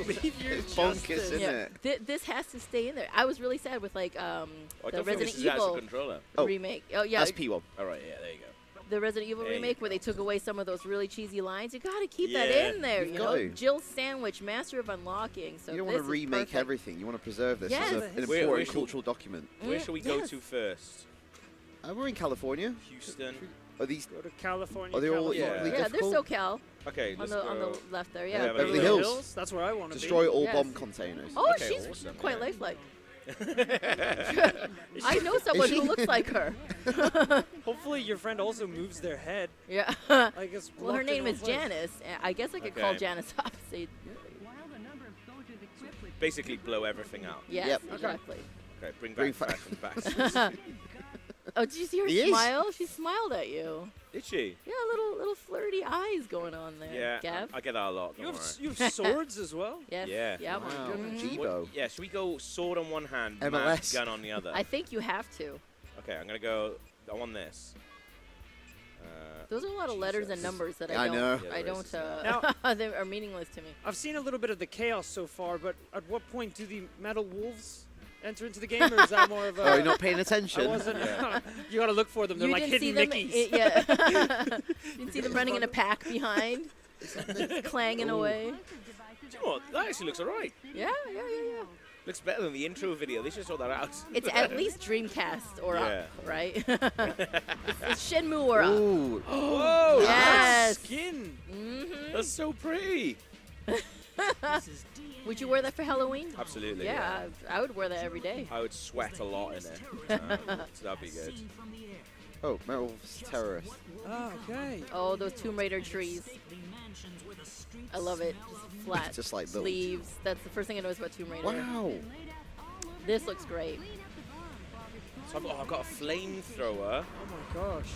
believe you, It's bonkers, Justin. isn't it? This has to stay in there. I was really sad with like I the don't think Resident this is actual Evil controller. remake. Oh yeah, That's P1. All right, yeah, there you go. the Resident Evil There you remake go. where they took away some of those really cheesy lines. You got to keep Yeah, that in there. you've You got know, to. Jill Sandwich, Master of Unlocking. So You don't this want to is remake perfect. everything. You want to preserve this Yes. as an Where important should- cultural document. Where shall we go Yes. to first? We're in California. Houston. Are these? Go to California. Are they all Yeah. equally Yeah, difficult? there's SoCal Okay, on let's the go. on the left there. Yeah, Yeah. Beverly Hills. That's where I want to be. Destroy all Yes. bomb containers. Oh, Okay, she's awesome, quite yeah. lifelike. I know someone who looks like her. Hopefully your friend also moves their head. Yeah. Like it's Well, her locked in name one is place. Janice. I guess I could call Okay. Janice up. Say, Basically, blow everything out. yes, Yep. exactly. Okay, bring Bring back fa- fashion. Oh, did you see her He is. smile? She smiled at you. Did she? Yeah, little flirty eyes going on there. Yeah, Gav. I get that a lot. You Don't have, worry. you have swords as well? Yes. Yeah. Yeah. Wow. Mhm. Jibo. Yeah, should we go sword on one hand, MLS. mask, gun on the other? I think you have to. Okay, I'm gonna go. I want this. Those are a lot of letters and numbers that Yeah, I I don't. know. Yeah, I there don't. is. They are meaningless to me. I've seen a little bit of the chaos so far, but at what point do the metal wolves enter into the game, or is that more of a... Oh, you're not paying I attention. wasn't... you gotta look for them. They're You like didn't see hidden them. Mickeys. Yeah. You didn't see them running in a pack behind, clanging away. Do you know what? That actually looks alright. Yeah. Looks better than the intro video. They should sort that out. It's at least Dreamcast or Yeah. up, right? it's Shenmue or up. Ooh. Whoa! Yes. Skin. Mm-hmm. That's so pretty. Would you wear that for Halloween? Absolutely. Yeah, I would wear that every day. I would sweat a lot in it. So that'd be good. Oh, Metal Terrorist. Oh, okay. Oh, those Tomb Raider trees. I love it. Just flat Just like those. leaves. That's the first thing I noticed about Tomb Raider. Wow. This looks great. So I've got a flamethrower. Oh my gosh.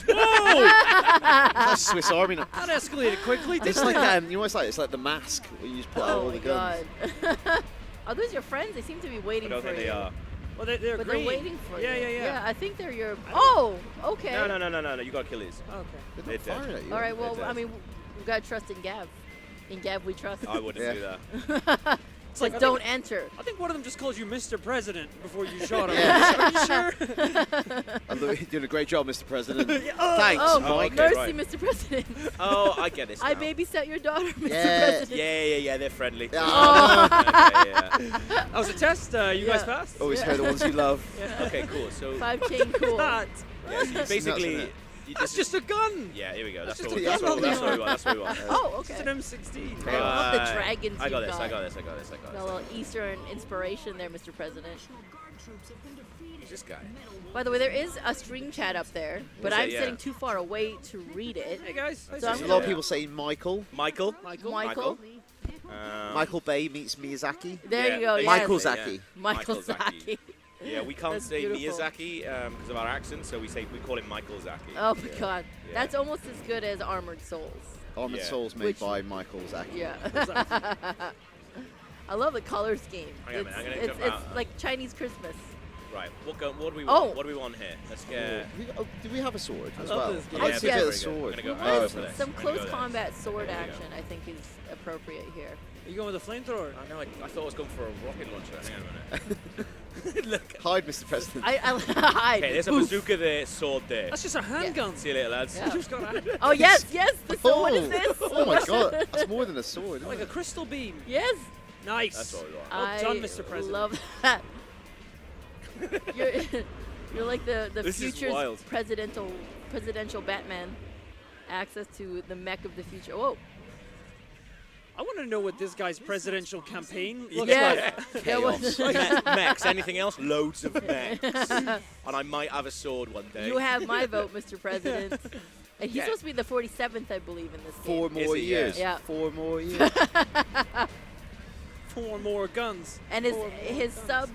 That's Swiss Army knife. That escalated quickly, It's didn't like it? you know what it's like? It's like the mask where you just put out Oh all my the guns. god. Are those your friends? They seem to be I waiting don't for think you. they are. Well, they're But green. they're waiting for Yeah, you. yeah. Yeah, I think they're your. Oh, okay. No. You gotta kill these. Okay. They're They're not dead. firing at you. All right. Well, They're I dead. mean, we've got to trust in Gav. In Gav, we trust. I wouldn't Yeah. do that. It's like don't enter. I think one of them just called you Mr. President before you shot him. Yeah. Are you sure? You're doing a great job, Mr. President. Oh, Thanks, Oh, Mike. okay, mercy, right. Mr. President. Oh, I get this. I now. babysat your daughter, Mr. Yeah. President. Yeah, they're friendly. Oh. Okay, yeah. That was a test. You guys Yeah. passed? Always hear the ones you love. Okay, cool. So 5 chain cool. That. yeah, so you basically, isn't it? you That's just a gun. yeah. Here we go. That's just what a we want. gun. That's what we want. That's what we want. Oh, It's okay. an M16. I love the Right. dragons I got you've this. got. I got this. I got this. I got Got a this. little Eastern inspiration there, Mr. President. Who's this guy? By the way, there is a stream chat up there, but What's that? I'm Yeah. sitting too far away to read it. Hey guys. So I'm There's a gonna- lot of people saying Michael. Michael. Michael. Michael Bay meets Miyazaki. There you go. basically, Yes. Michael yeah. Zaki. Michael Zaki. Yeah, we can't That's say beautiful. Miyazaki because of our accent, so we call him Michael Zaki. Oh my Yeah. god. Yeah. That's almost as good as Armored Souls. Armored Yeah. Souls made Which- by Michael Zaki. Yeah. I love the color scheme. Hang on a minute, I'm gonna It's jump out. like Chinese Christmas. Right. What do we Oh. want? What do we want here? Let's get. Do we have a sword as love well? this game. I'd like to Yeah, get very a good. sword. I'm gonna go- Oh, I'm it's gonna nice. Some I'm gonna close go there. combat sword There you go. action, I think, is appropriate here. Are you going with a flamethrower? I know. I thought I was going for a rocket launcher. Hang on a minute. Look. Hide, Mr. President. Hide. Okay, there's a Oof. bazooka there, sword there. That's just a handgun. See you later, lads. Yeah. Just got a, Oh yes, yes. So what is Oh. this? Oh my god, that's more than a sword. like Isn't a it? crystal beam. Yes. Nice. That's what we want. Well done, Mr. President. love that. you're, you're like the This is future's wild. presidential Batman. Access to the mech of the future. Whoa. I want to know what this guy's presidential campaign looks Yes. like. There was- Mechs. Anything else? Loads of mechs. And I might have a sword one day. You have my vote, Mr. President. And he's Yeah. supposed to be the 47th, I believe, in this game. 4 more he? years. Yeah. 4 more years. 4 more guns. And his 4 more his guns. sub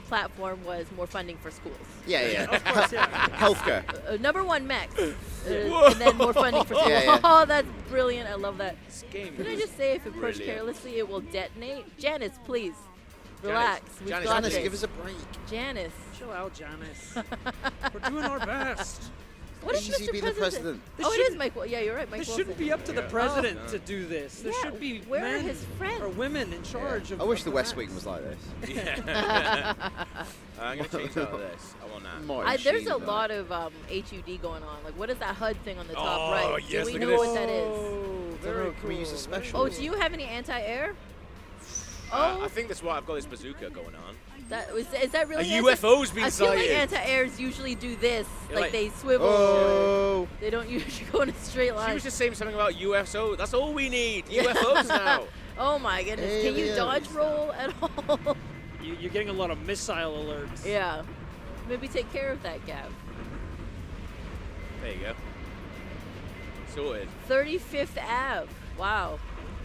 platform was more funding for schools. Yeah, yeah. Of course, yeah. Healthcare. Number 1, mechs. And then more funding for schools. Yeah, yeah. Oh, that's brilliant. I love that. This game Can I is just say, if it pushed brilliant. carelessly, it will detonate? Janice, please. Relax. We've Janice, got Janice, this. give us a break. Janice. Chill out, Janice. We're doing our best. What is easy Mr. being the President? president. Oh, it is Mike. Yeah, you're right, Mike. This Wilson. shouldn't be up to the president to do this. There Yeah, should be where are men his friends? or women in charge of. I wish of the West Wing rats. was like this. Yeah. I'm going to change out of this. I want that. Martin There's Sheen a and that. lot of HUD going on. Like, what is that HUD thing on the top Oh, right? yes, Do we look know at what this. that is? Oh, I don't know, can we use a special? Oh, do you have any anti-air? I think that's why I've got this bazooka going on. Is that really A UFO's been I feel like sighted. anti-airs usually do this. You're Like like, they swivel. Oh. They don't usually go in a straight line. She was just saying something about UFO. That's all we need. UFOs now. Oh my goodness. Can you dodge roll at all? You're getting a lot of missile alerts. Yeah. Maybe take care of that, Gav. There you go. Sorted. 35th Ave. Wow.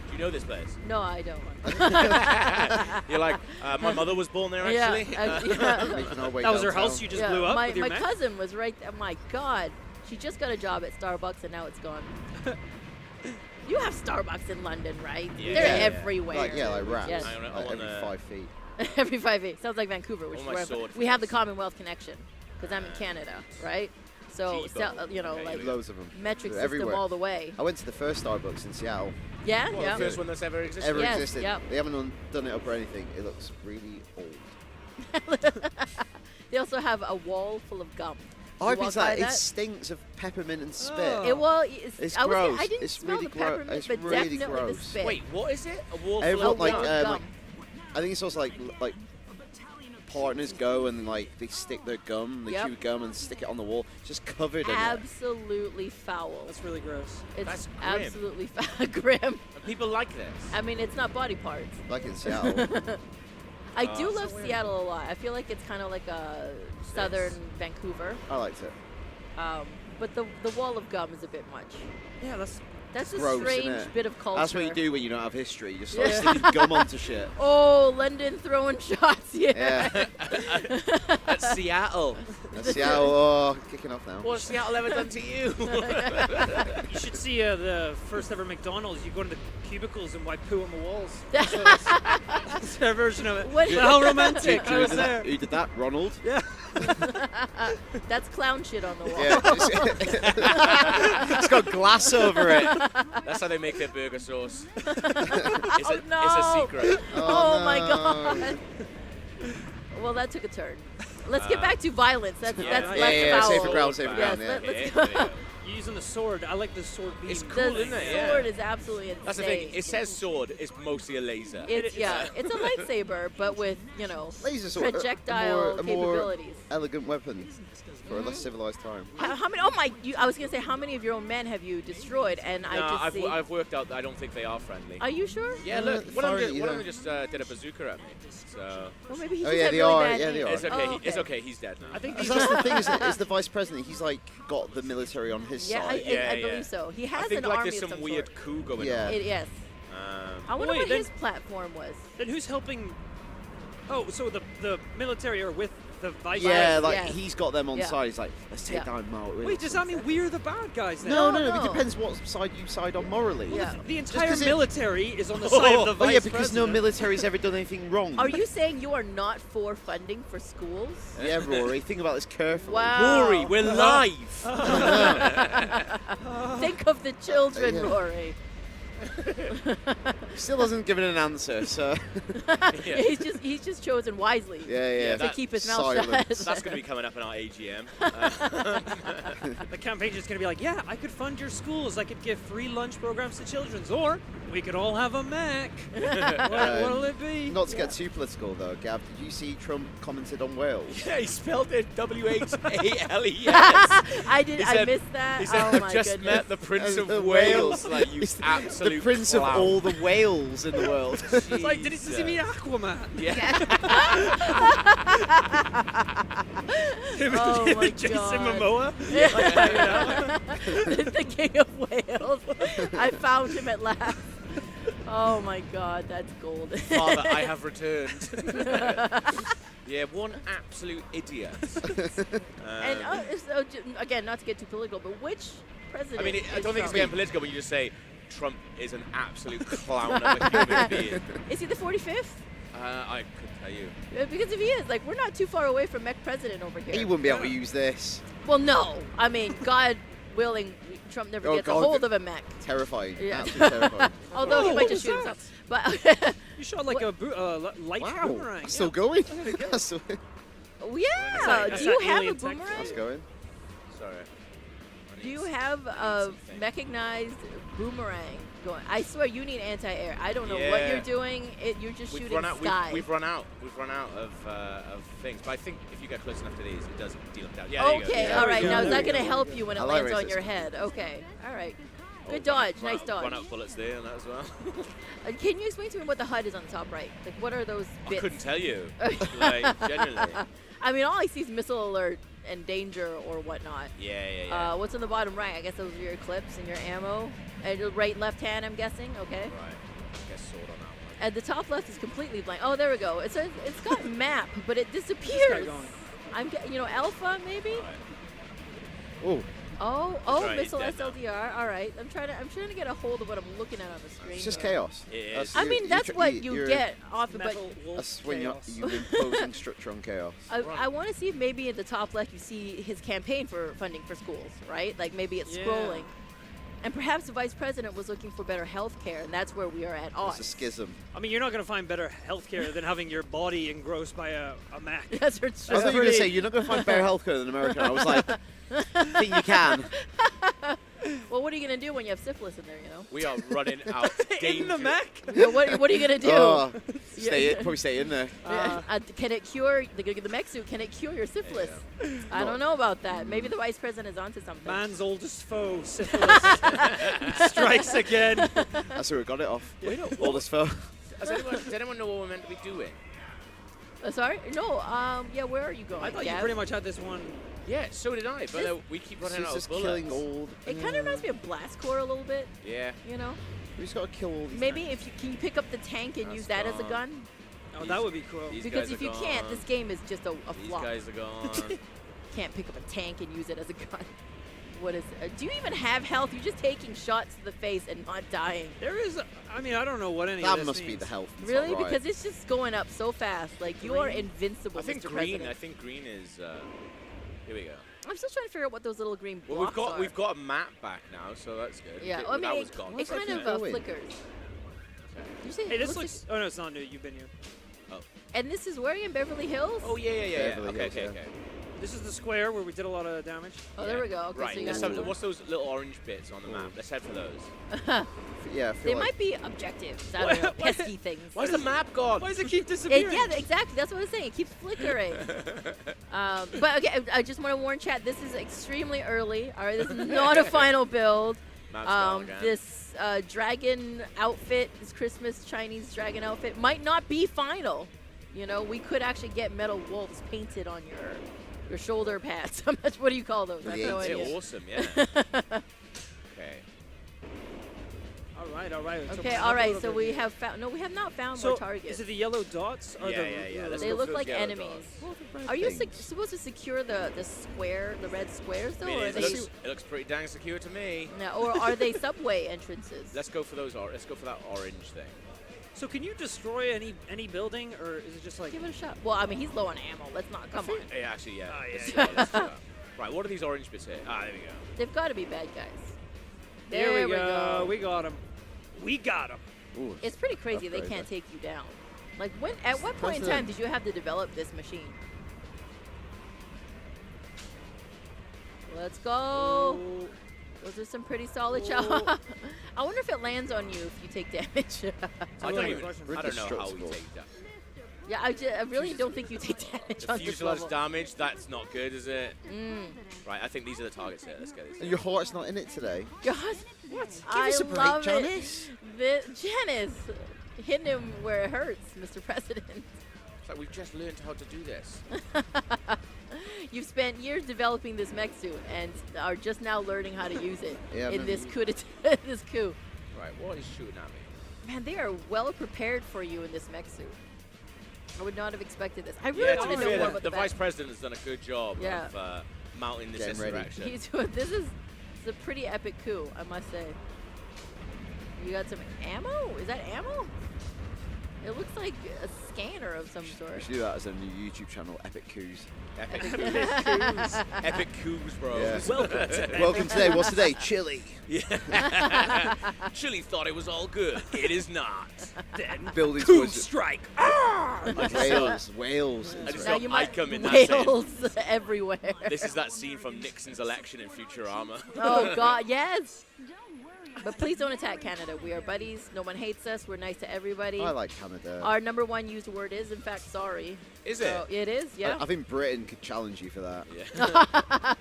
Do you know this place? No, I don't. You're like, my mother was born there, actually. That was her house you just blew up My, with your my mech? cousin was right there. My God. She just got a job at Starbucks and now it's gone. You have Starbucks in London, right? Yeah. They're Yeah. everywhere. Like rats. Yes. Like every 5 feet. Every 5 feet. Sounds like Vancouver, which Oh, is my where sword we have the Commonwealth connection because I'm in Canada, right? So, G-Bo. you know, like Loads of them. metric They're system everywhere. all the way. I went to the first Starbucks in Seattle. Yeah, Well, yeah. the first one that's ever existed. Ever Yes, existed. yep. They haven't done it up or anything. It looks really old. They also have a wall full of gum. Oh, I've You been to walk by that. It stinks of peppermint and spit. It well, It's I was gross. I didn't It's smell really the peppermint, it's but really definitely the gross. spit. Wait, what is it? A wall Everyone, full of like, gum? I think it's also like partners go and like they stick their gum, they Yep. chew gum and stick it on the wall. It's just covered in it. Absolutely foul. That's really gross. It's That's grim. absolutely grim. And people like this. I mean, it's not body parts. Like in Seattle. I do love Seattle a lot. I feel like it's kind of like a southern Vancouver. I liked it. But the wall of gum is a bit much. Yeah, That's a Gross, strange innit? bit of culture. That's what you do when you don't have history. You just start sticking gum onto shit. Oh, London throwing shots. Yeah. That's Seattle. That's Seattle, oh, kicking off now. What's Seattle ever done to you? You should see the first ever McDonald's. You go into the cubicles and wipe poo on the walls. That's their version of it. What- But how romantic. I was there. Who did that? Ronald? Yeah. That's clown shit on the wall. Yeah. It's got glass over it. That's how they make their burger sauce. Oh, no. It's a secret. Oh, my no. God. Well, that took a turn. Let's get back to violence. That's Yeah, that's yeah, less yeah, foul. safer ground, safer ground, Yes, yeah. let's go. You're using the sword. I like the sword beam. It's cool, The isn't it? Yeah. sword is absolutely insane. That's the thing. It says sword. It's mostly a laser. It's it's a lightsaber, but with Laser sword, projectile a more capabilities. elegant weapon for a less civilized time. How many? Oh my! I was gonna say, how many of your own men have you destroyed? And I No, just see. I've worked out that I don't think they are friendly. Are you sure? Yeah, look. One of Fire them just did a bazooka at me. So. Well, maybe he Oh, just yeah, had they really are. bad Yeah, they aim. are. It's okay. Oh, It's okay. He's dead now. I think So that's the thing is the vice president. He's like got the military on his Yeah, side. I believe so. He has I think an like army there's of some some weird sort. coup going Yeah. on. Yes. I wonder Wait, what then- his platform was. Then who's helping? Oh, so the military are with the vice. Yeah, like yes. he's got them on Yeah. side. He's like, let's take Yeah. down Mao. Wait, does that mean we're the bad guys then? No, No. it depends what side you side on morally. Yeah. The entire 'cause it- military is on the side of the vice Oh yeah, because no president. military's ever done anything wrong. Are you saying you are not for funding for schools? Yeah, Rory, think about this carefully. Wow. Rory, we're live. Think of the children, Yeah. Rory. Still hasn't given an answer, so Yeah. He's just chosen wisely yeah. to keep his mouth silence. shut. That's going to be coming up in our AGM. The campaign's just going to be like, yeah, I could fund your schools. I could give free lunch programs to children's, or we could all have a Mac. What'll it be? Not to get too political though, Gav, did you see Trump commented on Wales? Yeah, he spelled it W-H-A-L-E-S. I did. He I said- missed that. He said, oh I've my just goodness. met the Prince of The Wales. Like, you He's absolute the prince clown. of all the whales in the world. It's like, does he mean Aquaman? Yeah. Oh my Jason God. Momoa? The King of Wales. I found him at last. Oh my God, that's gold. Father, I have returned. Yeah, one absolute idiot. And so, again, not to get too political, but which president? I mean, I is don't think it's Trump? being political when you just say Trump is an absolute clown of a human being. Is he the 45th? I could tell you. Because if he is, like, we're not too far away from Mech President over here. He wouldn't be able to use this. Well, no. I mean, God willing, Trump never gets a God, hold of a mech. Terrifying. Yeah. Absolutely terrifying. Although he might just shoot himself. But You shot like a light boomerang. It's still going. yeah. Do you have a boomerang? That's going. Sorry. Do you have a mechanized boomerang going? I swear you need anti-air. I don't know what you're doing. You're just shooting sky. We've run out of things. But I think if you get close enough to these, it does deal them down. Yeah. Okay. All right. Now is that going to help you when it lands on your head? Okay. All right. Good dodge. Nice dodge. Run out of bullets there and that as well. Can you explain to me what the HUD is on the top right? Like, what are those bits? I couldn't tell you. Like, genuinely. I mean, all I see is missile alert and danger or whatnot. Yeah. What's on the bottom right? I guess those are your clips and your ammo. And your right, left hand, I'm guessing. Okay. Right. I guess sword on that one. And the top left is completely blank. Oh, there we go. It's got map, but it disappears. Alpha maybe. Right. Oh, missile SLDR. All right. I'm trying to get a hold of what I'm looking at on the screen. It's just chaos. It is. I mean, that's what you get off of, but that's when you're imposing structure on chaos. I want to see if maybe at the top left you see his campaign for funding for schools, right? Like maybe it's scrolling. And perhaps the vice president was looking for better health care, and that's where we are at odds. It's a schism. I mean, you're not going to find better health care than having your body engrossed by a Mac. That's true. I thought you were going to say you're not going to find better health care than America. I was like, I think you can. Well, what are you going to do when you have syphilis in there, We are running out of danger. In the Mac? What are you going to do? Probably stay in there. Can it cure the mech suit? Can it cure your syphilis? I don't know about that. Maybe the vice president is onto something. Man's oldest foe, syphilis, strikes again. That's where we got it off. Wait, no, Oldest foe. Does anyone know what we're meant to be doing? Sorry? No. Where are you going? I thought you pretty much had this one. Yeah, so did I, but we keep running out of bullets. Killing old. It kind of reminds me of Blast Corps a little bit. Yeah. You know? We just got to kill all these Maybe can you pick up the tank and use that as a gun? Oh, that would be cool. Because if you can't, this game is just a flop. These guys are gone. Can't pick up a tank and use it as a gun. What is do you even have health? You're just taking shots to the face and not dying. There is, I mean, I don't know what any of that this must means. be the health. Really? Because it's just going up so fast. Like, you are invincible, I think Mr. green. President. I think green is. Here we go. I'm still trying to figure out what those little green Well, blocks are. we've got a map back now, so that's good. Yeah, That I mean, was gone. it kind of flickers. You say Hey, this looks. Oh no, it's not new. You've been here. Oh. And this is where in Beverly Hills? Oh yeah. Beverly Okay. Hills, This is the square where we did a lot of damage. Oh, there we go. Okay, Right. so you Let's got what's those little orange bits on the map? Let's head for those. Yeah, I They feel like might be objectives. I don't know, pesky things. Why's the map gone? Why does it keep disappearing? Yeah, exactly. That's what I'm saying. It keeps flickering. But okay, I just want to warn chat. This is extremely early. All right, this is not a final build. Map's gone again. This dragon outfit, this Christmas Chinese dragon outfit, might not be final. You know, we could actually get metal wolves painted on your shoulder pads. What do you call those? I have no idea. Yeah, awesome. Yeah. Okay. All right. Okay, all right. So we have found. No, we have not found more targets. Is it the yellow dots? Or Yeah. They look like enemies. Are you supposed to secure the red squares though? I mean, or it looks pretty dang secure to me. No, or are they subway entrances? Let's go for those. Let's go for that orange thing. So can you destroy any building, or is it just like? Give it a shot. Well, I mean, he's low on ammo. Let's not. Come on. Yeah, actually, yeah. Let's do that. Right. What are these orange bits here? There we go. They've got to be bad guys. There we go. We got him. We got him. Ooh, it's pretty crazy they can't take you down. Like, at what point in time did you have to develop this machine? Let's go. Ooh. Those are some pretty solid shots. I wonder if it lands on you if you take damage. I don't know how we take that. Yeah, I really don't think you take damage on this level. Fuselage damage, that's not good, is it? Right, I think these are the targets here. Let's get these. And your heart's not in it today. God, what? Give I us a break, love Janice. Janice, hitting him where it hurts, Mr. President. It's like we've just learned how to do this. You've spent years developing this mech suit and are just now learning how to use it in this coup. This coup. Right, what is shooting at me? Man, they are well prepared for you in this mech suit. I would not have expected this. I really want to know more about the vice president has done a good job of mounting this insurrection. This is a pretty epic coup, I must say. You got some ammo? Is that ammo? It looks like a scanner of some We sort. should do that as a new YouTube channel, Epic Coups. Epic Epic coups. Epic coups, bro. Yeah. Welcome to Welcome today. What's today? Chili. Yeah. Chili thought it was all good. It is not. Then Building coup towards it. strike. Wales. I just Now got you might Icom in that saying, whales everywhere. this is that scene from Nixon's election in Futurama. Oh God, yes. But please don't attack Canada. We are buddies. No one hates us. We're nice to everybody. I like Canada. Our #1 used word is, in fact, sorry. Is So it is, yeah. I think Britain could challenge you for that. Yeah.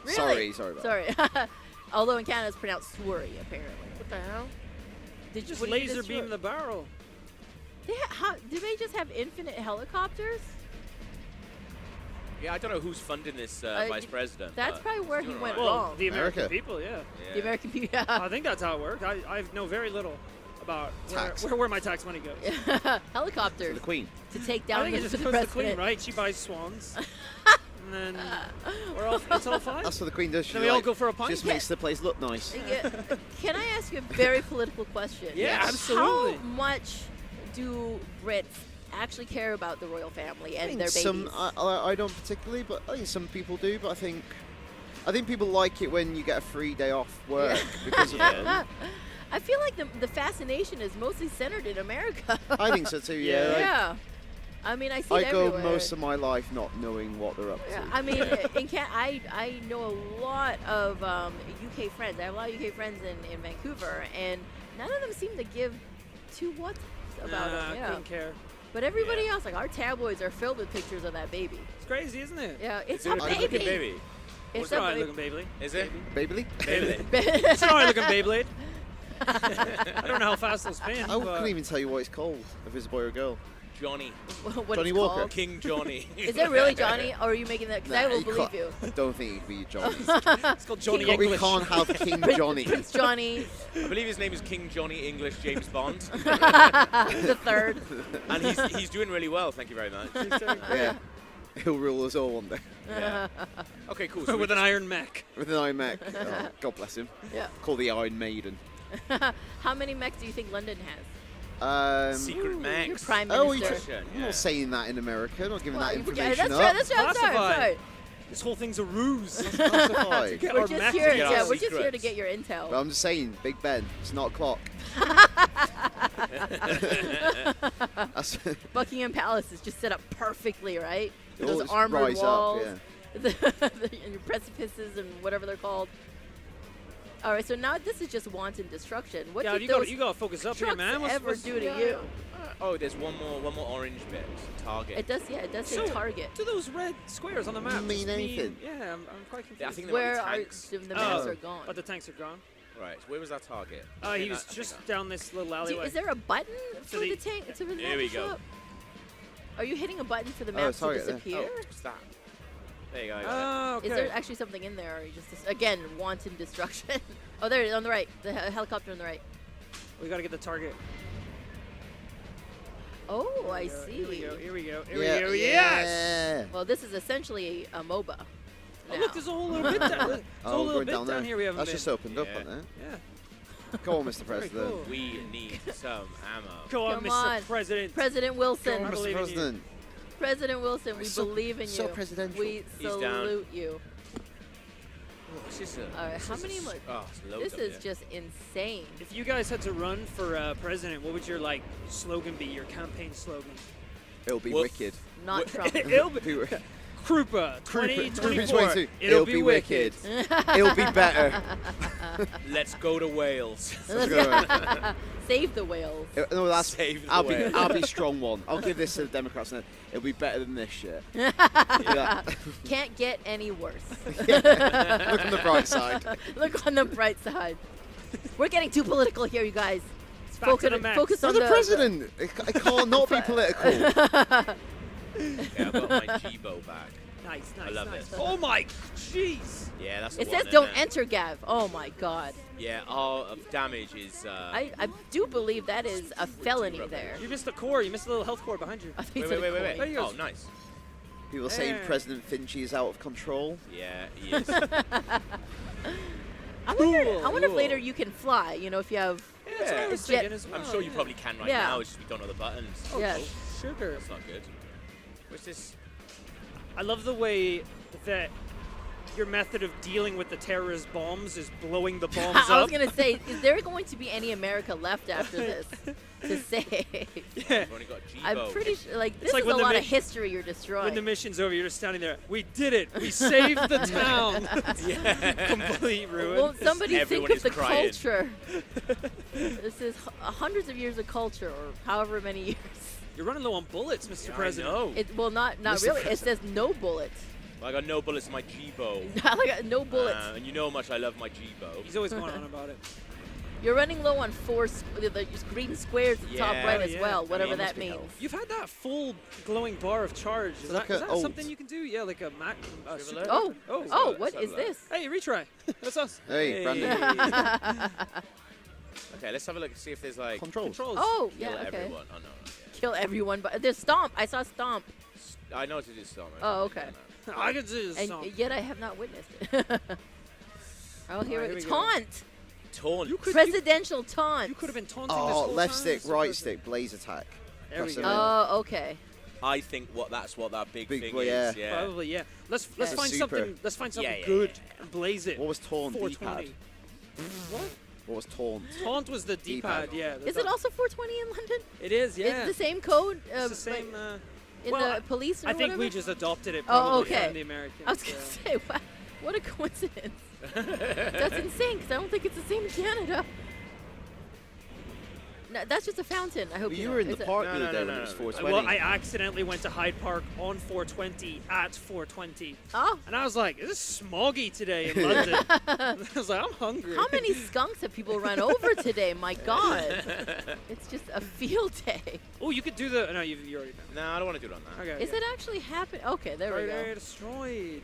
Really? Sorry about Sorry. Although in Canada it's pronounced sworry, apparently. What the hell? Did Just what did you laser destroy? beam the barrel. Do they just have infinite helicopters? Yeah, I don't know who's funding this vice president. That's but probably where he's he doing went all right. wrong. The American America. people, yeah. The American people. I think that's how it worked. I know very little about where my tax money goes. Helicopters. The Queen. To take I down think it the just goes to the Queen, president. right? She buys swans. And then it's all fine. That's what the Queen does. She Then we all go for a pint? Just makes the place look nice. Yeah. Can I ask you a very political question? Yeah, absolutely. How much do Brits actually care about the royal family I and think their babies? I don't particularly, but I think some people do. But I think people like it when you get a free day off work because of them. I feel like the fascination is mostly centered in America. I think so too. Yeah. Yeah. I mean, I see I it go everywhere. most of my life not knowing what they're up to. Yeah, I mean, I know a lot of UK friends. I have a lot of UK friends in Vancouver, and none of them seem to give two whats about them. I Yeah. couldn't care. But everybody else, like our tabloids, are filled with pictures of that baby. It's crazy, isn't it? Yeah, it's Is a it a good-looking baby. baby? It's It's a an alright baby. looking Beyblade. Is it? Baby? Beyblade. It's an alright looking Beyblade. I don't know how fast they'll spin. I but couldn't even tell you what it's called, if it's a boy or a girl. Johnny. What Johnny it's Walker. called. King Johnny. Is it really Johnny, or are you making that? Because I will believe you. I don't think it could be Johnny. It's called Johnny we English. can't have King Johnny. Prince Johnny I believe his name is King Johnny English James Bond. the third. And he's doing really well, thank you very much. Yeah. He'll rule us all one day. Yeah. Okay, cool. So With an iron mech. With an Iron Mech. Oh, God bless him. Yeah. Called the Iron Maiden. How many mechs do you think London has? Secret Your Max. prime Oh, minister. I'm not saying that in America. I'm not giving Well, that you forget- information that's up. right. That's right. I'm sorry. I'm Classified. sorry. This whole thing's a ruse. Classified. Get We're our just mech here. to get our Yeah, we're just here to secrets. get your intel. But I'm just saying, Big Ben, it's not a clock. That's Buckingham Palace is just set up perfectly, right? It Those always armored rise up, walls, yeah. and your precipices and whatever they're called. All right, so now this is just wanton destruction. What Yeah, did you those gotta focus up here, trucks man. ever do to you? Oh, there's one more orange bit. Target. It does, yeah, it does say So, target. Do those red squares on the map Mean just anything? Yeah, I'm quite confused. Yeah, I think they Where might be are tanks. the mechs are gone? But the tanks are gone. Right, so where was that target? He was just down this little alleyway. Is there a button for the- the tank to the Here map we to show go. up? Are you hitting a button for the Oh, map to target there. disappear? Oh, what's that? There you go. I got Oh, okay. Is there actually something in there, or are you just again wanton destruction? Oh, there it is on the right. The helicopter on the right. We gotta get the target. Oh, I see. Here we go. Here we go. Here Yeah, we go. Yes. yeah. Well, this is essentially a MOBA. Oh, now. look, there's a whole little bit down. There's a Oh, whole little going bit down there. here we haven't That's been. just opened up Yeah. on there. Yeah. Go on, Mr. Very President. cool. We need some ammo. Go on, Come Mr. on. President. President Wilson. Go on, Mr. believe in you. President. President Wilson, we So- believe in you. so presidential. We He's down. salute you. What's this? All right, how many? Oh, it's loads This up is there. just insane. If you guys had to run for president, what would your slogan be? Your campaign slogan? It'll be Well, wicked. Not Trump. It'll be Be- Krupa Krupa 2024. 22. It'll be wicked. It'll be better. Let's go to Wales. Let's go. Save the whales. No, that's Save the I'll whale. be strong one. I'll give this to the Democrats. And it'll be better than this shit. Can't get any worse. Look on the bright side. Look on the bright side. We're getting too political here, you guys. Back to the max. Focus I'm on the president. It can't not be political. Yeah, I got my Jibo back. Nice, I nice, love nice. this. Oh my, jeez. Yeah, that's the It one, says isn't don't it? enter, Gav. Oh my God. Yeah, all of damage is. I do believe that is a felony there. You missed the core. You missed the little health core behind you. I think Wait, it's wait, a wait, wait, coin. wait. Oh, nice. People saying Yeah. President Finchie is out of control. Yeah, he is. I wonder if later you can fly. You know, if you have. Yeah, that's what I was Jet- thinking as well. I'm sure you probably can right Yeah. now. It's just we don't know the buttons. Oh, Yes. sugar. That's not good. What's this? I love the way that your method of dealing with the terrorist bombs is blowing the bombs up. I was going to say, is there going to be any America left after this to save? Yeah. We've only got G-Bo. I'm pretty sure, like, this like is when a the lot mi- of history you're destroying. When the mission's over, you're just standing there. We did it. We saved the town. Complete ruin. Won't somebody think Everyone of is the crying. culture? This is hundreds of years of culture, or however many years. You're running low on bullets, Mr. Yeah, President. I know. Well, not Mr. really. It President. says no bullets. I got no bullets in my G-Bo. Like no bullets. And you know how much I love my G-Bo. He's always going on about it. You're running low on the green squares at the top Yeah. right Oh, as yeah. well, whatever Yeah, that must be means. health. You've had that full glowing bar of charge. Is like that a ult. something you can do? Yeah, like a Mac. Shrivel it? Oh, Oh, oh, let's what have is that. this? Hey, retry. That's us. Hey, Brandon. Okay, let's have a look and see if there's like Controls. Oh, kill yeah, okay. everyone. Oh no, not yet. Kill everyone, but there's stomp. I saw stomp, I know what to do Storm. Oh, okay. I can do this and song. yet I have not witnessed it. Oh, here Alright, we here go. we go. Taunt. Taunt. Presidential taunt. You could have been taunting this Oh, whole left time, stick, Mr. right President. stick, blaze attack. There we Press go. it in. Oh, okay. I think that's what that big Big thing boy, is. yeah. Yeah. Probably, yeah. Let's That's find super. something. Let's find something Yeah, good yeah. and blaze it. What was taunt? 420. D-pad. What? What was taunt? Taunt was the D-pad. D-pad. Yeah. Is it also 420 in London? It is. Yeah. Is the same code? It's the same. in well, the police or I think whatever? we just adopted it. Oh, Probably okay. From the Americans. I was gonna say, wow, what a coincidence. That's insane because I don't think it's the same in Canada. No, that's just a fountain. I hope Well, you you know. were in the It's a- park No, the no, other day no, when no, it was no. 420. Well, I accidentally went to Hyde Park on 420 at 420. Oh. And I was like, this is smoggy today in London. I was like, I'm hungry. How many skunks have people run over today? My God. It's just a field day. Oh, you could do the. No, you already done. No, I don't want to do it on that. Okay. Is it actually happening? Okay, there we go. Friday destroyed.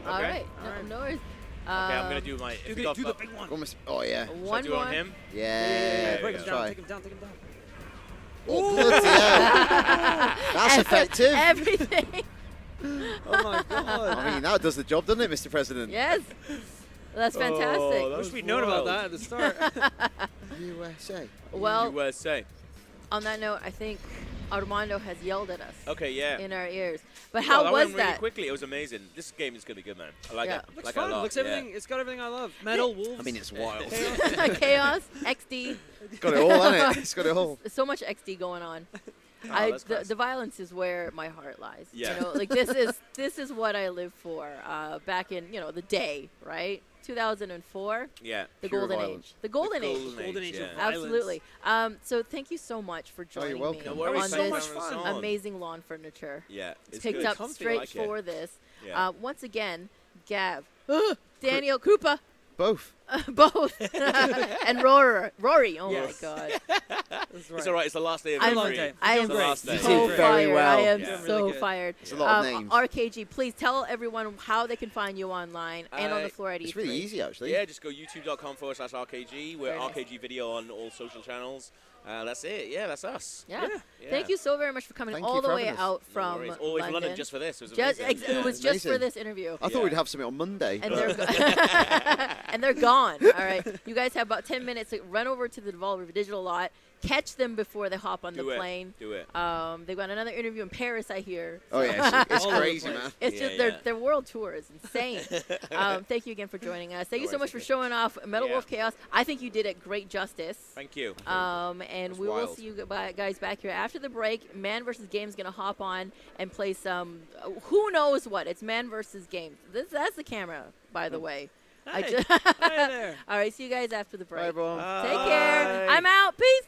All Okay. right. All right. No worries. Okay, I'm gonna do my. if we got Do the bu- big one. Almost, oh, yeah. Should I One do it more. on him? Yeah. Break we him go. down. Try. Take him down. Take him down. Oh, bloody hell. That's effective. Everything. Oh my God. I mean, that does the job, doesn't it, Mr. President? Yes. That's fantastic. Oh, that I wish was we'd known about wild. that at the start. USA. Well, USA. on that note, I think Armando has yelled at us Okay, yeah. in our ears. But Well, how that was went really that? quickly. It was amazing. This game is gonna be good, man. I like Yeah. it. Looks like fun. it a lot. Looks yeah. everything. It's got everything I love. Metal, wolves. I mean, it's wild. Chaos, XD. It's got it all, hasn't it? It's got it all. So much XD going on. that's class. The violence is where my heart lies. Yeah. You know, like this is what I live for. Back in the day, right? 2004. Yeah. The Pure golden violence. age. The golden age. Golden age of yeah. violence. Absolutely. So thank you so much for Oh, you're joining welcome. me No worries. on So this much fun. amazing lawn furniture. Yeah. It's Picked good. up Comfy. straight Like it. for this. Yeah. Once again, Gav, Daniel, Krupa, Both. both, and Rory. Oh Yes. my God. That's right. It's all right. It's the last day of I'm- Long E3. day. I am It's the last day. so You did very fired. well. I am Yeah. so Really good. fired. It's a lot of names. RKG, please tell everyone how they can find you online and on the floor at E3. It's really easy, actually. Yeah, just go youtube.com/RKG. We're Very nice. RKG Video on all social channels. That's it. Yeah, that's us. Yeah. Yeah. Thank you so very much for coming Thank all you the for way having us. out No from worries. All the way from London London. just for this. It was Just, amazing. it was just for Amazing. this interview. I thought we'd have something on Monday. And they're and they're gone. All right, you guys have about 10 minutes to run over to the Devolver Digital lot, catch them before they hop on Do the it. plane. Do it. They've got another interview in Paris, I hear. Oh, yeah. It's All over the crazy, place. man. It's Yeah, just yeah. their world tour is insane. Thank you again for joining us. Thank you so No much for worries, showing off Metal Yeah. Wolf Chaos. I think you did it great justice. Thank you. And was we will wild. see you guys back here after the break. Man vs. Game's gonna hop on and play some. Who knows what? It's Man vs. Game. That's the camera, by the way. Hey, hi there. All right. See you guys after the break. Bye, everyone. Take care. I'm out. Peace.